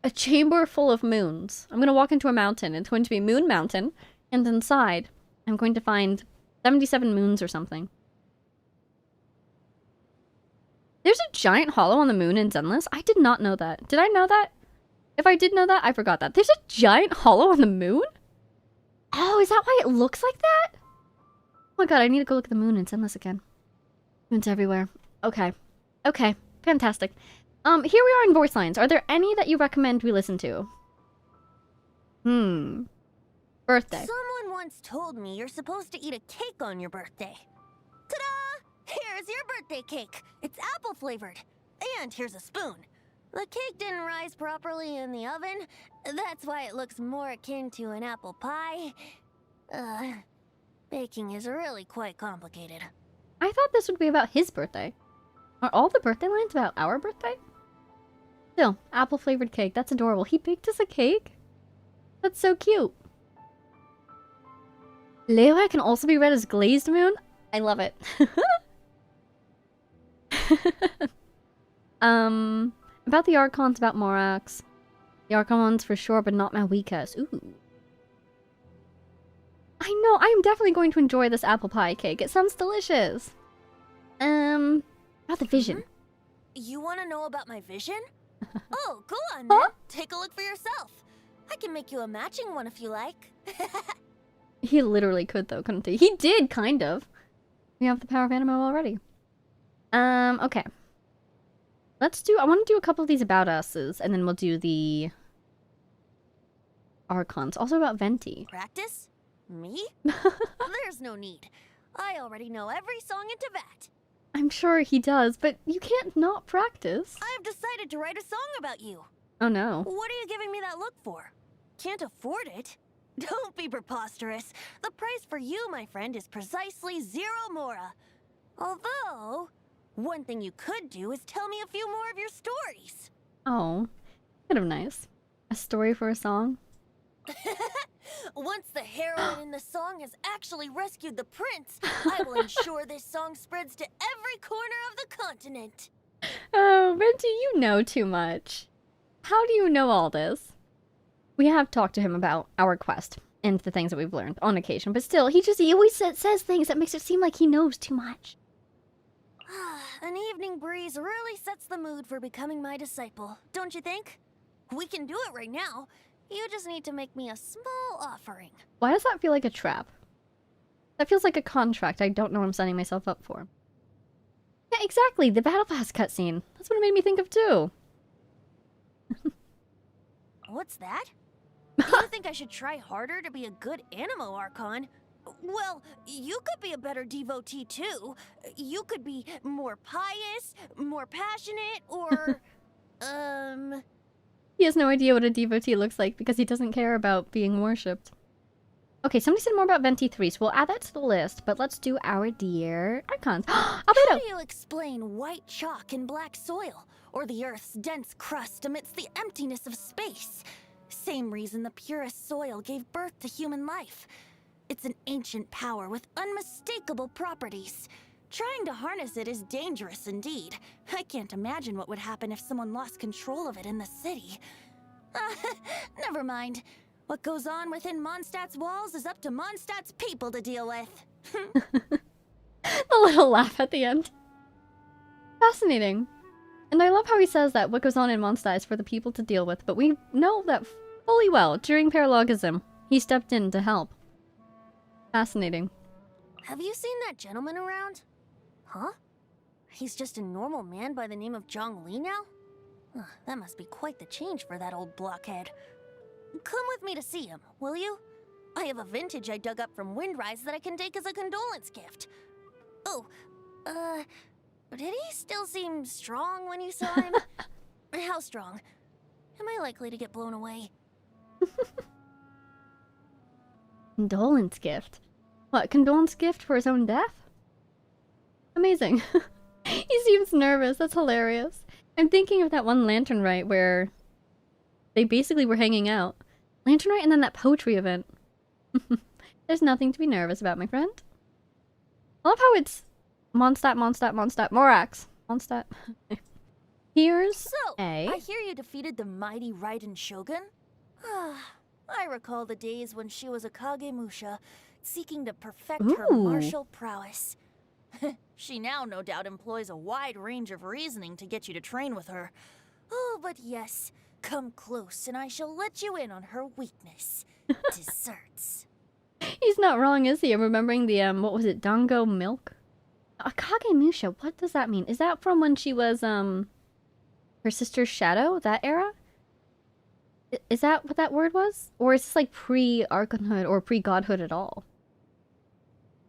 S1: a chamber full of moons. I'm going to walk into a mountain. It's going to be Moon Mountain. And inside, I'm going to find 77 moons or something. There's a giant hollow on the moon in Zenless? I did not know that. Did I know that? If I did know that, I forgot that. There's a giant hollow on the moon? Oh, is that why it looks like that? Oh my god, I need to go look at the moon in Zenless again. Moons everywhere. Okay. Okay. Fantastic. Here we are in voice lines. Are there any that you recommend we listen to? Birthday.
S2: Someone once told me you're supposed to eat a cake on your birthday. Ta-da! Here's your birthday cake. It's apple flavored. And here's a spoon. The cake didn't rise properly in the oven. That's why it looks more akin to an apple pie. Baking is really quite complicated.
S1: I thought this would be about his birthday. Are all the birthday lines about our birthday? Still, apple flavored cake. That's adorable. He baked us a cake? That's so cute. Larua can also be read as glazed moon? I love it. About the Archons, about Morax. The Archons for sure, but not Malwikas. Ooh. I know, I am definitely going to enjoy this apple pie cake. It sounds delicious. About the vision.
S2: You want to know about my vision? Oh, go on then.
S1: Huh?
S2: Take a look for yourself. I can make you a matching one if you like.
S1: He literally could though, couldn't he? He did, kind of. We have the power of animo already. Okay. I want to do a couple of these about us's, and then we'll do the Archons. Also about Venti.
S2: Practice? Me? There's no need. I already know every song in Tevat.
S1: I'm sure he does, but you can't not practice.
S2: I've decided to write a song about you.
S1: Oh no.
S2: What are you giving me that look for? Can't afford it? Don't be preposterous. The price for you, my friend, is precisely 0 mora. Although, one thing you could do is tell me a few more of your stories.
S1: Oh, kind of nice. A story for a song?
S2: Once the heroine in the song has actually rescued the prince, I will ensure this song spreads to every corner of the continent.
S1: Oh, Venti, you know too much. How do you know all this? We have talked to him about our quest and the things that we've learned on occasion, but still, he always says things that makes it seem like he knows too much.
S2: An evening breeze really sets the mood for becoming my disciple, don't you think? We can do it right now. You just need to make me a small offering.
S1: Why does that feel like a trap? That feels like a contract I don't know what I'm signing myself up for. Yeah, exactly, the Battle Pass cutscene. That's what it made me think of too.
S2: What's that? Do you think I should try harder to be a good Animo Archon? Well, you could be a better devotee too. You could be more pious, more passionate, or...
S1: He has no idea what a devotee looks like because he doesn't care about being worshipped. Okay, somebody said more about Venti 3, so we'll add that to the list, but let's do our dear Archons.
S2: How
S1: Albedo!
S2: do you explain white chalk and black soil, or the Earth's dense crust amidst the emptiness of space? Same reason the purest soil gave birth to human life. It's an ancient power with unmistakable properties. Trying to harness it is dangerous indeed. I can't imagine what would happen if someone lost control of it in the city. Never mind. What goes on within Mondstadt's walls is up to Mondstadt's people to deal with.
S1: The little laugh at the end. Fascinating. And I love how he says that what goes on in Mondstadt is for the people to deal with, but we know that fully well during paralogism. He stepped in to help. Fascinating.
S2: Have you seen that gentleman around? Huh? He's just a normal man by the name of Zhang Li now? That must be quite the change for that old blockhead. Come with me to see him, will you? I have a vintage I dug up from Windrise that I can take as a condolence gift. Oh, did he still seem strong when you saw him? How strong? Am I likely to get blown away?
S1: Condolence gift? What, condolence gift for his own death? Amazing. He seems nervous. That's hilarious. I'm thinking of that one Lantern Rite where they basically were hanging out. Lantern Rite and then that poetry event. There's nothing to be nervous about, my friend. I love how it's Mondstadt, Mondstadt, Mondstadt, Morax. Mondstadt. Here's
S2: So, I hear you defeated the mighty Raiden Shogun? I recall the days when she was a Kagemusha, seeking to perfect her martial prowess. She now no doubt employs a wide range of reasoning to get you to train with her. Oh, but yes, come close and I shall let you in on her weakness. Desserts.
S1: He's not wrong, is he? I'm remembering the, what was it, Dango milk? A Kagemusha, what does that mean? Is that from when she was, her sister's shadow? That era? Is that what that word was? Or is this like pre-archonhood or pre-godhood at all?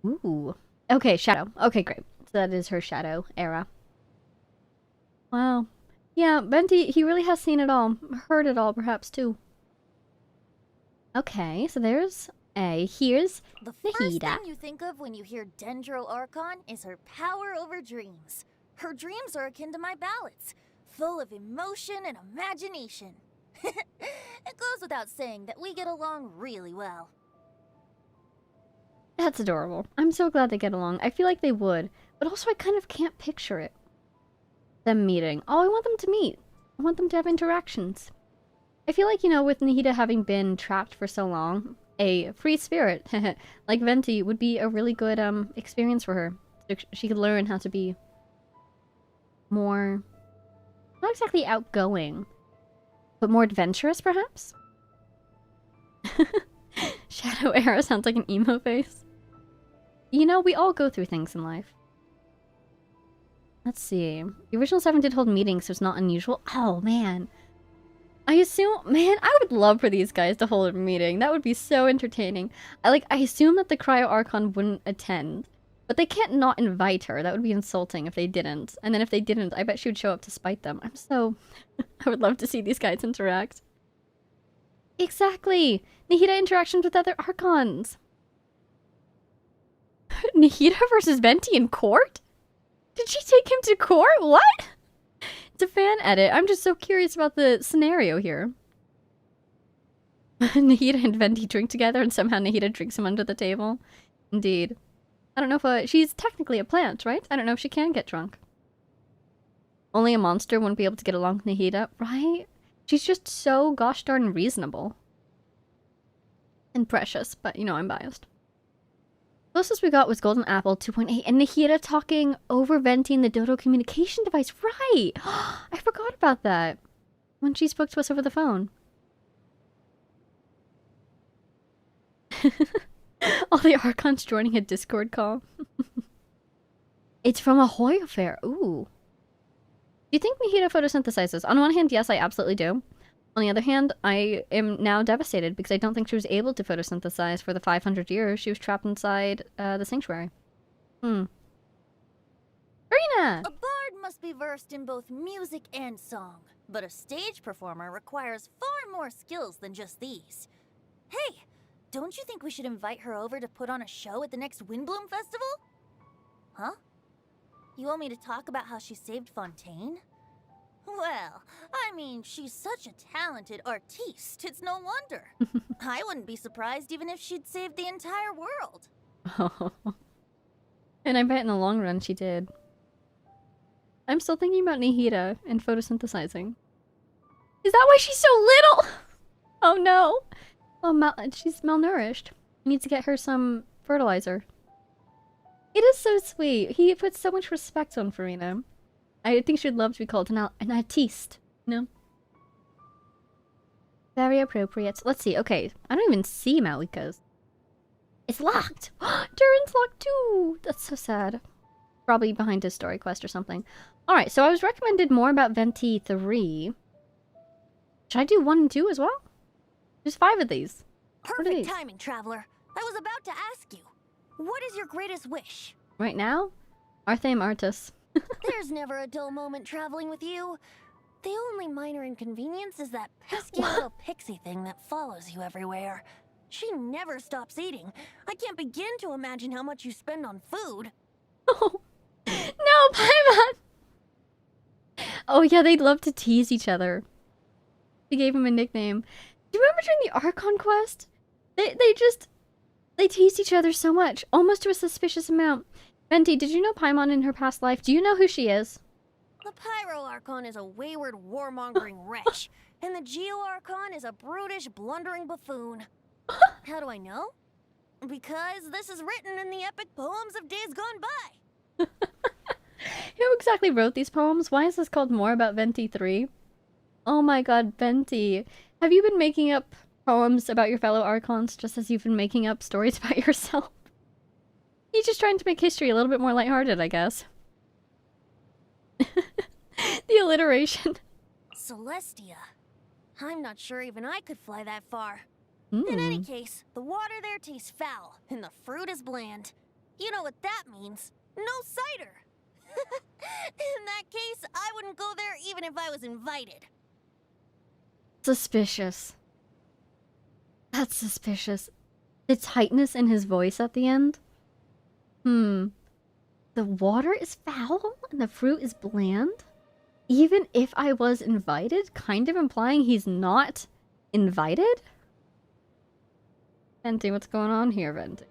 S1: Ooh. Okay, shadow. Okay, great. So that is her shadow era. Wow. Yeah, Venti, he really has seen it all. Heard it all, perhaps, too. Okay, so there's A. Here's
S2: The first thing
S1: Nahida.
S2: you think of when you hear Dendro Archon is her power over dreams. Her dreams are akin to my ballads, full of emotion and imagination. It goes without saying that we get along really well.
S1: That's adorable. I'm so glad they get along. I feel like they would, but also I kind of can't picture it. Them meeting. Oh, I want them to meet. I want them to have interactions. I feel like, you know, with Nahida having been trapped for so long, a free spirit like Venti would be a really good experience for her. So she could learn how to be more, not exactly outgoing, but more adventurous, perhaps? Shadow era sounds like an emo face. You know, we all go through things in life. Let's see. The original 7 did hold meetings, so it's not unusual. Oh, man. I assume... Man, I would love for these guys to hold a meeting. That would be so entertaining. I assume that the Cryo Archon wouldn't attend. But they can't not invite her. That would be insulting if they didn't. And then if they didn't, I bet she would show up to spite them. I'm so... I would love to see these guys interact. Exactly! Nahida interactions with other Archons. Nahida versus Venti in court? Did she take him to court? What? It's a fan edit. I'm just so curious about the scenario here. Nahida and Venti drink together and somehow Nahida drinks him under the table. Indeed. I don't know if she's technically a plant, right? I don't know if she can get drunk. Only a monster wouldn't be able to get along with Nahida, right? She's just so gosh darn reasonable. And precious, but you know I'm biased. Closest we got was Golden Apple 2.8 and Nahida talking over venting the Dodo communication device. Right! I forgot about that. When she spoke to us over the phone. All the Archons joining a Discord call. It's from a Hoya fair. Ooh. Do you think Nahida photosynthesizes? On one hand, yes, I absolutely do. On the other hand, I am now devastated because I don't think she was able to photosynthesize for the 500 years she was trapped inside the sanctuary. Arena!
S2: A bard must be versed in both music and song, but a stage performer requires far more skills than just these. Hey, don't you think we should invite her over to put on a show at the next Windbloom Festival? Huh? You want me to talk about how she saved Fontaine? Well, I mean, she's such a talented artiste, it's no wonder. I wouldn't be surprised even if she'd saved the entire world.
S1: Oh. And I bet in the long run she did. I'm still thinking about Nihira and photosynthesizing. Is that why she's so little? Oh no. Oh, she's malnourished. I need to get her some fertilizer. It is so sweet. He puts so much respect on Farina. I think she'd love to be called an artiste. You know? Very appropriate. Let's see. Okay. I don't even see Malika's. It's locked. Durin's locked too. That's so sad. Probably behind his story quest or something. Alright, so I was recommended more about Venti 3. Should I do 1 and 2 as well? There's 5 of these.
S2: Perfect timing, traveler. I was about to ask you. What is your greatest wish?
S1: Right now? Arthame Artis.
S2: There's never a dull moment traveling with you. The only minor inconvenience is that pesky little pixie thing that follows you everywhere. She never stops eating. I can't begin to imagine how much you spend on food.
S1: Oh. No, Paimon! Oh yeah, they'd love to tease each other. He gave him a nickname. Do you remember during the Archon quest? They teased each other so much, almost to a suspicious amount. Venti, did you know Paimon in her past life? Do you know who she is?
S2: The Pyro Archon is a wayward, warmongering wretch, and the Geo Archon is a brutish, blundering buffoon. How do I know? Because this is written in the epic poems of days gone by.
S1: Who exactly wrote these poems? Why is this called More About Venti 3? Oh my god, Venti. Have you been making up poems about your fellow Archons just as you've been making up stories about yourself? He's just trying to make history a little bit more lighthearted, I guess. The alliteration.
S2: Celestia. I'm not sure even I could fly that far.
S1: Mm.
S2: In any case, the water there tastes foul, and the fruit is bland. You know what that means. No cider! In that case, I wouldn't go there even if I was invited.
S1: Suspicious. That's suspicious. The tightness in his voice at the end. The water is foul and the fruit is bland? Even if I was invited? Kind of implying he's not invited? Venti, what's going on here, Venti?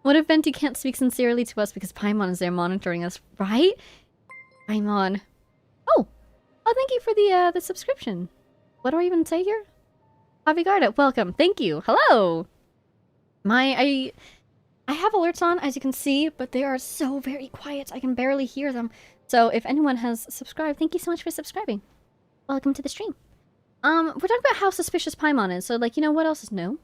S1: What if Venti can't speak sincerely to us because Paimon is there monitoring us, right? Paimon. Oh, thank you for the subscription. What do I even say here? Javigarda, welcome. Thank you. Hello. I have alerts on, as you can see, but they are so very quiet. I can barely hear them. So if anyone has subscribed, thank you so much for subscribing. Welcome to the stream. We're talking about how suspicious Paimon is. So, like, you know what else is new?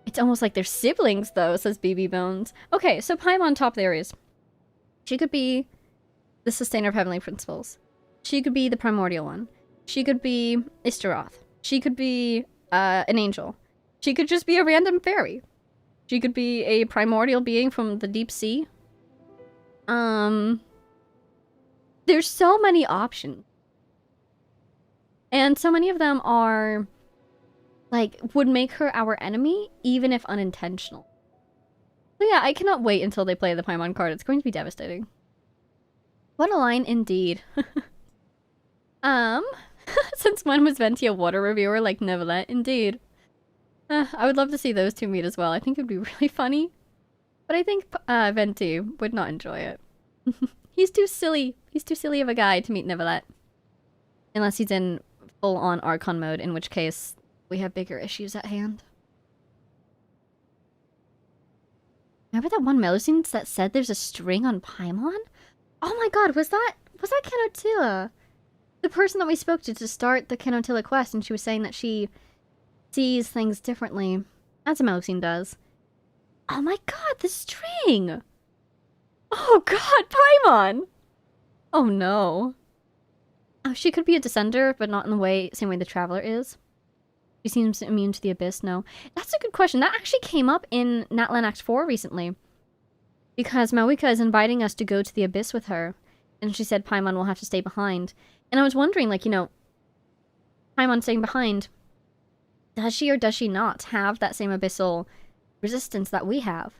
S1: It's almost like they're siblings, though, says BB Bones. Okay, so Paimon top theories. She could be the sustainer of heavenly principles. She could be the primordial one. She could be Istaroth. She could be an angel. She could just be a random fairy. She could be a primordial being from the deep sea. There's so many options. And so many of them are, like, would make her our enemy, even if unintentional. So yeah, I cannot wait until they play the Paimon card. It's going to be devastating. What a line indeed. Since when was Venti a water reviewer like Neuvillette? Indeed. I would love to see those two meet as well. I think it would be really funny. But I think Venti would not enjoy it. He's too silly. He's too silly of a guy to meet Neuvillette. Unless he's in full-on Archon mode, in which case we have bigger issues at hand. Remember that one Melusine that said there's a string on Paimon? Oh my god, was that Canotilla? The person that we spoke to start the Canotilla quest, and she was saying that she sees things differently, as a Melusine does. Oh my god, the string! Oh god, Paimon! Oh no. Oh, she could be a descender, but not in the same way the Traveler is. She seems immune to the Abyss, no. That's a good question. That actually came up in Natlan Act 4 recently. Because Mawika is inviting us to go to the Abyss with her. And she said Paimon will have to stay behind. And I was wondering, like, you know, Paimon staying behind, does she or does she not have that same abyssal resistance that we have?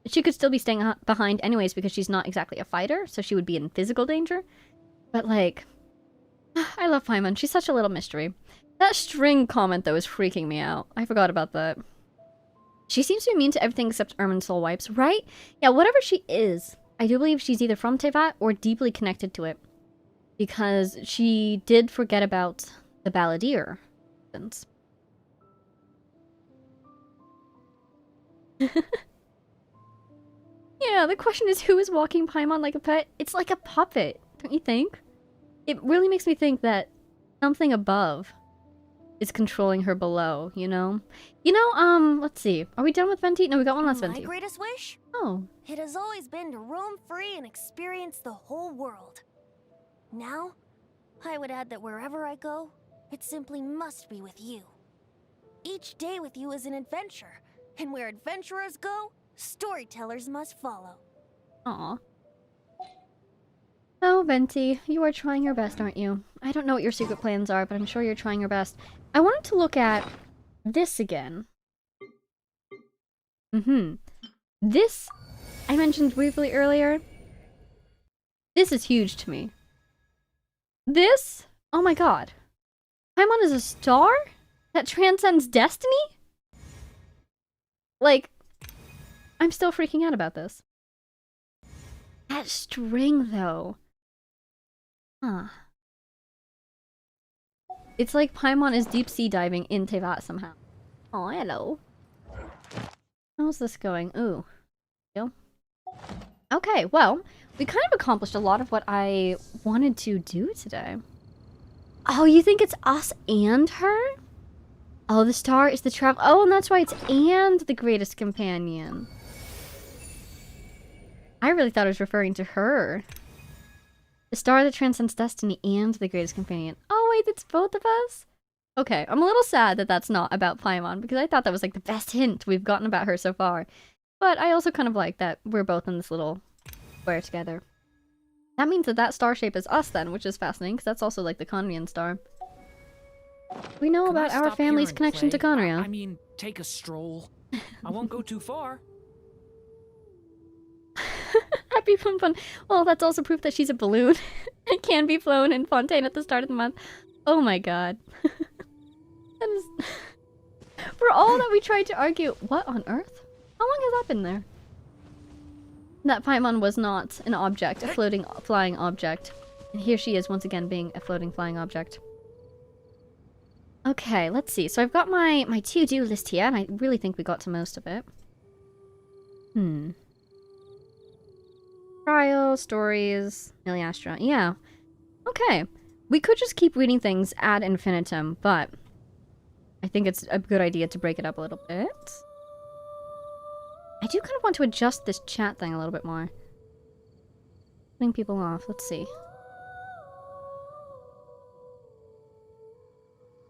S1: She could still be staying behind anyways because she's not exactly a fighter, so she would be in physical danger. But, like, I love Paimon. She's such a little mystery. That string comment, though, is freaking me out. I forgot about that. She seems to be immune to everything except Ermin's soul wipes, right? Yeah, whatever she is, I do believe she's either from Teyvat or deeply connected to it. Because she did forget about the Balladeer. Yeah, the question is, who is walking Paimon like a pet? It's like a puppet, don't you think? It really makes me think that something above is controlling her below, you know? You know, let's see. Are we done with Venti? No, we got one last
S2: My
S1: Venti.
S2: greatest wish?
S1: Oh.
S2: It has always been to roam free and experience the whole world. Now, I would add that wherever I go, it simply must be with you. Each day with you is an adventure, and where adventurers go, storytellers must follow.
S1: Aw. Oh, Venti, you are trying your best, aren't you? I don't know what your secret plans are, but I'm sure you're trying your best. I wanted to look at this again. This, I mentioned briefly earlier. This is huge to me. This? Oh my god. Paimon is a star? That transcends destiny? Like, I'm still freaking out about this. That string, though. Huh. It's like Paimon is deep sea diving in Teyvat somehow. Oh, hello. How's this going? Ooh. Okay, well, we kind of accomplished a lot of what I wanted to do today. Oh, you think it's us and her? Oh, the star is the travel. Oh, and that's why it's and the greatest companion. I really thought it was referring to her. The star that transcends destiny and the greatest companion. Oh, wait, it's both of us? Okay, I'm a little sad that that's not about Paimon, because I thought that was like the best hint we've gotten about her so far. But I also kind of like that we're both in this little square together. That means that that star shape is us then, which is fascinating, because that's also like the Conrian star. We know about our family's connection to Conria.
S5: I mean, take a stroll. I won't go too far.
S1: Happy Fun Fun. Well, that's also proof that she's a balloon. It can be flown in Fontaine at the start of the month. Oh my god. That is... For all that we tried to argue... What on earth? How long has that been there? That Paimon was not an object, a floating, flying object. And here she is once again being a floating, flying object. Okay, let's see. So I've got my to-do list here, and I really think we got to most of it. Trial, stories, Miliastra. Yeah. Okay. We could just keep reading things ad infinitum, but I think it's a good idea to break it up a little bit. I do kind of want to adjust this chat thing a little bit more. Putting people off. Let's see.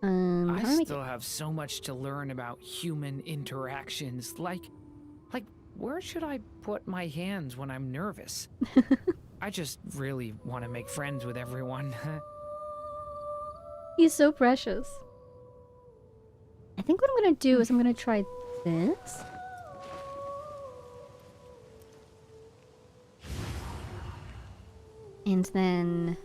S5: I still have so much to learn about human interactions. Like, where should I put my hands when I'm nervous? I just really want to make friends with everyone.
S1: He's so precious. I think what I'm gonna do is I'm gonna try this. And then...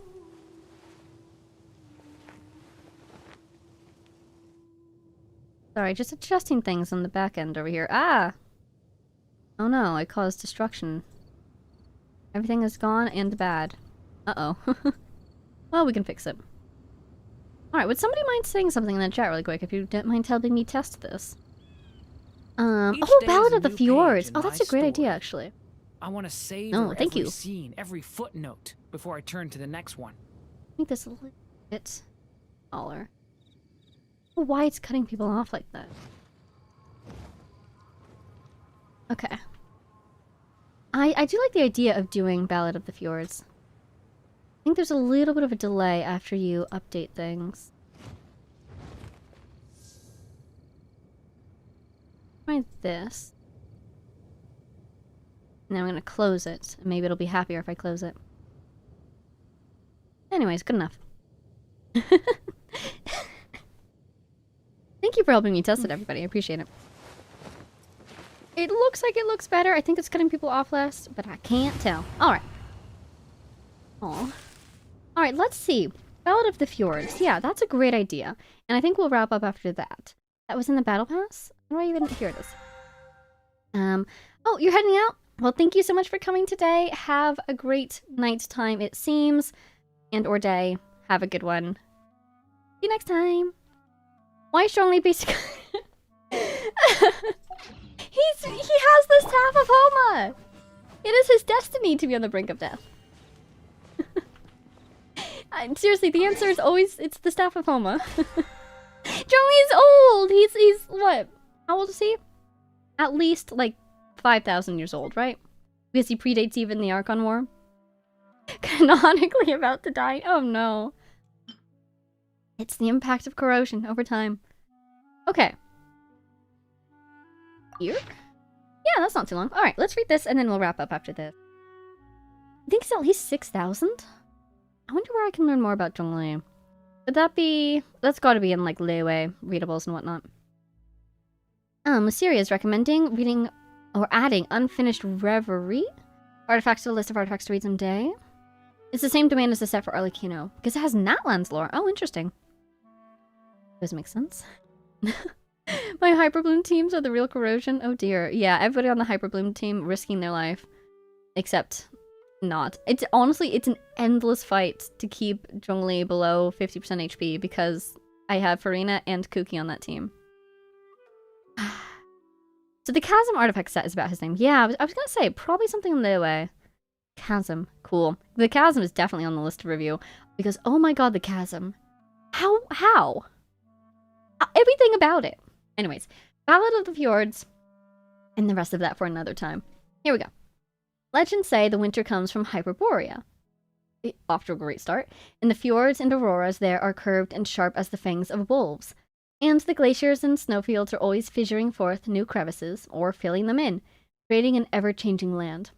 S1: Sorry, just adjusting things on the back end over here. Ah! Oh no, I caused destruction. Everything is gone and bad. Uh-oh. Well, we can fix it. Alright, would somebody mind saying something in the chat really quick if you don't mind helping me test this? Oh, Ballad of the Fjords! Oh, that's a great idea, actually.
S5: I want to savor
S1: thank
S5: every
S1: you.
S5: scene, every footnote, before I turn to the next one.
S1: Make this a little bit smaller. Why it's cutting people off like that? Okay. I do like the idea of doing Ballad of the Fjords. I think there's a little bit of a delay after you update things. Try this. And then I'm gonna close it. And maybe it'll be happier if I close it. Anyways, good enough. Thank you for helping me test it, everybody. I appreciate it. It looks like it looks better. I think it's cutting people off less, but I can't tell. Alright. Aw. Alright, let's see. Ballad of the Fjords. Yeah, that's a great idea. And I think we'll wrap up after that. That was in the Battle Pass? How do I even... Here it is. Oh, you're heading out? Well, thank you so much for coming today. Have a great night time, it seems, and or day. Have a good one. See you next time. Why strongly based? He has the staff of Homa. It is his destiny to be on the brink of death. Seriously, the answer is always it's the staff of Homa. Zhongli is old. He's what? How old is he? At least like 5,000 years old, right? Because he predates even the Archon War. Canonically about to die. Oh no. It's the impact of corrosion over time. Okay. Here? Yeah, that's not too long. Alright, let's read this and then we'll wrap up after this. I think it's at least 6,000. I wonder where I can learn more about Zhongli. Would that be... That's gotta be in like Liyue readables and whatnot. Syria is recommending reading or adding Unfinished Reverie artifacts to the list of artifacts to read someday. It's the same domain as the set for Arlecchino, because it has Natlands lore. Oh, interesting. Does make sense. My Hyperbloom teams are the real corrosion. Oh dear. Yeah, everybody on the Hyperbloom team risking their life. Except not. It's honestly, it's an endless fight to keep Zhongli below 50% HP because I have Farina and Kuki on that team. So the Chasm artifact set is about his name. Yeah, I was gonna say, probably something in Liyue. Chasm. Cool. The Chasm is definitely on the list to review. Because, oh my god, the Chasm. How? Everything about it. Anyways, Ballad of the Fjords. And the rest of that for another time. Here we go. Legends say the winter comes from Hyperborea. Off to a great start. And the fjords and auroras there are curved and sharp as the fangs of wolves. And the glaciers and snowfields are always fissuring forth new crevices, or filling them in, creating an ever-changing land.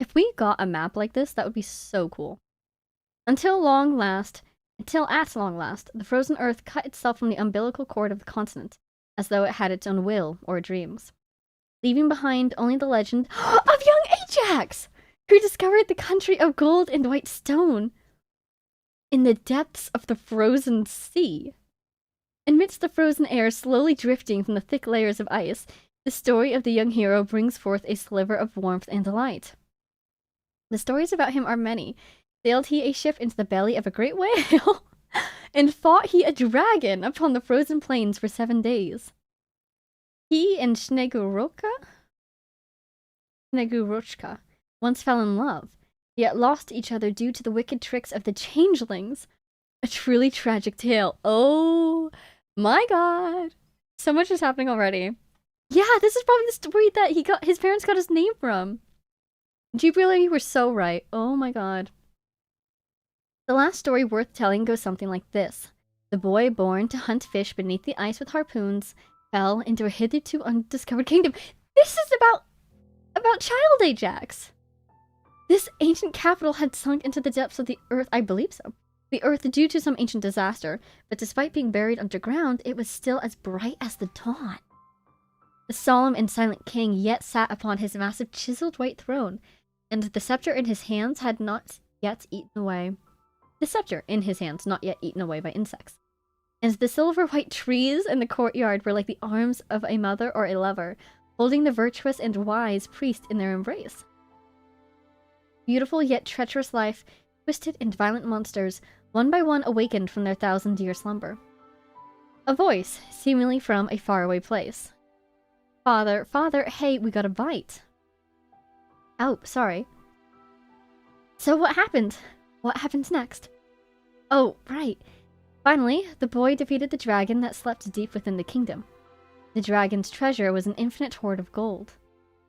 S1: If we got a map like this, that would be so cool. Until at long last, the frozen earth cut itself from the umbilical cord of the continent, as though it had its own will or dreams, leaving behind only the legend of young Ajax, who discovered the country of gold and white stone in the depths of the frozen sea. Amidst the frozen air slowly drifting from the thick layers of ice, the story of the young hero brings forth a sliver of warmth and delight. The stories about him are many. Sailed he a ship into the belly of a great whale, and fought he a dragon upon the frozen plains for 7 days. He and Snegurochka once fell in love, yet lost each other due to the wicked tricks of the changelings. A truly tragic tale. Oh my god. So much is happening already. Yeah, this is probably the story that his parents got his name from. Gibril, you were so right. Oh my god. The last story worth telling goes something like this. The boy born to hunt fish beneath the ice with harpoons fell into a hitherto undiscovered kingdom. This is about Child Ajax. This ancient capital had sunk into the depths of the earth, I believe so. The earth due to some ancient disaster, but despite being buried underground, it was still as bright as the dawn. The solemn and silent king yet sat upon his massive chiseled white throne, and the scepter in his hands had not yet eaten away. The scepter in his hands not yet eaten away by insects. And the silver white trees in the courtyard were like the arms of a mother or a lover, holding the virtuous and wise priest in their embrace. Beautiful yet treacherous life, twisted and violent monsters, one by one awakened from their 1,000-year slumber. A voice, seemingly from a faraway place. Father, hey, we got a bite. Oh, sorry. So what happened? What happens next? Oh, right. Finally, the boy defeated the dragon that slept deep within the kingdom. The dragon's treasure was an infinite hoard of gold.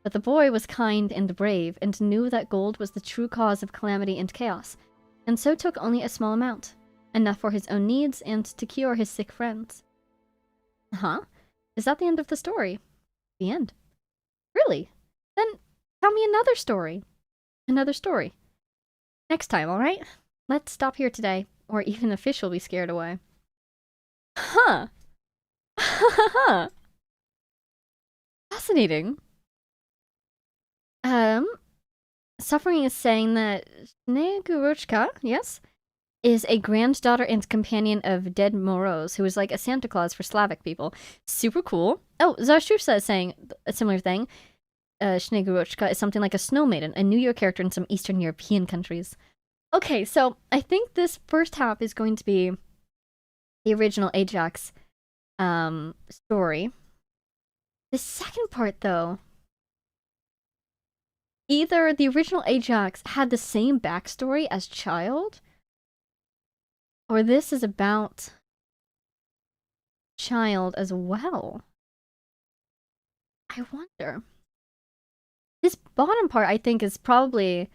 S1: But the boy was kind and brave, and knew that gold was the true cause of calamity and chaos, and so took only a small amount, enough for his own needs and to cure his sick friends. Huh? Is that the end of the story? The end? Really? Then tell me another story. Another story. Next time, alright? Let's stop here today, or even the fish will be scared away. Huh. Fascinating. Suffering is saying that Snegurochka, yes, is a granddaughter and companion of dead Moroz, who is like a Santa Claus for Slavic people. Super cool. Oh, Zarshusha is saying a similar thing. Snegurotchka is something like a snow maiden, a New Year character in some Eastern European countries. Okay, so I think this first half is going to be the original Ajax story. The second part, though, either the original Ajax had the same backstory as child, or this is about child as well. I wonder. This bottom part, I think, is probably,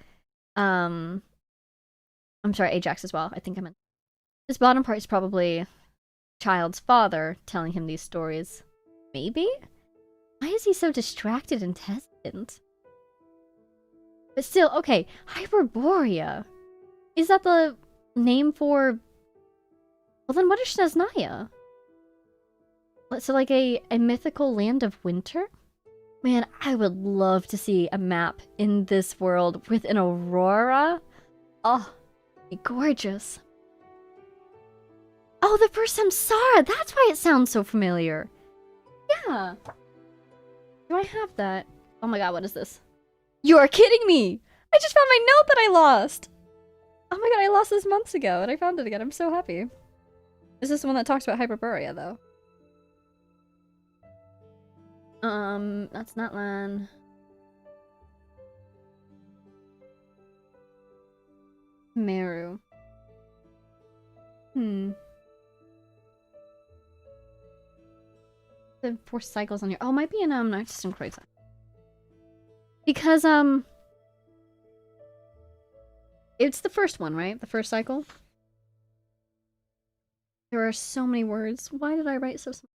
S1: I'm sorry, Ajax as well. I think I meant. This bottom part is probably child's father telling him these stories. Maybe? Why is he so distracted and hesitant? But still, okay, Hyperborea. Is that the name for... Well, then what is Snezhnaya? So, like, a mythical land of winter? Man, I would love to see a map in this world with an aurora. Oh, gorgeous. Oh, the first Samsara! That's why it sounds so familiar. Yeah. Do I have that? Oh my god, what is this? You are kidding me! I just found my note that I lost! Oh my god, I lost this months ago and I found it again. I'm so happy. Is this the one that talks about Hyperborea, though? That's not land. Meru. The 4 cycles on here. Oh, it might be in Night System Croix. Because it's the first one, right? The first cycle. There are so many words. Why did I write so small?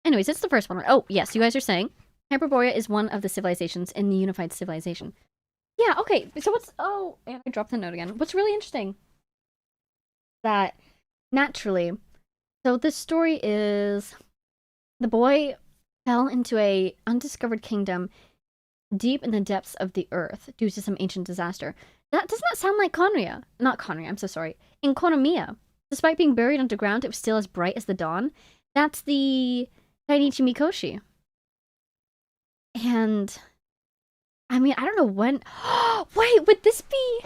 S1: Anyways, it's the first one. Oh, yes, you guys are saying Hyperborea is one of the civilizations in the unified civilization. Yeah, okay. So what's... Oh, and I dropped the note again. What's really interesting that naturally... So this story is... The boy fell into a undiscovered kingdom deep in the depths of the earth due to some ancient disaster. That does not sound like Conria. Not Conria, I'm so sorry. In Konomiya, despite being buried underground, it was still as bright as the dawn. That's the Dainichi Mikoshi. And... I mean, I don't know when... Wait, would this be...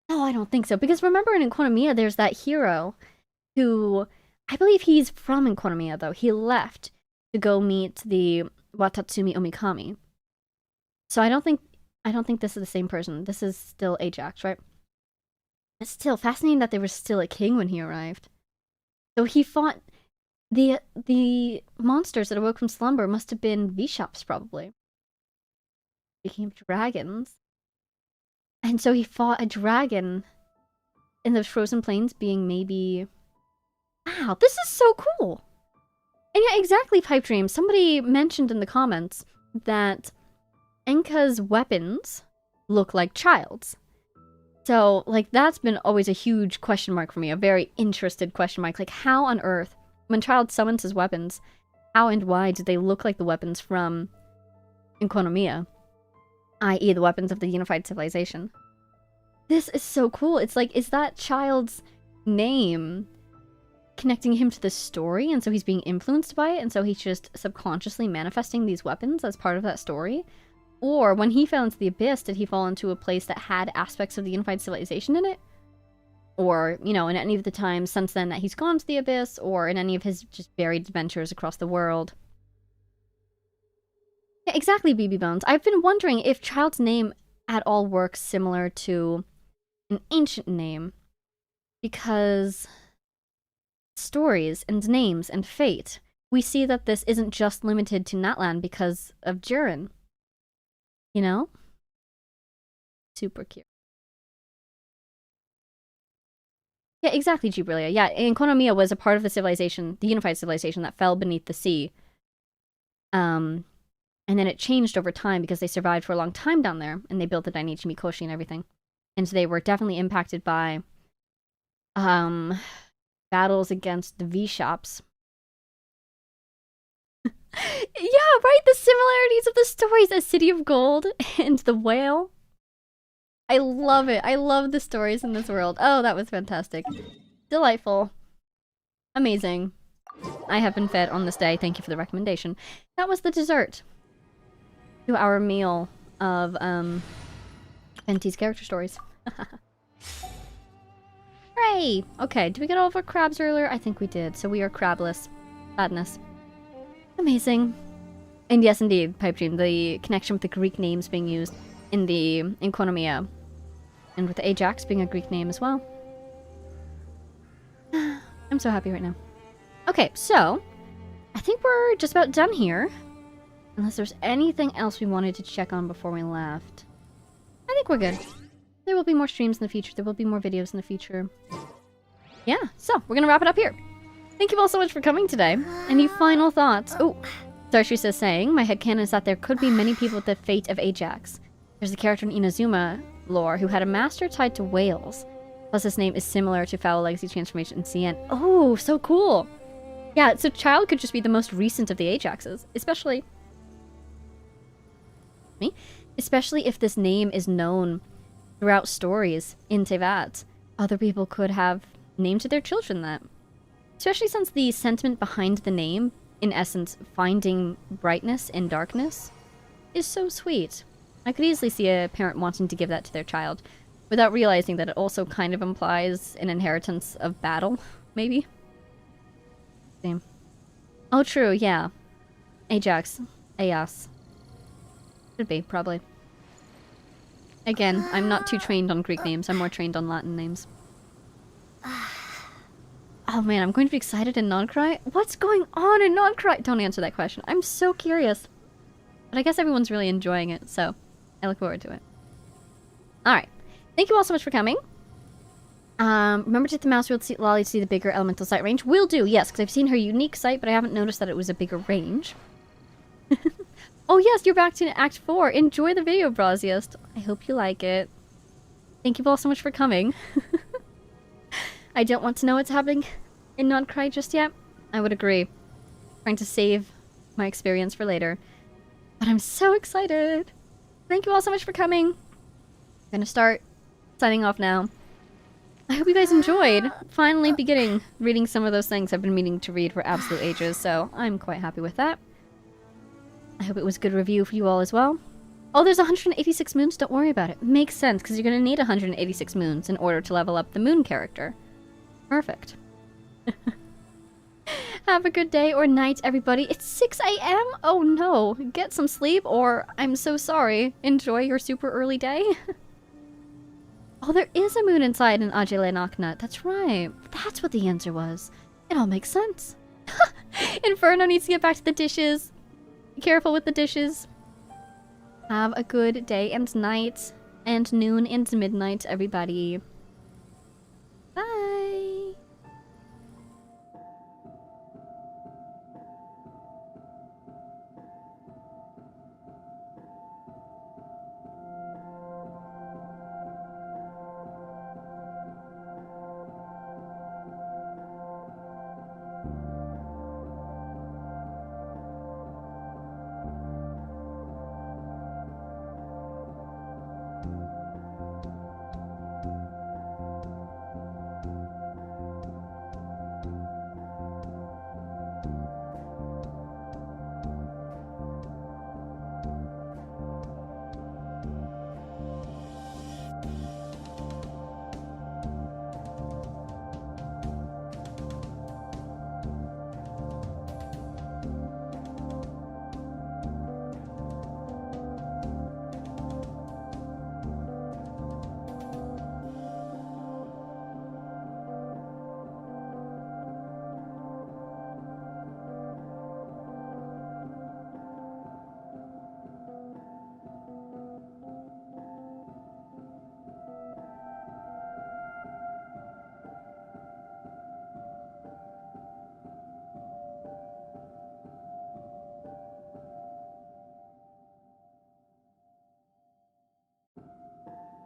S1: No, I don't think so. Because remember in Konomiya, there's that hero who... I believe he's from Konomiya, though. He left to go meet the Watatsumi Omikami. So I don't think this is the same person. This is still Ajax, right? It's still fascinating that there was still a king when he arrived. So he fought... The monsters that awoke from slumber must have been V-Shops, probably. Became dragons. And so he fought a dragon in the frozen plains being maybe... Wow, this is so cool! And yeah, exactly, Pipe Dream. Somebody mentioned in the comments that Enka's weapons look like Child's. So, like, that's been always a huge question mark for me. A very interested question mark. Like, how on earth, when Child summons his weapons, how and why did they look like the weapons from Enkonomiya? I.e. the weapons of the unified civilization. This is so cool. It's like, is that Child's name connecting him to the story, and so he's being influenced by it, and so he's just subconsciously manifesting these weapons as part of that story? Or when he fell into the abyss, did he fall into a place that had aspects of the unified civilization in it? Or, you know, in any of the times since then that he's gone to the abyss, or in any of his just varied adventures across the world? Yeah, exactly, BB Bones. I've been wondering if Child's name at all works similar to an ancient name. Because stories and names and fate, we see that this isn't just limited to Natlan because of Durin. You know? Super cute. Yeah, exactly, Jubilia. Yeah, Enkonomiya was a part of the civilization, the unified civilization that fell beneath the sea. And then it changed over time because they survived for a long time down there, and they built the Dainichi Mikoshi and everything. And so they were definitely impacted by battles against the V-Shops. Yeah, right? The similarities of the stories, A City of Gold and the Whale. I love it. I love the stories in this world. Oh, that was fantastic. Delightful. Amazing. I have been fed on this day. Thank you for the recommendation. That was the dessert to our meal of Fenty's character stories. Hooray! Okay, did we get all of our crabs earlier? I think we did. So we are crabless. Sadness. Amazing. And yes, indeed, Pipe Dream, the connection with the Greek names being used in the Enconomia. And with Ajax being a Greek name as well. I'm so happy right now. Okay, so I think we're just about done here. Unless there's anything else we wanted to check on before we left. I think we're good. There will be more streams in the future. There will be more videos in the future. Yeah, so we're going to wrap it up here. Thank you all so much for coming today. Any final thoughts? Oh, Zarshu is saying, my headcanon is that there could be many people with the fate of Ajax. There's a character in Inazuma lore who had a master tied to whales. Plus his name is similar to Foul Legacy Transformation in CN. Oh, so cool. Yeah, so Child could just be the most recent of the Ajaxes. Especially if this name is known throughout stories in Tevat. Other people could have named their children that. Especially since the sentiment behind the name, in essence, finding brightness in darkness, is so sweet. I could easily see a parent wanting to give that to their child, without realizing that it also kind of implies an inheritance of battle, maybe? Same. Oh, true, yeah. Ajax. Ajas. Should be, probably. Again, I'm not too trained on Greek names, I'm more trained on Latin names. Oh man, I'm going to be excited in Non-Cry? What's going on in Non-Cry? Don't answer that question. I'm so curious. But I guess everyone's really enjoying it, so I look forward to it. Alright. Thank you all so much for coming. Remember to hit the mouse wheel to see Lolly to see the bigger elemental sight range? Will do, yes, because I've seen her unique sight, but I haven't noticed that it was a bigger range. Oh yes, you're back to Act 4. Enjoy the video, Brasiest. I hope you like it. Thank you all so much for coming. I don't want to know what's happening in Non-Cry just yet. I would agree. Trying to save my experience for later. But I'm so excited. Thank you all so much for coming. I'm gonna start signing off now. I hope you guys enjoyed. Finally beginning reading some of those things I've been meaning to read for absolute ages, so I'm quite happy with that. I hope it was a good review for you all as well. Oh, there's 186 moons? Don't worry about it. Makes sense, because you're going to need 186 moons in order to level up the moon character. Perfect. Have a good day or night, everybody. It's 6 a.m.? Oh no. Get some sleep, or I'm so sorry. Enjoy your super early day. Oh, there is a moon inside an Ajele Nakna. That's right. That's what the answer was. It all makes sense. Inferno needs to get back to the dishes. Be careful with the dishes. Have a good day and night. And noon into midnight, everybody.